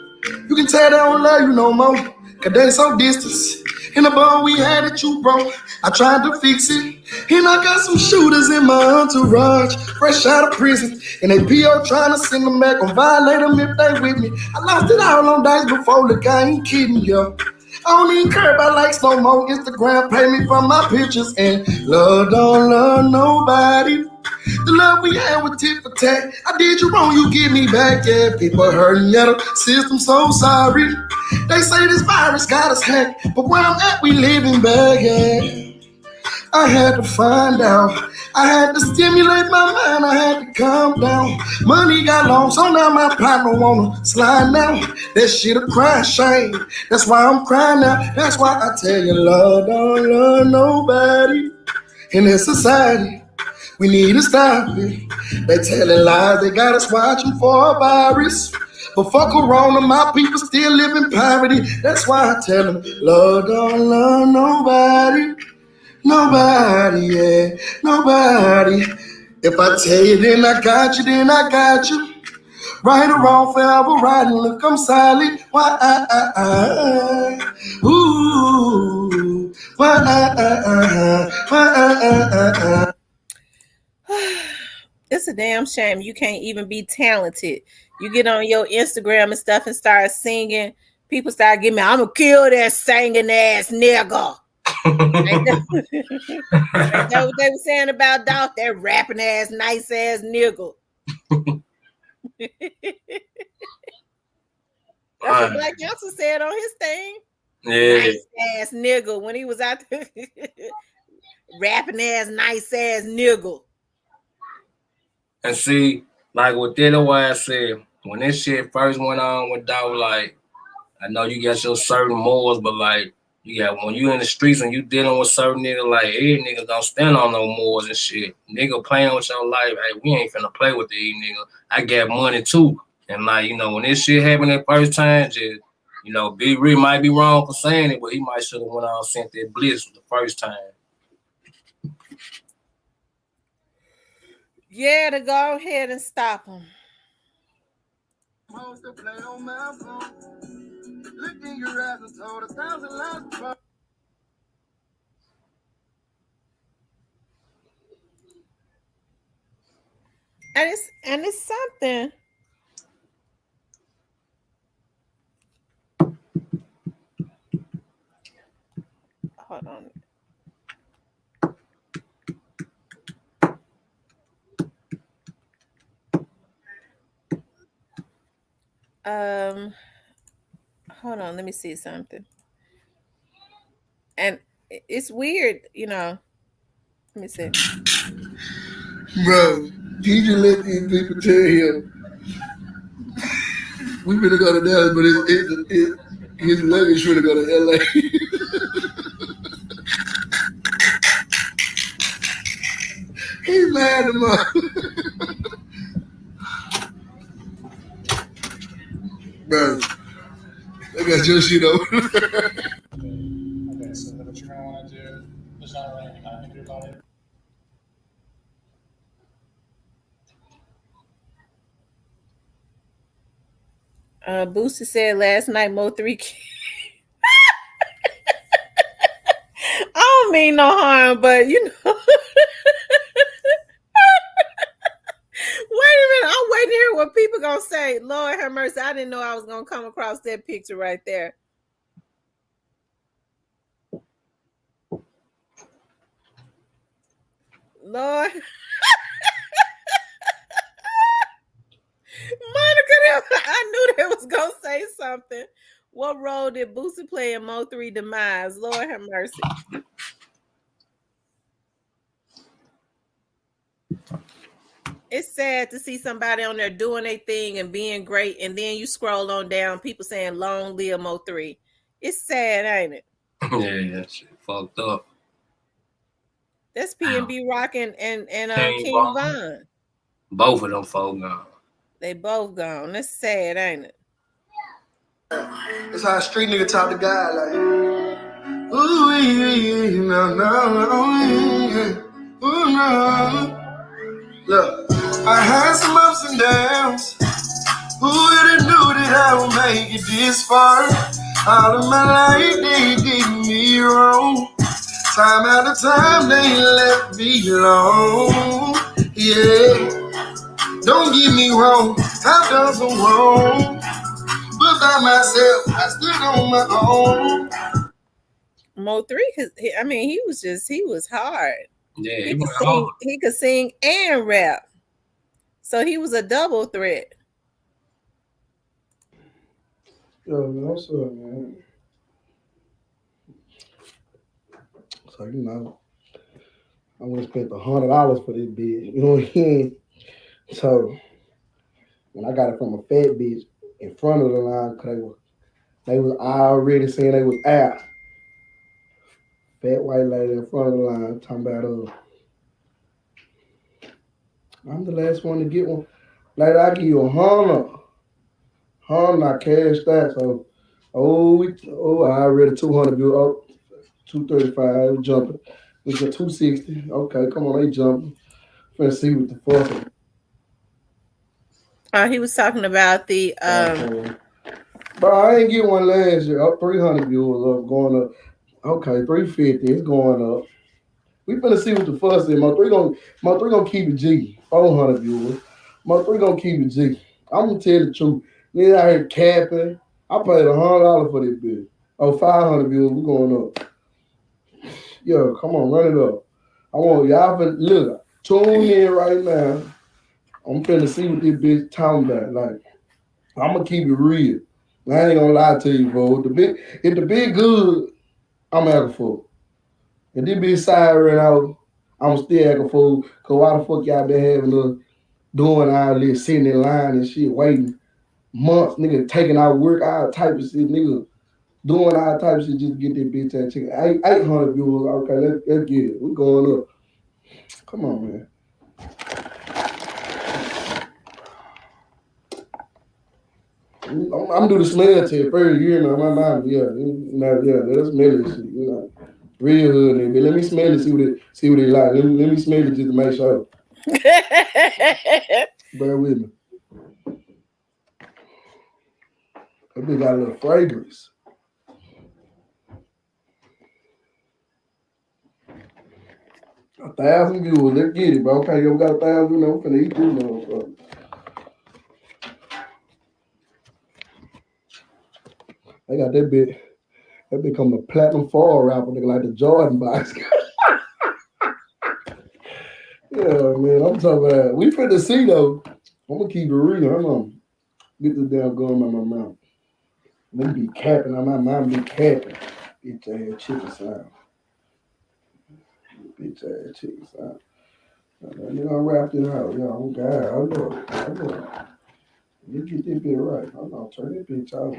You can tell they don't love you no more, cause they so distant. In the bone we had it, you broke. I tried to fix it. And I got some shooters in my entourage, fresh out of prison. And they PO trying to send them back, or violate them if they with me. I lost it all on dice before the guy ain't kidding, yo. I don't even care about likes no more. Instagram pay me for my pictures. And love don't love nobody. The love we had with tit for tat. I did you wrong, you give me back. Yeah, people hurting, yeah, the system so sorry. They say this virus got us hacked, but where I'm at, we living back, yeah. I had to find out. I had to stimulate my mind. I had to calm down. Money got long, so now my partner wanna slide now. That shit a crying shame. That's why I'm crying now. That's why I tell you, love don't love nobody in this society. We need to stop it. They telling lies, they got us watching for a virus. But for Corona, my people still live in poverty. That's why I tell them, Lord, don't love nobody. Nobody, yeah, nobody. If I tell you, then I got you, then I got you. Right or wrong, forever riding, look, I'm silent. Why, ooh, why, It's a damn shame you can't even be talented. You get on your Instagram and stuff and start singing. People start giving me, I'm gonna kill that singing ass nigga. That's what they were saying about Dolph, that rapping ass, nice ass nigga. That's what Black Youngster said on his thing. Yeah. Nice ass nigga when he was out there. Rapping ass, nice ass nigga. And see, like what that why I said, when this shit first went on with Dolph, like, I know you got your certain morals, but like, you got when you in the streets and you dealing with certain niggas, like, hey, niggas don't stand on no morals and shit. Nigga playing with your life, hey, we ain't finna play with these niggas. I got money too. And like, you know, when this shit happened that first time, just, you know, Big Rick might be wrong for saying it, but he might should have went out and sent that blitz the first time. Yeah, to go ahead and stop him. And it's something. Hold on. Hold on, let me see something. And it's weird, you know. Let me see. Bro, he just let these people tell him we better go to Dallas, but his luggage should have go to LA. He's mad at him. Bro, I got your shit over. Okay, so what you're gonna want to do, there's not really anything I can do about it. Boosie said last night, Mo3. I don't mean no harm, but you know. Wait a minute, I'm waiting to hear what people gonna say. Lord have mercy, I didn't know I was gonna come across that picture right there. Lord. Monica, I knew they was gonna say something. What role did Boosie play in Mo3 demise? Lord have mercy. It's sad to see somebody on there doing their thing and being great, and then you scroll on down, people saying long live Mo3. It's sad, ain't it? Yeah, that shit fucked up. That's PNB Rock and King Von. Both of them folk gone. They both gone. That's sad, ain't it? That's how a street nigga talk to God, like, ooh, no. Look, I had some ups and downs. Who would have knew that I would make it this far? All of my life they did me wrong. Time after time they left me alone. Yeah, don't get me wrong, I've done some wrong. But by myself, I stood on my own. Mo3, I mean, he was hard. Yeah, he could sing and rap. So he was a double threat. Yo, what's up, man? So, you know, I would have spent $100 for this bitch. You know what I mean? So, when I got it from a fat bitch in front of the line, because they was already saying they was out. Fat white lady in front of the line talking about I'm the last one to get one. Like I give you a Honda. I cashed that. So, I already 200 bill. Oh, 235 jumping. It's a 260. Okay, come on, they jumping. Finna see what the fuck. He was talking about the But I ain't get one last year. Up 300 viewers up, going up. Okay, 350. It's going up. We finna see what the fuss is. My three gonna keep it G. 400 viewers. My three gonna keep it G. I'm gonna tell the truth. Nigga out here capping. I paid $100 for this bitch. Oh, 500 viewers. We going up. Yo, come on, run it up. I want y'all to look. Tune in right now. I'm finna see what this bitch talking about. Like, I'm gonna keep it real. I ain't gonna lie to you, bro. If the big good, I'm acting fool. If this bitch siren out, I'm still acting fool. Cause why the fuck y'all been having us doing all this, sitting in line and shit, waiting months, nigga, taking our work, all type of shit, nigga, doing all type of shit just to get that bitch that chicken. 800 viewers, okay, let's get it. We going up. Come on, man. I'm gonna do the smell test first. You know, my mom, let's smell this shit. You know, real hood nigga. Let me smell it, see what it like. Let me smell it just to make sure. Bear with me. That bitch got a little fragrance. A 1,000 viewers. Let's get it, bro. Okay, yo, we got 1,000. You know, we're finna eat this motherfucker. They got that bitch. That become a platinum foil rapper, nigga, like the Jordan box. Yeah, man, I'm talking about. We finna see though. I'm gonna keep it real. I'm gonna get this damn gum out my mouth. Let me be capping on my mouth. Be capping. Bitch ass chicken sound. Bitch ass chicken sound. You gonna wrap this out, yo. Oh God, hold on. You get this bit right. Hold on, turn this bitch out.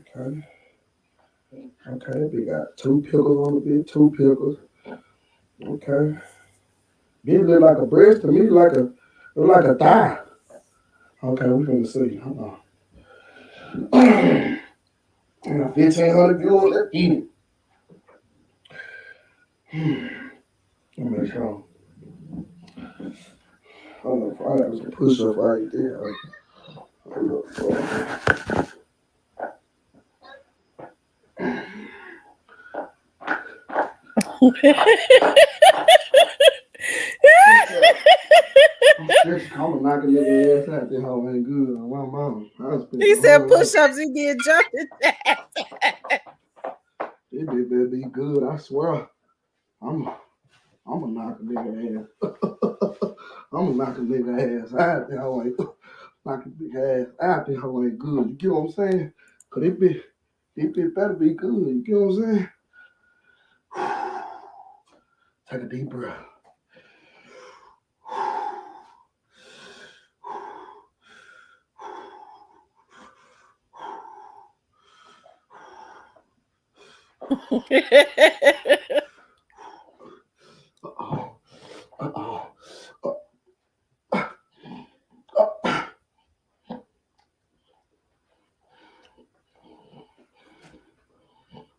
Okay. Okay, that bitch got 2 pickles on the bit, 2 pickles. Okay. Bitch look like a breast to me, look like a thigh. Okay, we finna see. Hold on. 1,500 viewers, let's eat it. Let me make sure. Hold on, I got some push-up right there. Hold up, I'm knocking nigga ass out. That hoe ain't good. My mama. He said push-ups. He did jumping jacks. This bitch better be good. I swear. I'm gonna knock a nigga ass. I'm gonna knock a nigga ass out. That hoe ain't knock a big ass out. That hoe ain't good. You get what I'm saying? Cause this bitch better be good. You get what I'm saying? Take a deep breath.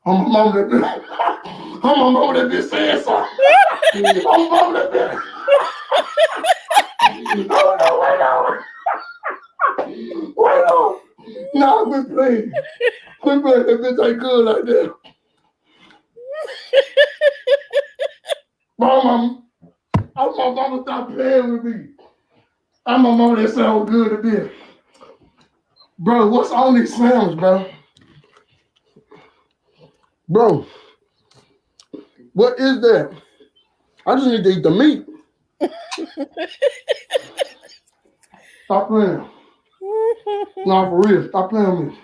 I'm a mama that bitch saying something. I'm a mama that bitch. Wait on. No, quit playing. Quit playing. That bitch ain't good like that. Mama, I'm my mama stop playing with me. I'm a mama that sound good to me. Bro, what's on these sandwiches, bro? Bro, what is that? I just need to eat the meat. Stop playing. No, for real. Stop playing with me.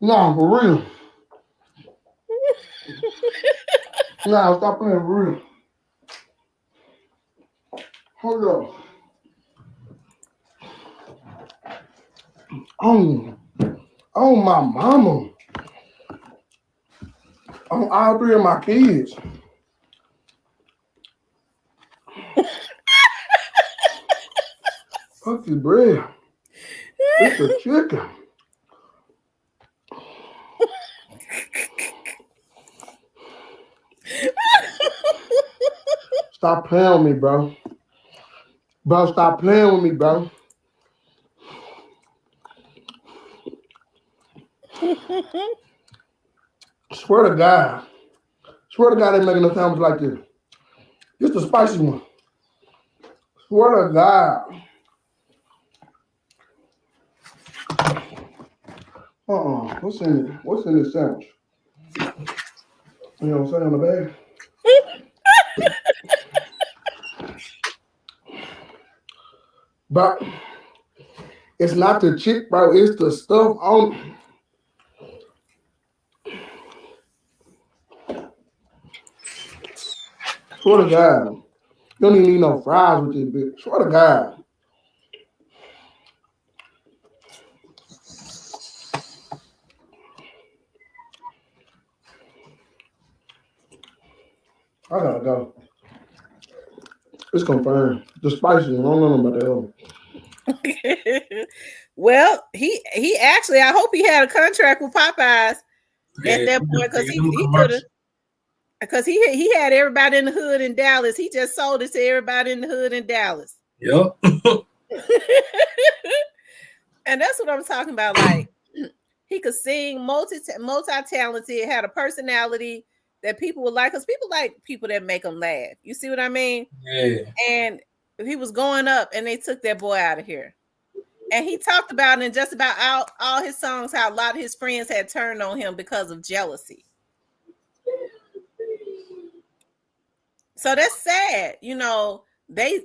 No, for real. No, stop playing for real. Hold up. Oh, my mama. On all 3 of my kids. Fuck this bread. It's a chicken. Stop playing with me, bro. Bro, stop playing with me, bro. Swear to God. Swear to God they making a sandwich like this. This the spicy one. Swear to God. What's in it? What's in this sandwich? You know what I'm saying on the bag? But it's not the chick, bro. It's the stuff on. Swear to God. You don't even need no fries with this bitch. Swear to God. I gotta go. It's confirmed. The spicy. I don't know about the other. Well, he actually, I hope he had a contract with Popeyes at that point, because he could have, because he had everybody in the hood in Dallas. He just sold it to everybody in the hood in Dallas. Yep. And that's what I'm talking about. Like, he could sing, multi-talented, had a personality that people would like, because people like people that make them laugh. You see what I mean? Yeah. And he was going up, and they took that boy out of here. And he talked about in just about all his songs how a lot of his friends had turned on him because of jealousy. So that's sad. You know, they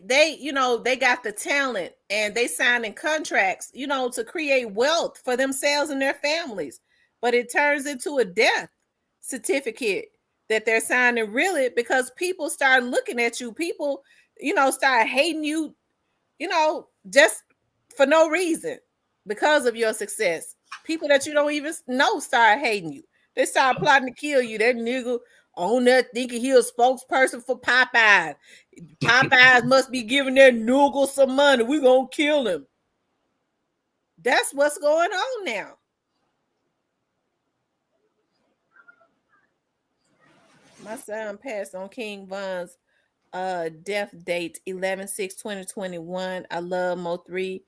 got the talent, and they signed in contracts, you know, to create wealth for themselves and their families. But it turns into a death certificate that they're signing, really, because people start looking at you. People, you know, start hating you, you know, just for no reason, because of your success. People that you don't even know start hating you. They start plotting to kill you. That nigga on there thinking he a spokesperson for Popeyes. Popeyes must be giving their noodle some money. We gonna kill him. That's what's going on now. My son passed on King Von's death date 11/6/2021. I love Mo3.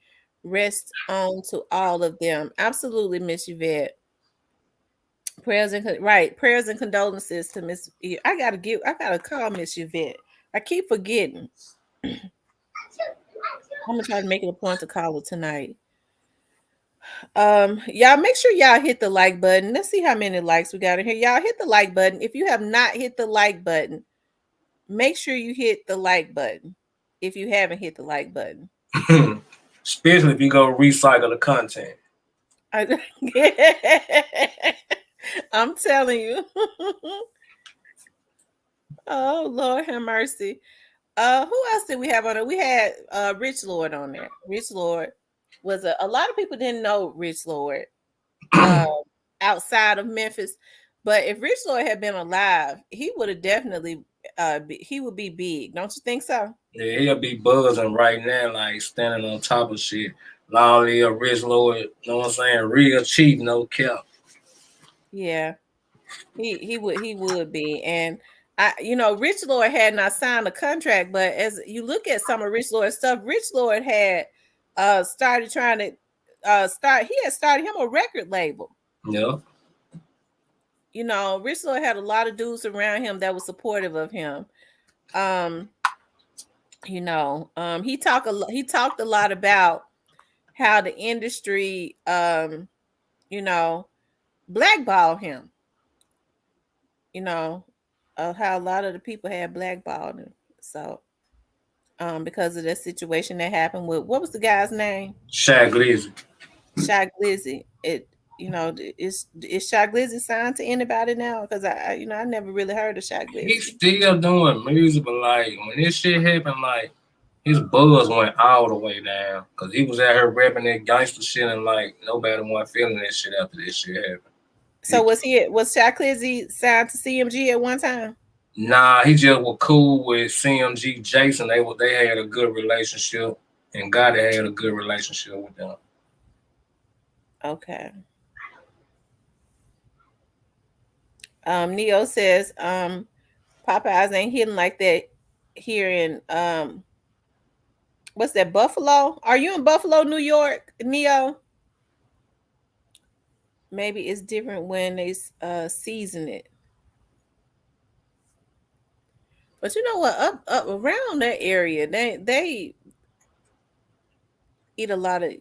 Rest on to all of them. Absolutely, Miss Yvette. Prayers and condolences to Miss. I gotta call Miss Yvette. I keep forgetting. I'm gonna try to make it a point to call her tonight. Y'all make sure y'all hit the like button. Let's see how many likes we got in here. Y'all hit the like button. If you have not hit the like button, make sure you hit the like button. If you haven't hit the like button, especially if you go recycle the content. I'm telling you. Oh, Lord have mercy. Who else did we have on there? We had Rich Lord on there. Rich Lord was a lot of people didn't know Rich Lord outside of Memphis, but if Rich Lord had been alive, he would have definitely he would be big. Don't you think so? Yeah, he'll be buzzing right now, like standing on top of shit. Lolly or Rich Lord, you know what I'm saying? Real cheap, no cap. Yeah, he would be. And Rich Lord had not signed a contract, but as you look at some of Rich Lord's stuff, Rich Lord had started trying to he had started him a record label. Yeah. You know, Rich Lord had a lot of dudes around him that was supportive of him. He talked a lot about how the industry blackballed him. You know, how a lot of the people had blackballed him. So because of that situation that happened with, what was the guy's name? Shy Glizzy. Shy Glizzy. Is Shy Glizzy signed to anybody now? Because I never really heard of Shy Glizzy. He's still doing music, but like when this shit happened, like his buzz went all the way down because he was out here rapping that gangster shit, and like nobody wasn't feeling that shit after this shit happened. So was Shy Glizzy signed to CMG at one time? Nah, he just was cool with CMG Jason. They had a good relationship, and God had a good relationship with them. Okay. Neo says, Popeyes ain't hitting like that here in what's that, Buffalo? Are you in Buffalo, New York, Neo? Maybe it's different when they season it. But you know what? Up around that area, they eat a lot of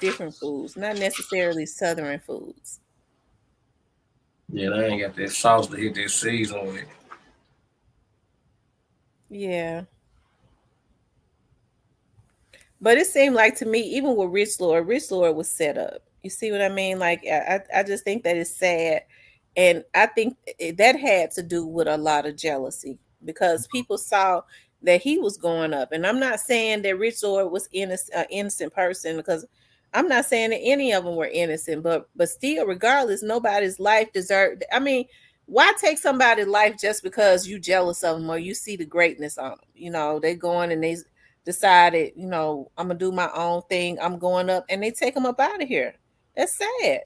different foods, not necessarily Southern foods. Yeah, they ain't got that sauce to hit this season with. Yeah. But it seemed like to me, even with Rich Lord was set up. You see what I mean? Like, I just think that it's sad. And I think that had to do with a lot of jealousy because people saw that he was going up. And I'm not saying that Rich Lord was an innocent person, because I'm not saying that any of them were innocent, but still, regardless, nobody's life deserved. I mean, why take somebody's life just because you jealous of them or you see the greatness on them? You know, they going and they decided, you know, I'm gonna do my own thing, I'm going up, and they take them up out of here. That's sad.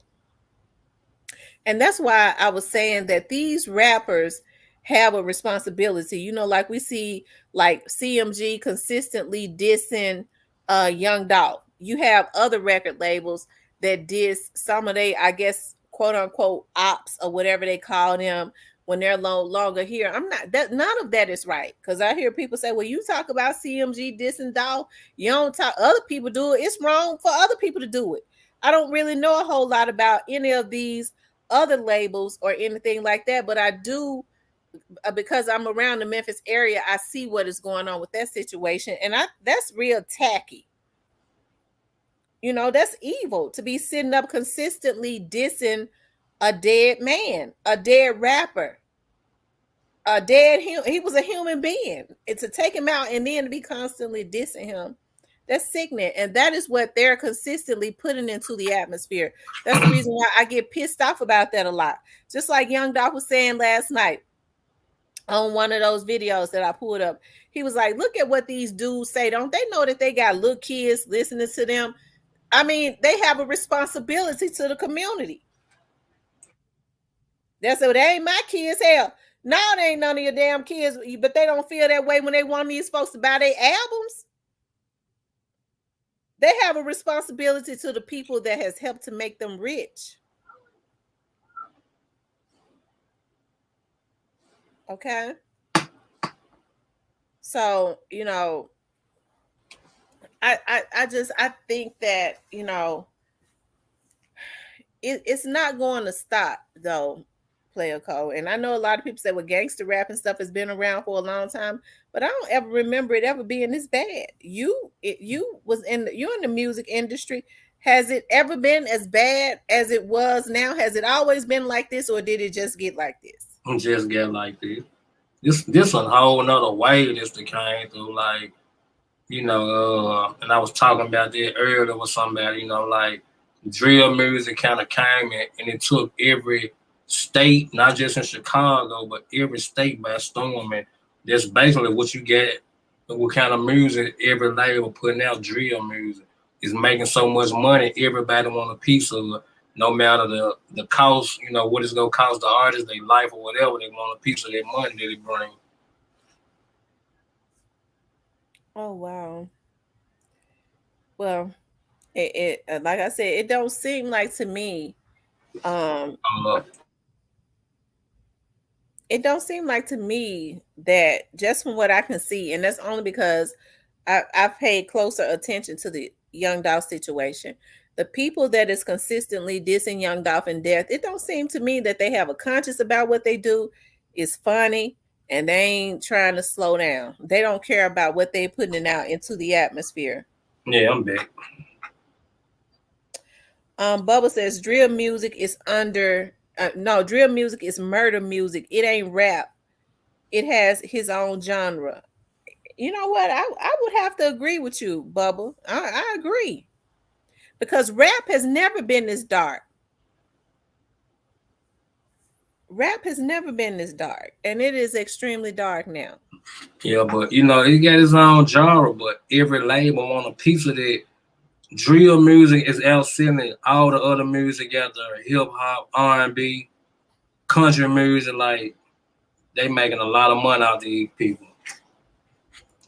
And that's why I was saying that these rappers have a responsibility. You know, like we see like CMG consistently dissing Young Dolph. You have other record labels that diss some of they, I guess, quote unquote ops or whatever they call them when they're no longer here. I'm not that, none of that is right, because I hear people say, well, you talk about CMG dissing Dolph, you don't talk, other people do it. It's wrong for other people to do it. I don't really know a whole lot about any of these other labels or anything like that, but I do, because I'm around the Memphis area, I see what is going on with that situation, and that's real tacky. You know, that's evil to be sitting up consistently dissing a dead man, a dead rapper, a dead he was a human being. It's to take him out and then to be constantly dissing him. That's sickening. And that is what they're consistently putting into the atmosphere. That's the reason why I get pissed off about that a lot. Just like Young Dolph was saying last night on one of those videos that I pulled up. He was like, look at what these dudes say. Don't they know that they got little kids listening to them? I mean, they have a responsibility to the community. That's what, they ain't my kids. Hell, no, they ain't none of your damn kids, but they don't feel that way when they want these folks to buy their albums. They have a responsibility to the people that has helped to make them rich. Okay. So, you know, I think that, you know, it's not going to stop though, Player Code. And I know a lot of people say, well, gangster rap and stuff has been around for a long time, but I don't ever remember it ever being this bad. You're in the music industry. Has it ever been as bad as it was now? Has it always been like this, or did it just get like this? It just get like this. This a whole nother way this came through, like, you know, and I was talking about that earlier with somebody, you know, like drill music kind of came in and it took every state, not just in Chicago, but every state by storm. And that's basically what you get, what kind of music every label putting out. Drill music is making so much money, everybody want a piece of it, no matter the cost, you know, what it's gonna cost the artist, their life or whatever, they want a piece of their money that they bring. Oh wow. Well, it like I said, it don't seem like to me, it don't seem like to me that, just from what I can see, and that's only because I've paid closer attention to the Young Dolph situation. The people that is consistently dissing Young Dolph in death, it don't seem to me that they have a conscience about what they do. It's funny, and they ain't trying to slow down. They don't care about what they're putting out into the atmosphere. Yeah, I'm back. Bubba says drill music is drill music is murder music. It ain't rap. It has his own genre. You know what? I would have to agree with you, Bubba. I agree. Because rap has never been this dark. Rap has never been this dark, and it is extremely dark now. Yeah, but you know, he got his own genre, but every label want a piece of that. Drill music is outselling all the other music out there. Hip hop, R&B, country music, like they making a lot of money out these people.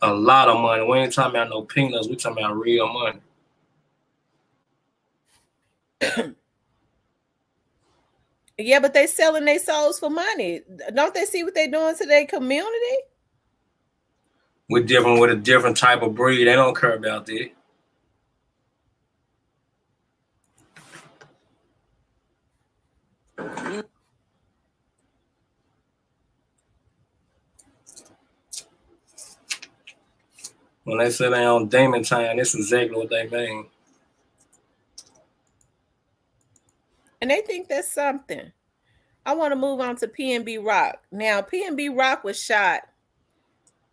A lot of money. We ain't talking about no peanuts. We talking about real money. Yeah, but they selling their souls for money. Don't they see what they doing to their community? With a different type of breed. They don't care about that. When they say they on Demon Time, that's exactly what they mean. And they think that's something. I want to move on to PNB Rock. Now, PNB Rock was shot.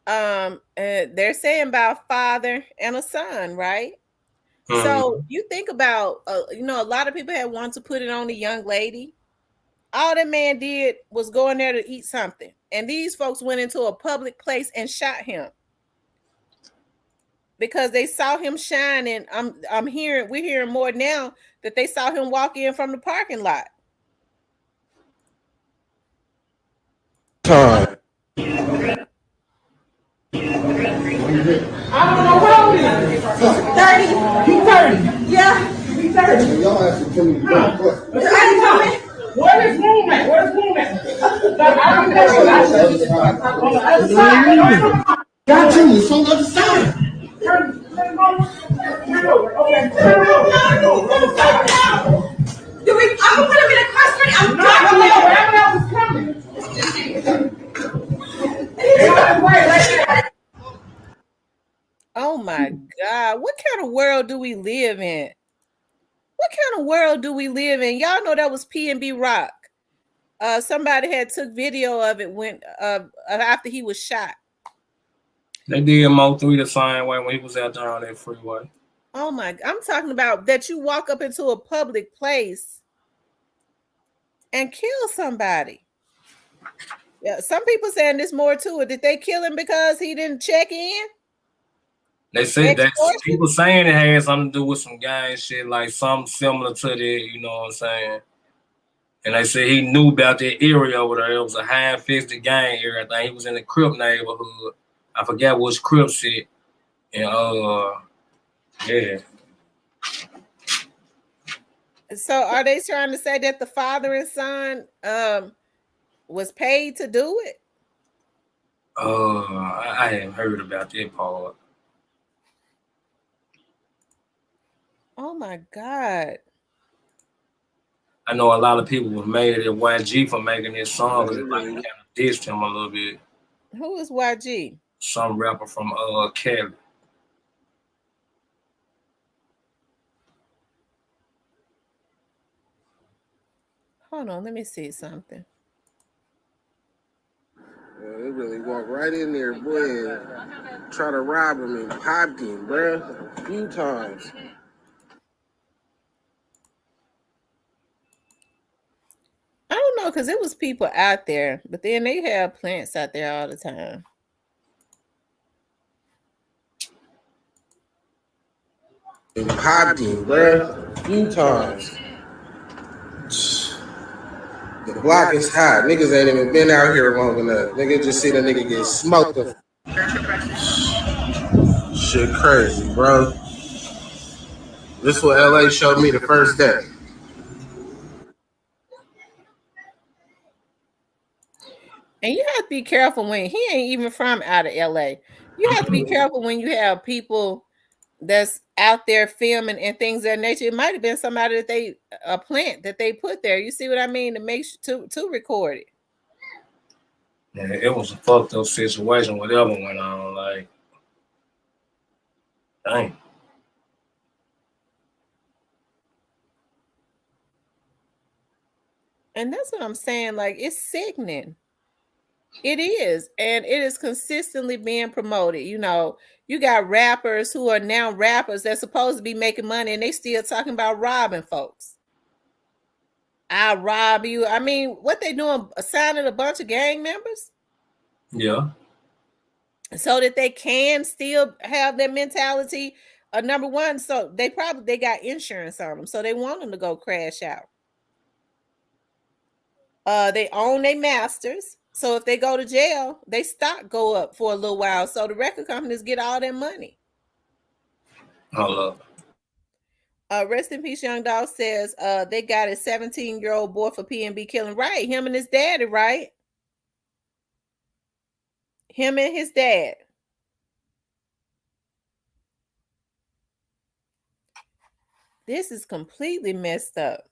They're saying about a father and a son, right? Mm-hmm. So you think about, a lot of people had wanted to put it on a young lady. All that man did was go in there to eat something. And these folks went into a public place and shot him. Because they saw him shining. We're hearing more now that they saw him walk in from the parking lot. Time. I don't know how old he is. 30. He's 30. Yeah. He's 30. Y'all actually told me to go. Where's his room at? Where's his room at? On the other side. Got you. It's on the other side. Turn over. Okay. Turn over. I'm gonna put him in a car straight. I'm driving away. Whatever else is coming. Oh my God. What kind of world do we live in? What kind of world do we live in? Y'all know that was PNB Rock. Somebody had took video of it when after he was shot. They did Mo3 the same way when he was out there on that freeway. Oh my, I'm talking about that you walk up into a public place and kill somebody. Yeah, some people saying there's more to it. Did they kill him because he didn't check in? They said that people saying it had something to do with some gang shit, like something similar to that, you know what I'm saying? And they said he knew about that area over there. It was a high-fisted gang area. I think he was in the Crip neighborhood. I forgot which Crip shit. And yeah. So are they trying to say that the father and son was paid to do it? I haven't heard about that part. Oh my God. I know a lot of people were mad at YG for making this song because it like kind of dissed him a little bit. Who is YG? Some rapper from Cali. Hold on, let me see something. Yeah, they really walked right in there, boy, and try to rob him and popped him, bruh, a few times. I don't know, because it was people out there, but then they have plants out there all the time. And popped him, bruh, a few times. The block is hot. Niggas ain't even been out here long enough. Niggas just see the nigga get smoked up. Shit crazy, bro. This is what LA showed me the first day. And you have to be careful when he ain't even from out of LA. You have to be careful when you have people that's out there filming and things of that nature. It might have been somebody that a plant that they put there. You see what I mean? To make to record it. Yeah, it was a fucked up situation. Whatever went on, like, dang. And that's what I'm saying. Like, it's sickening. It is, and it is consistently being promoted. You know, you got rappers who are now rappers that's supposed to be making money, and they still talking about robbing folks. I'll rob you. I mean, what they doing? Assigning a bunch of gang members? Yeah. So that they can still have their mentality. Number one, so they got insurance on them, so they want them to go crash out. They own their masters, so if they go to jail, they stock go up for a little while, so the record companies get all their money. Hold up. Rest in peace, Young Dog says they got a 17-year-old boy for PNB killing. Right, him and his daddy, right? Him and his dad. This is completely messed up.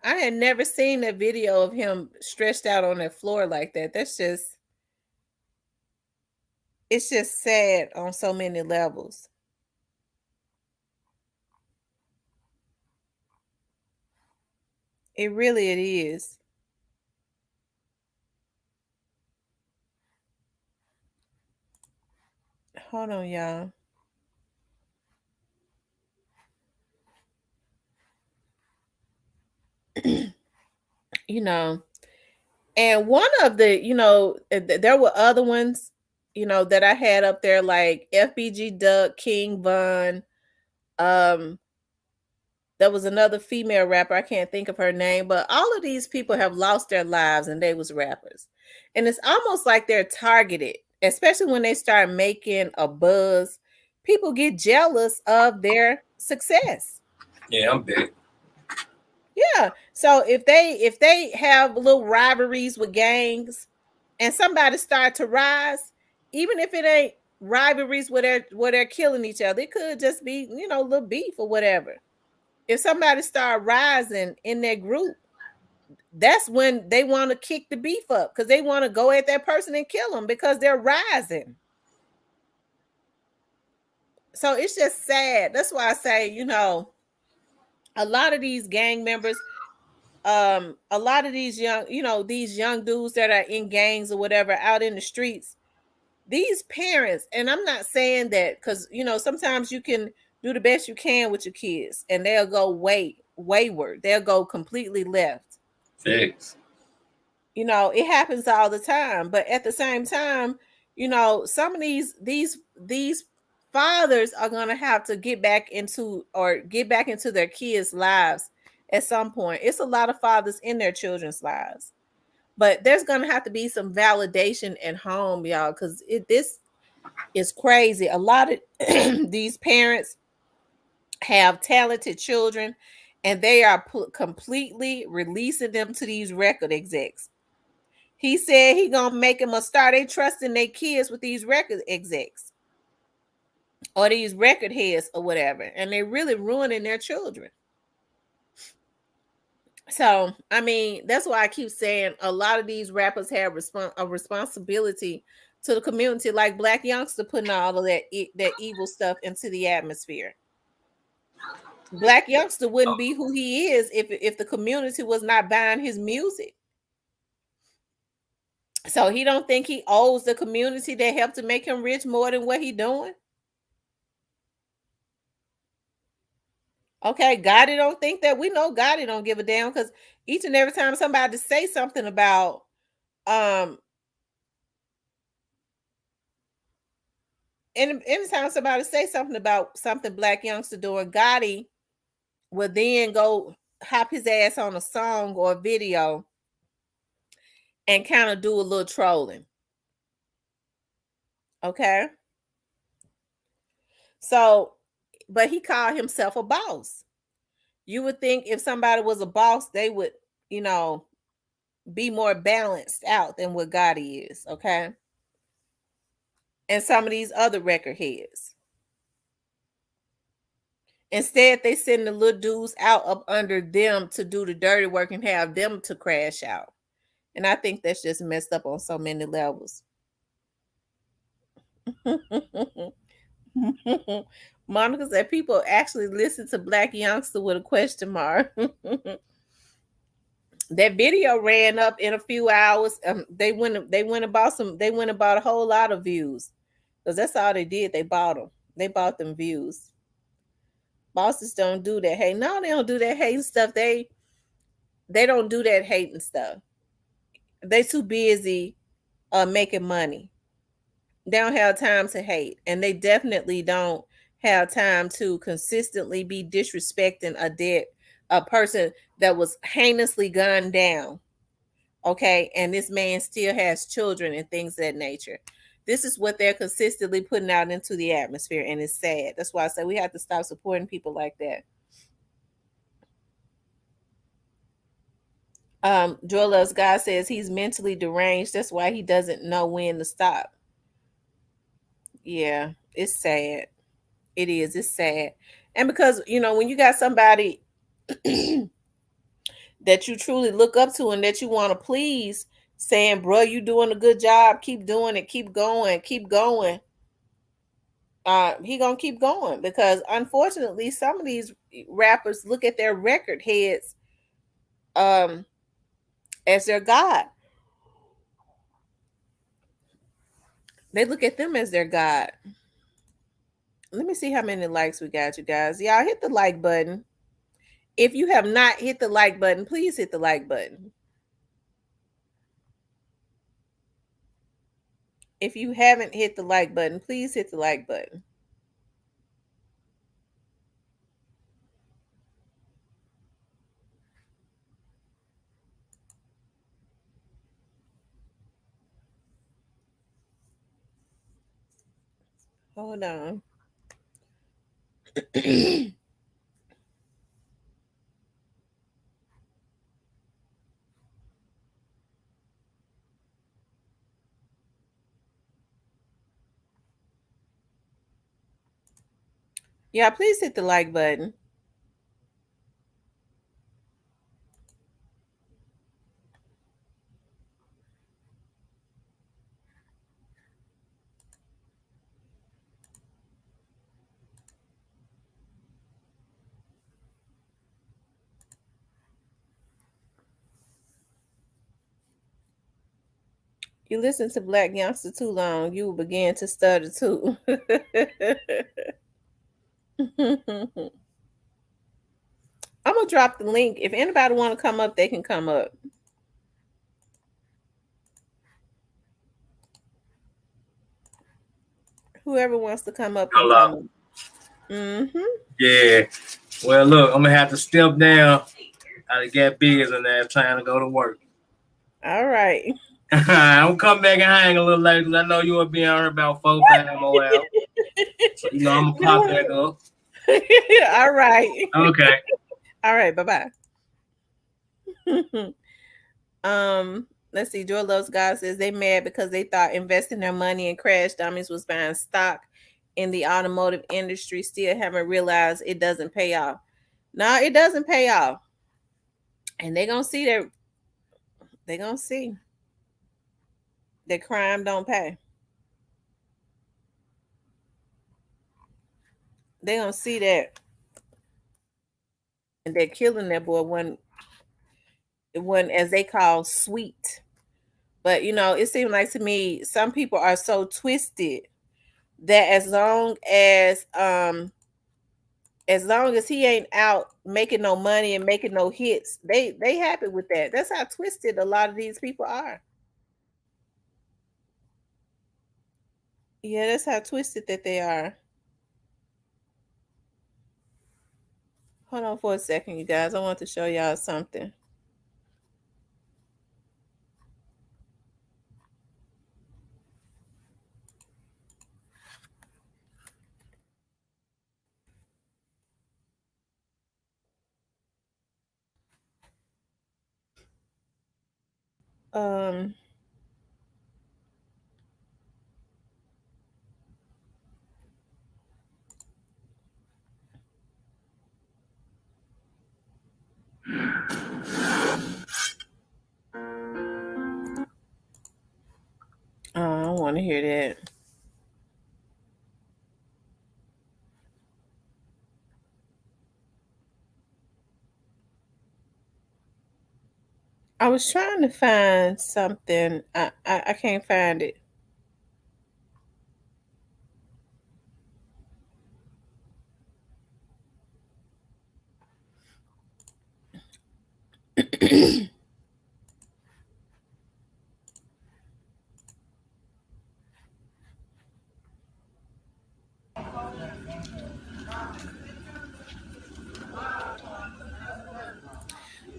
I had never seen a video of him stretched out on that floor like that. It's just sad on so many levels. It is. Hold on, y'all. You know, and one of the, there were other ones, that I had up there, like FBG Duck, King Von. There was another female rapper, I can't think of her name, but all of these people have lost their lives and they was rappers. And it's almost like they're targeted, especially when they start making a buzz. People get jealous of their success. Yeah, I'm big. Yeah. So if they have little rivalries with gangs and somebody start to rise, even if it ain't rivalries where they're killing each other, it could just be, little beef or whatever. If somebody start rising in their group, that's when they want to kick the beef up, because they want to go at that person and kill them because they're rising. So it's just sad. That's why I say, a lot of these gang members, a lot of these young, these young dudes that are in gangs or whatever out in the streets, these parents, and I'm not saying that because, sometimes you can do the best you can with your kids and they'll go wayward. They'll go completely left. Thanks. It happens all the time. But at the same time, some of these fathers are going to have to get back into their kids' lives at some point. It's a lot of fathers in their children's lives. But there's going to have to be some validation at home, y'all, because this is crazy. A lot of these parents have talented children, and they are completely releasing them to these record execs. He said he gonna make them a star. They trusting their kids with these record execs or these record heads or whatever, and they're really ruining their children. So, I mean, that's why I keep saying a lot of these rappers have a responsibility to the community, like Black Youngster putting all of that evil stuff into the atmosphere. Black Youngster wouldn't be who he is if the community was not buying his music. So he don't think he owes the community that helped to make him rich more than what he doing? Okay, Gotti don't think that. We know Gotti don't give a damn, because each and every time somebody say something about anytime somebody say something about something Black Youngster doing, Gotti will then go hop his ass on a song or a video and kind of do a little trolling. Okay. So, but he called himself a boss. You would think if somebody was a boss, they would, be more balanced out than what Gotti is. Okay. And some of these other record heads. Instead, they send the little dudes out up under them to do the dirty work and have them to crash out. And I think that's just messed up on so many levels. Monica said people actually listen to Black Youngster with a question mark. That video ran up in a few hours. They went and bought a whole lot of views, because that's all they did. They bought them. They bought them views. Bosses don't do that. Hey, no, they don't do that hating stuff. They don't do that hating stuff. They too busy making money. They don't have time to hate, and they definitely don't have time to consistently be disrespecting a person that was heinously gunned down. Okay, and this man still has children and things of that nature. This is what they're consistently putting out into the atmosphere, and it's sad. That's why I say we have to stop supporting people like that. Joel Loves God says he's mentally deranged. That's why he doesn't know when to stop. Yeah, it's sad. It is. It's sad. And because, when you got somebody that you truly look up to and that you want to please, saying, bro, you doing a good job, keep doing it, keep going, he gonna keep going, because unfortunately some of these rappers look at their record heads as their god. They look at them as their god. Let me see how many likes we got, you guys. Y'all hit the like button. If you have not hit the like button, please hit the like button. If you haven't hit the like button, please hit the like button. Hold on. Yeah, please hit the like button. You listen to Black Youngster too long, you will begin to stutter too. I'm gonna drop the link. If anybody want to come up, they can come up. Whoever wants to come up can come up. Mm-hmm. Yeah. Well, look, I'm gonna have to step down. I got busy in there trying to go to work. All right. I'll come back and hang a little later because I know you will be on here about 4-5 more hours. So, I'm gonna pop back up. All right. Okay. All right. Bye-bye. Let's see. Joy Loves God says they mad because they thought investing their money in Crash Dummies was buying stock in the automotive industry. Still haven't realized it doesn't pay off. No, it doesn't pay off. And they're gonna see that. They're gonna see that crime don't pay. They're gonna see that. And they're killing that boy one as they call sweet. But it seems like to me some people are so twisted that as long as he ain't out making no money and making no hits, they happy with that. That's how twisted a lot of these people are. Yeah, that's how twisted that they are. Hold on for a second, you guys. I want to show y'all something. I don't want to hear that. I was trying to find something. I can't find it.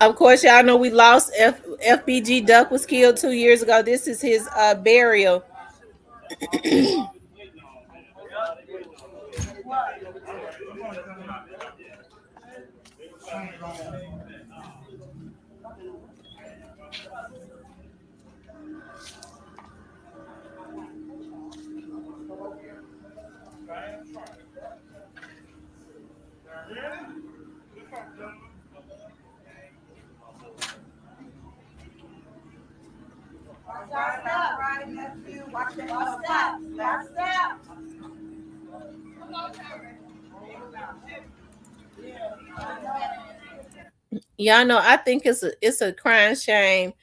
Of course, y'all know we lost FBG Duck was killed 2 years ago. This is his burial. Y'all know, I think it's a crying shame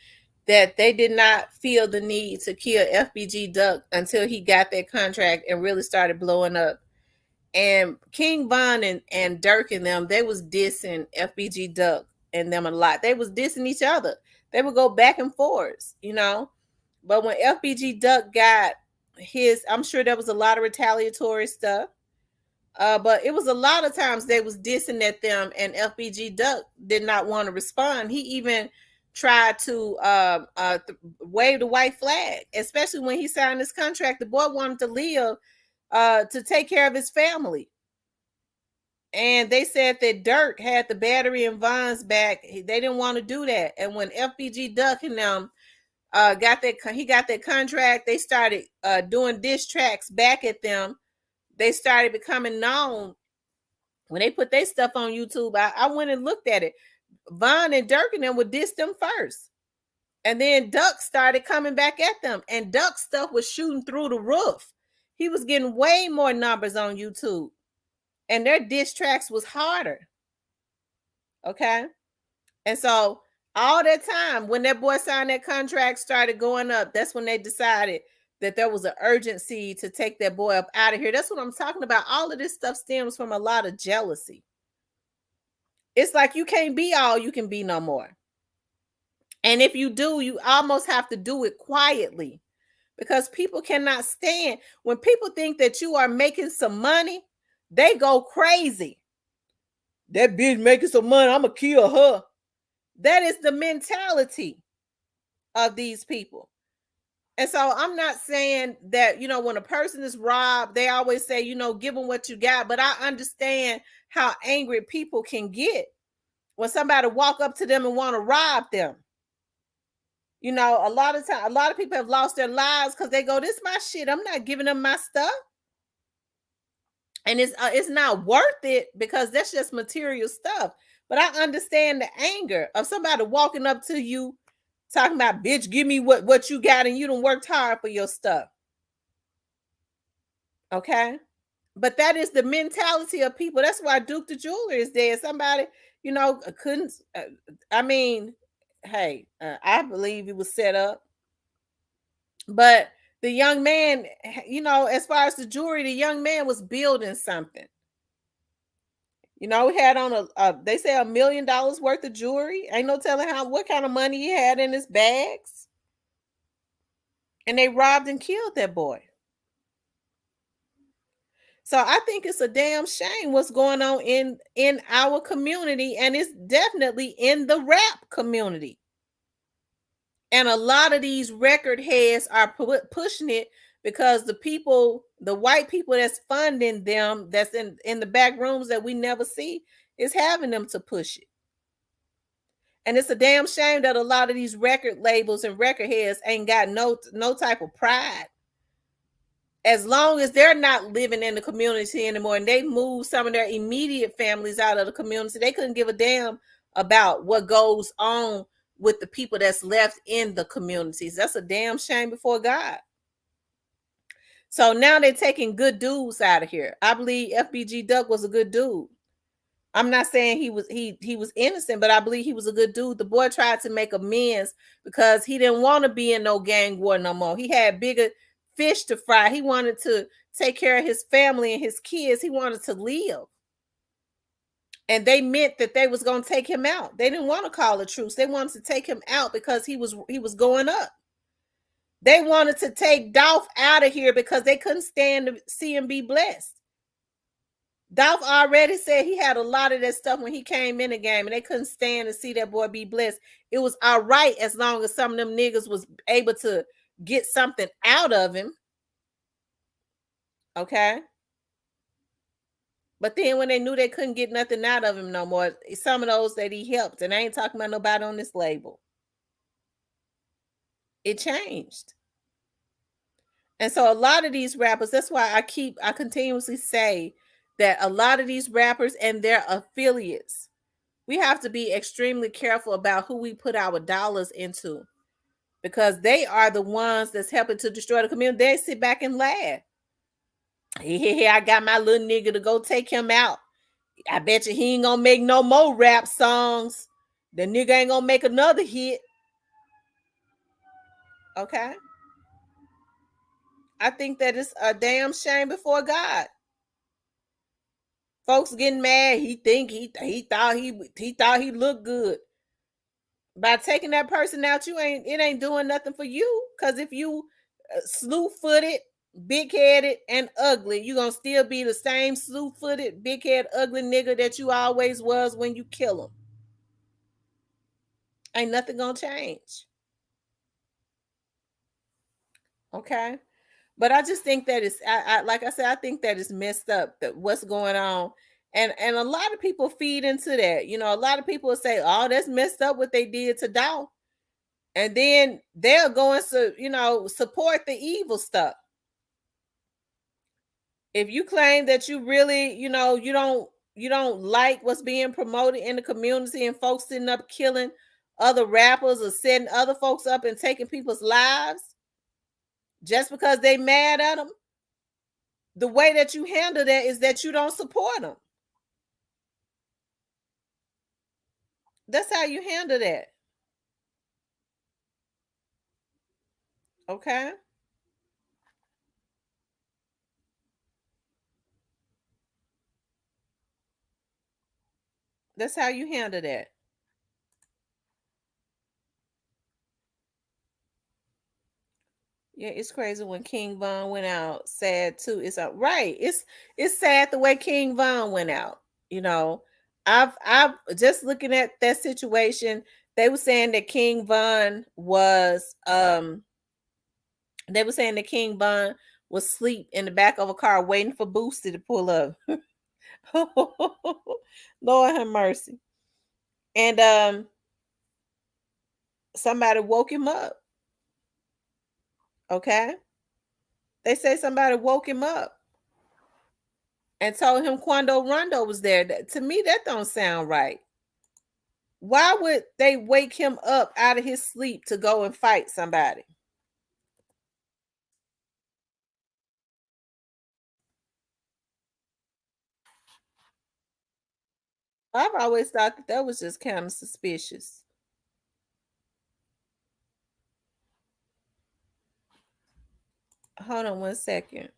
that they did not feel the need to kill FBG Duck until he got that contract and really started blowing up. And King Von and Dirk and them, they was dissing FBG Duck and them a lot. They was dissing each other. They would go back and forth, you know. But when FBG Duck got his, I'm sure there was a lot of retaliatory stuff. But it was a lot of times they was dissing at them, and FBG Duck did not want to respond. He even tried to wave the white flag, especially when he signed his contract. The boy wanted to live to take care of his family. And they said that Dirk had the battery and Von's back. They didn't want to do that. And when FBG Duck and them got that contract, they started doing diss tracks back at them. They started becoming known. When they put their stuff on YouTube, I went and looked at it. Von and Dirk and them would diss them first. And then Duck started coming back at them. And Duck's stuff was shooting through the roof. He was getting way more numbers on YouTube. And their diss tracks was harder. Okay? And so all that time, when that boy signed that contract, started going up, that's when they decided that there was an urgency to take that boy up out of here. That's what I'm talking about. All of this stuff stems from a lot of jealousy. It's like you can't be all you can be no more. And if you do, you almost have to do it quietly, because people cannot stand when people think that you are making some money. They go crazy. That bitch making some money, I'm gonna kill her. That is the mentality of these people. And so I'm not saying that, you know, when a person is robbed, they always say, you know, give them what you got. But I understand how angry people can get when somebody walk up to them and want to rob them. You know, a lot of time, a lot of people have lost their lives because they go, this is my shit. I'm not giving them my stuff. And it's not worth it because that's just material stuff. But I understand the anger of somebody walking up to you talking about, bitch, give me what you got, and you done worked hard for your stuff. Okay? But that is the mentality of people. That's why Duke the Jeweler is there. Somebody, you know, couldn't, I mean, hey, I believe it was set up. But the young man, you know, as far as the jewelry, the young man was building something. You know, he had on they say $1 million worth of jewelry. Ain't no telling what kind of money he had in his bags. And they robbed and killed that boy. So I think it's a damn shame what's going on in our community, and it's definitely in the rap community. And a lot of these record heads are pushing it because the people, the white people that's funding them, that's in the back rooms that we never see, is having them to push it. And it's a damn shame that a lot of these record labels and record heads ain't got no type of pride. As long as they're not living in the community anymore and they move some of their immediate families out of the community, they couldn't give a damn about what goes on with the people that's left in the communities. That's a damn shame before God. So now they're taking good dudes out of here. I believe FBG Duck was a good dude. I'm not saying he was innocent, but I believe he was a good dude. The boy tried to make amends because he didn't want to be in no gang war no more. He had bigger fish to fry. He wanted to take care of his family and his kids. He wanted to live. And they meant that they was going to take him out. They didn't want to call a truce. They wanted to take him out because he was going up. They wanted to take Dolph out of here because they couldn't stand to see him be blessed. Dolph already said he had a lot of that stuff when he came in the game, and they couldn't stand to see that boy be blessed. It was all right as long as some of them niggas was able to get something out of him. Okay? But then when they knew they couldn't get nothing out of him no more, some of those that he helped, and I ain't talking about nobody on this label, it changed. And so a lot of these rappers, that's why I continuously say that a lot of these rappers and their affiliates, we have to be extremely careful about who we put our dollars into, because they are the ones that's helping to destroy the community. They sit back and laugh. Hey, I got my little nigga to go take him out. I bet you he ain't gonna make no more rap songs. The nigga ain't gonna make another hit. Okay? I think that it's a damn shame before God. Folks getting mad. He thought he looked good. By taking that person out, it ain't doing nothing for you. Because if you slew-footed, big-headed, and ugly, you're gonna still be the same slew-footed, big-headed, ugly nigga that you always was when you kill him. Ain't nothing gonna change. Okay? But I just think that it's, like I said, I think that it's messed up, that what's going on. And a lot of people feed into that. You know, a lot of people will say, oh, that's messed up what they did to Dolph. And then they'll go and, support the evil stuff. If you claim that you really, you don't like what's being promoted in the community and folks sitting up killing other rappers or setting other folks up and taking people's lives just because they mad at them, the way that you handle that is that you don't support them. That's how you handle that. Okay? That's how you handle that. Yeah, it's crazy when King Von went out. Sad too. It's right. It's sad the way King Von went out. You know, I've just looking at that situation. They were saying that King Von was asleep in the back of a car waiting for Boosie to pull up. Lord have mercy. And somebody woke him up. Okay? They say somebody woke him up and told him Quando Rondo was there. To me, that don't sound right. Why would they wake him up out of his sleep to go and fight somebody? I've always thought that was just kind of suspicious. Hold on one second.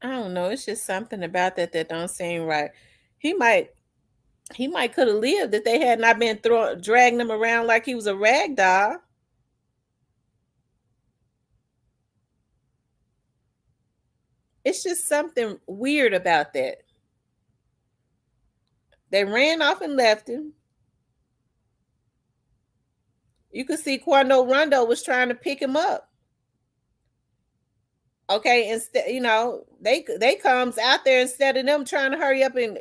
I don't know. It's just something about that that don't seem right. He might could have lived if they had not been dragging him around like he was a rag doll. It's just something weird about that. They ran off and left him. You could see Quando Rondo was trying to pick him up. Okay, instead, they comes out there instead of them trying to hurry up and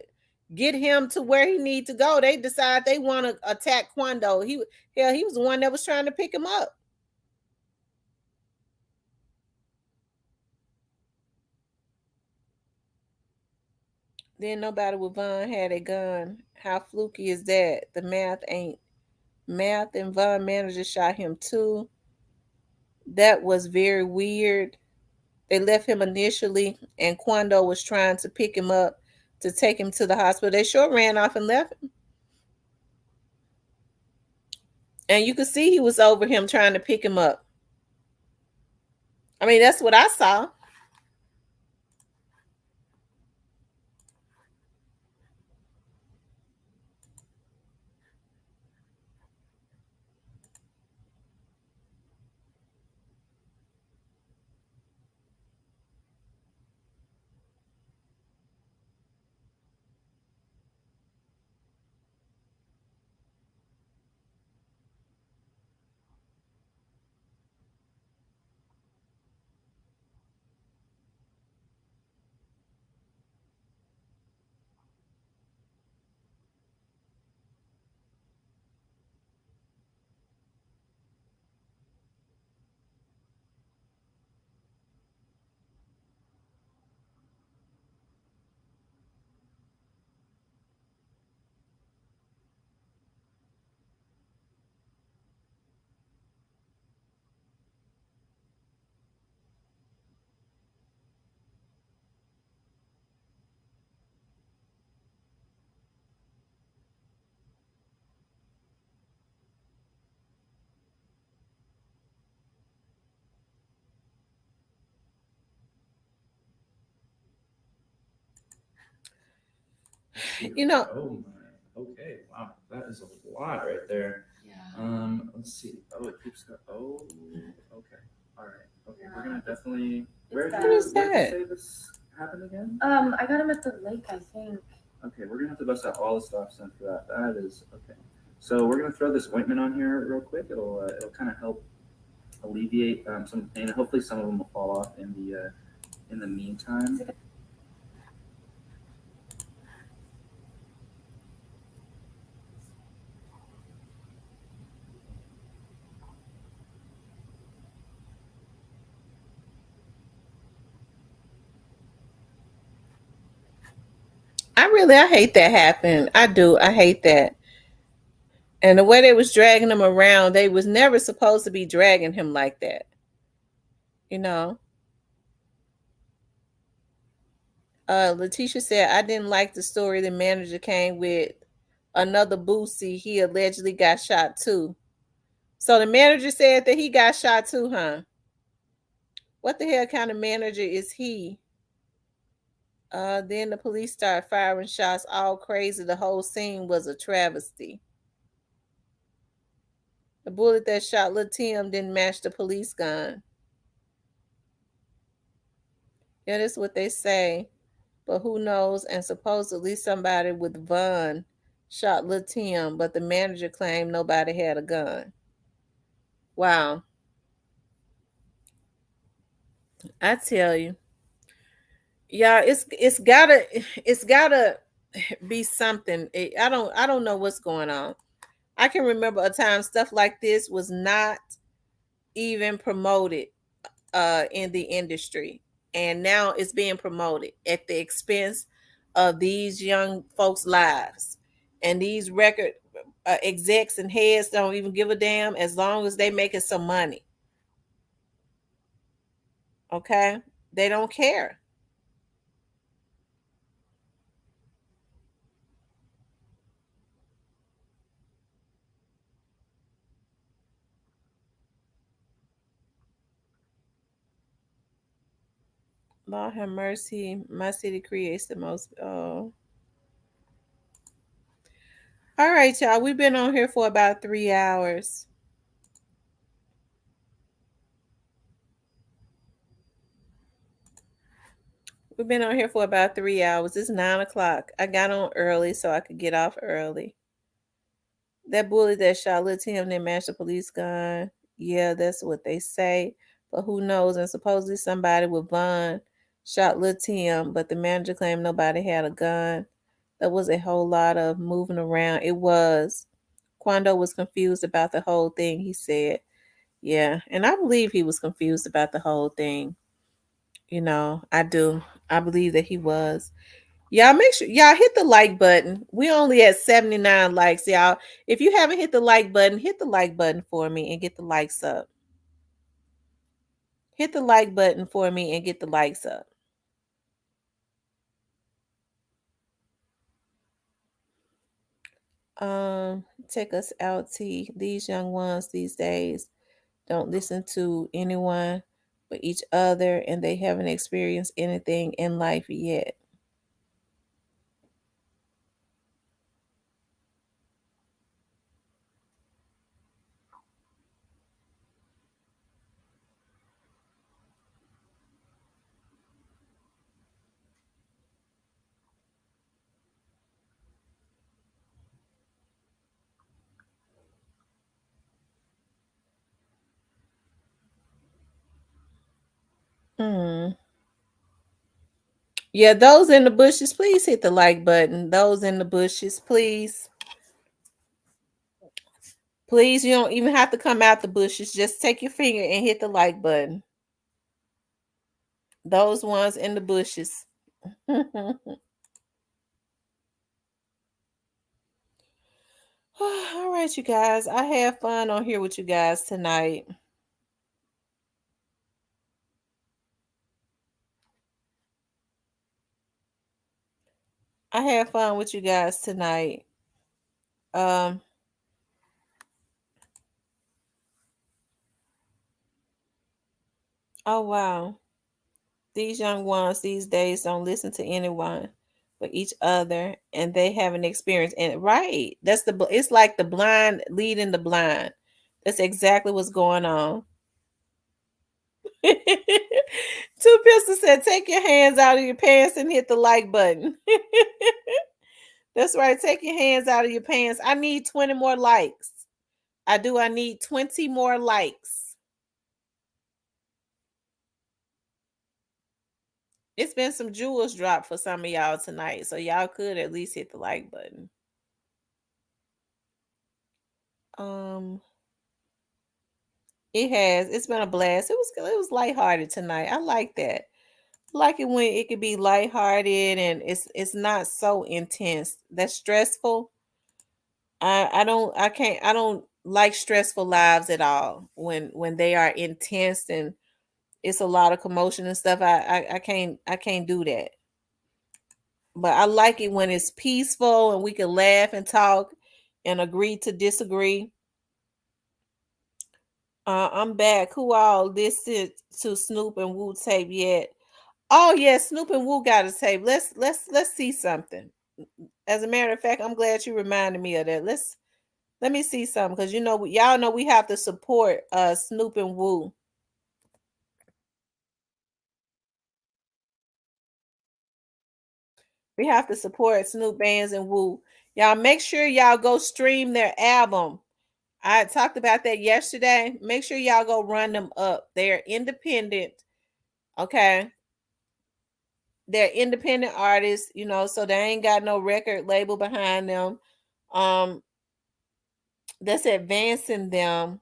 get him to where he need to go. They decide they want to attack Quando. He was the one that was trying to pick him up. Then nobody with Von had a gun. How fluky is that? The math ain't math, and Von manager shot him too. That was very weird. They left him initially, and Quando was trying to pick him up to take him to the hospital. They sure ran off and left him. And you could see he was over him trying to pick him up. I mean, that's what I saw. Oh my. Okay. Wow. That is a lot right there. Yeah. Let's see. Oh, it keeps going. Oh. Okay. All right. Okay. We're gonna definitely. Where did you say this happened again? I got him at the lake, I think. Okay. We're gonna have to bust out all the stops then for that. That is okay. So we're gonna throw this ointment on here real quick. It'll kind of help alleviate some pain. Hopefully, some of them will fall off in the meantime. I hate that happened. I do. I hate that. And the way they was dragging him around, they was never supposed to be dragging him like that. Letitia said, I didn't like the story the manager came with. Another Boosie, he allegedly got shot too. So the manager said that he got shot too, huh? What the hell kind of manager is he? Then the police started firing shots all crazy. The whole scene was a travesty. The bullet that shot Lil Tim didn't match the police gun. Yeah, that's what they say. But who knows? And supposedly somebody with Von shot Lil Tim, but the manager claimed nobody had a gun. Wow. I tell you. Yeah, it's gotta be something. I don't know what's going on. I can remember a time stuff like this was not even promoted in the industry, and now it's being promoted at the expense of these young folks' lives. And these record execs and heads don't even give a damn as long as they making some money. Okay, they don't care. Lord have mercy. My city creates the most. Oh. All right, y'all. We've been on here for about 3 hours. We've been on here for about 3 hours. It's 9 o'clock. I got on early so I could get off early. That bully that shot Lil Tim didn't match the police gun. Yeah, that's what they say. But who knows? And supposedly somebody with Vaughn shot Lil Tim, but the manager claimed nobody had a gun. There was a whole lot of moving around. It was. Quando was confused about the whole thing, he said. Yeah, and I believe he was confused about the whole thing. You know, I do. I believe that he was. Y'all make sure y'all hit the like button. We only at 79 likes, y'all. If you haven't hit the like button, hit the like button for me and get the likes up. Hit the like button for me and get the likes up. Take us out, T. These young ones these days don't listen to anyone but each other, and they haven't experienced anything in life yet. Yeah, those in the bushes, please hit the like button. Those in the bushes, please. Please, you don't even have to come out the bushes. Just take your finger and hit the like button. Those ones in the bushes. All right, you guys. I had fun on here with you guys tonight. I had fun with you guys tonight. Oh wow. These young ones these days don't listen to anyone but each other, and they have an experience. And right, it's like the blind leading the blind. That's exactly what's going on. Two Pistols said, take your hands out of your pants and hit the like button. That's right. Take your hands out of your pants. I need 20 more likes. I do. I need 20 more likes. It's been some jewels dropped for some of y'all tonight, so y'all could at least hit the like button. It has. It's been a blast. It was lighthearted tonight. I like that. I like it when it could be lighthearted and it's not so intense. That's stressful. I don't like stressful lives at all when they are intense and it's a lot of commotion and stuff. I can't do that. But I like it when it's peaceful and we can laugh and talk and agree to disagree. I'm back. Who all listened to Snoop and Wu tape yet? Oh yeah, Snoop and Wu got a tape. Let's see something. As a matter of fact, I'm glad you reminded me of that. Let me see something because y'all know we have to support Snoop and Wu. We have to support Snoop Bands and Wu. Y'all make sure y'all go stream their album. I talked about that yesterday. Make sure y'all go run them up. They're independent. Okay. They're independent artists, so they ain't got no record label behind them. That's advancing them.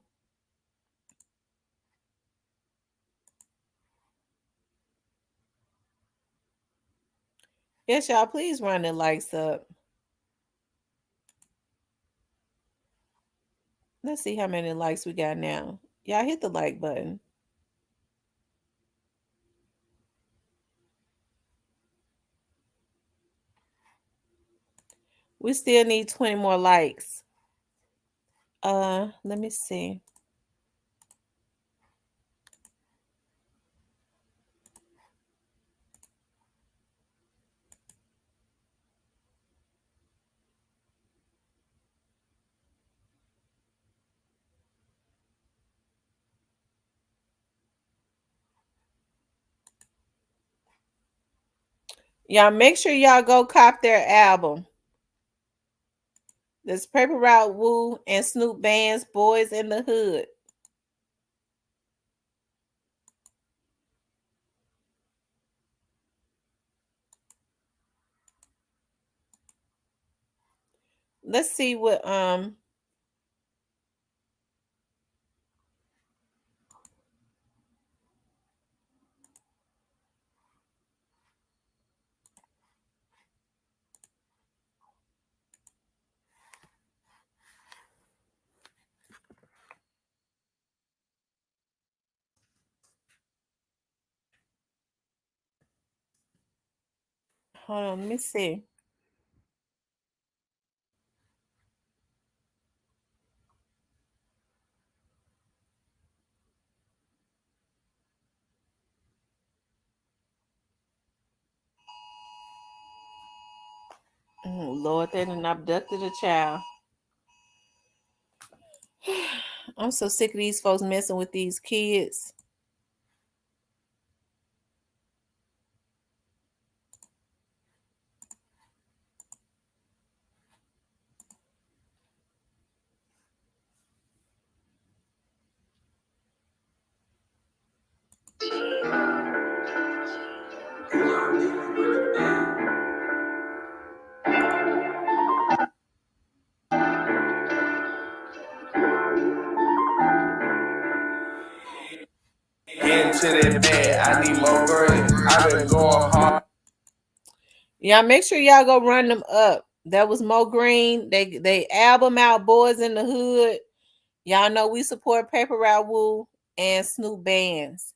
Yes, y'all, please run the likes up. Let's see how many likes we got now. Y'all hit the like button. We still need 20 more likes. Let me see. Y'all make sure y'all go cop their album. This Paper Route Wu and Snoop Band's Boys in the Hood. Let's see what hold on, let me see. Oh, Lord, they done abducted a child. I'm so sick of these folks messing with these kids. Into that bed, I need more green. I've been going hard. Y'all make sure y'all go run them up. That was Mo Green. They album out, Boys in the Hood. Y'all know we support Paper Route Wu and Snoop Bands.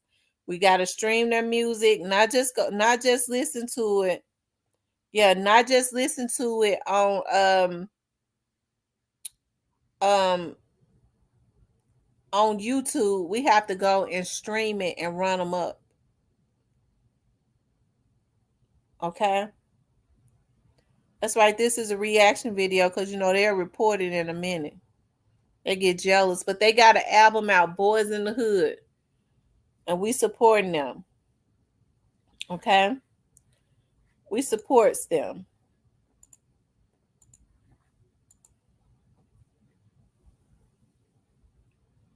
We gotta stream their music, not just listen to it. Yeah, not just listen to it on YouTube. We have to go and stream it and run them up. Okay. That's right. This is a reaction video because you know they'll report it in a minute. They get jealous, but they got an album out, Boys in the Hood, and we supporting them. Okay, we supports them.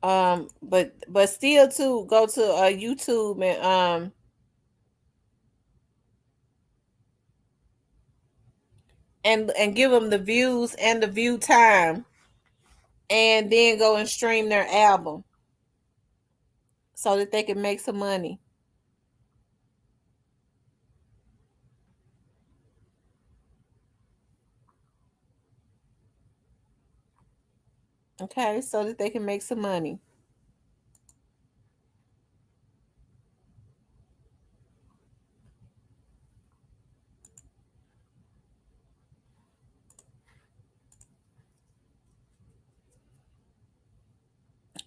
But still too, go to YouTube and give them the views and the view time, and then go and stream their album so that they can make some money. Okay, so that they can make some money.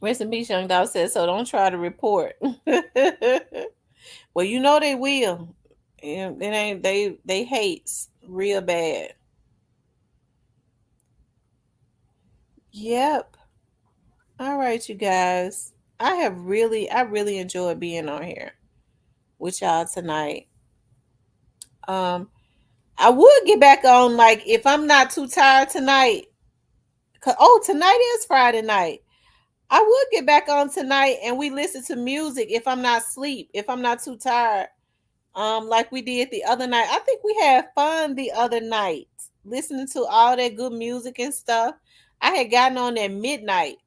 Rest in peace, Young Dog said, so don't try to report. Well, you know they will. And it ain't they hates real bad. Yep. All right, you guys. I really enjoyed being on here with y'all tonight. I would get back on, like, if I'm not too tired tonight. Tonight is Friday night. I would get back on tonight and we listen to music if I'm not asleep, if I'm not too tired. Like we did the other night. I think we had fun the other night listening to all that good music and stuff. I had gotten on at midnight.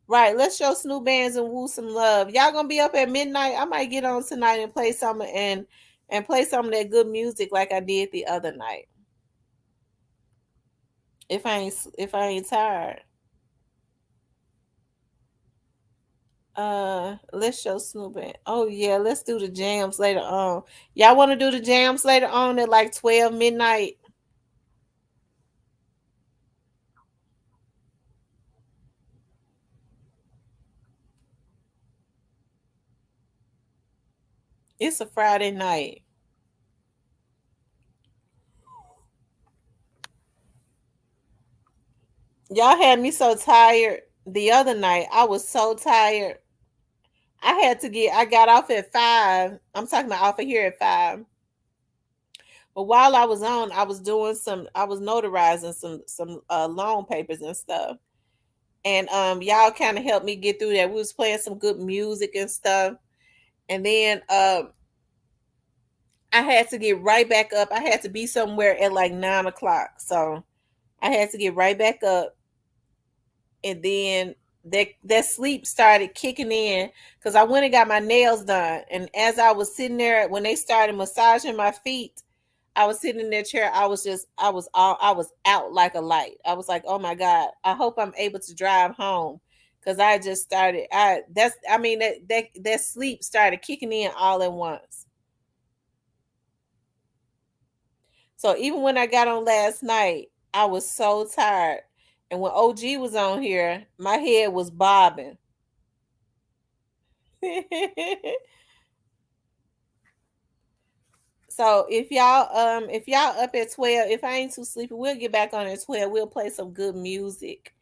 Right, let's show Snoop Bands and Wu some love. Y'all gonna be up at midnight? I might get on tonight and play some and play some of that good music like I did the other night. If I ain't tired. Let's show Snoop Band. Oh yeah, let's do the jams later on. Y'all want to do the jams later on at like 12 midnight? It's a Friday night. Y'all had me so tired the other night. I was so tired. I got off at 5. I'm talking about off of here at 5. But while I was on, I was notarizing some loan papers and stuff. And y'all kind of helped me get through that. We was playing some good music and stuff. And then I had to get right back up. I had to be somewhere at like 9 o'clock. So I had to get right back up. And then that sleep started kicking in because I went and got my nails done. And as I was sitting there, when they started massaging my feet, I was sitting in that chair. I was out like a light. I was like, oh my God, I hope I'm able to drive home. Cause I just started, that sleep started kicking in all at once. So even when I got on last night, I was so tired. And when OG was on here, my head was bobbing. So if y'all up at 12, if I ain't too sleepy, we'll get back on at 12. We'll play some good music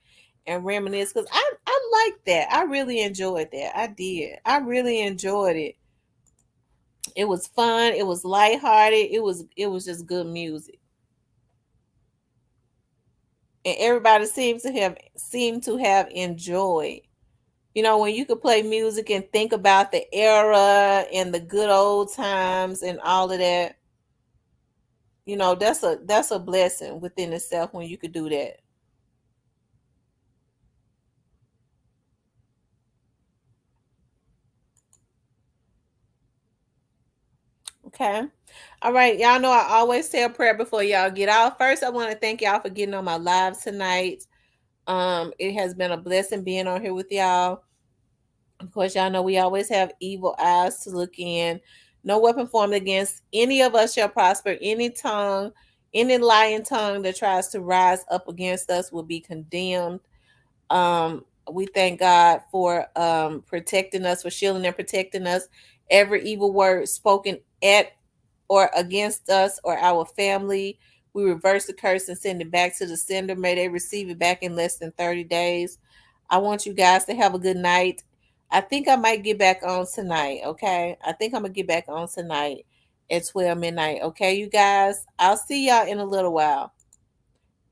and reminisce. Because I like that. I really enjoyed that. I did. I really enjoyed it. It was fun. It was lighthearted. It was just good music. And everybody seemed to have enjoyed. You know, when you could play music and think about the era and the good old times and all of that, you know, that's a blessing within itself when you could do that. Okay. All right. Y'all know I always say a prayer before y'all get out. First, I want to thank y'all for getting on my live tonight. It has been a blessing being on here with y'all. Of course, y'all know we always have evil eyes to look in. No weapon formed against any of us shall prosper. Any lying tongue that tries to rise up against us will be condemned. We thank God for protecting us, for shielding and protecting us. Every evil word spoken at or against us or our family, we reverse the curse and send it back to the sender. May they receive it back in less than 30 days. I want you guys to have a good night. I think I might get back on tonight, okay? I think I'm going to get back on tonight at 12 midnight, okay, you guys? I'll see y'all in a little while.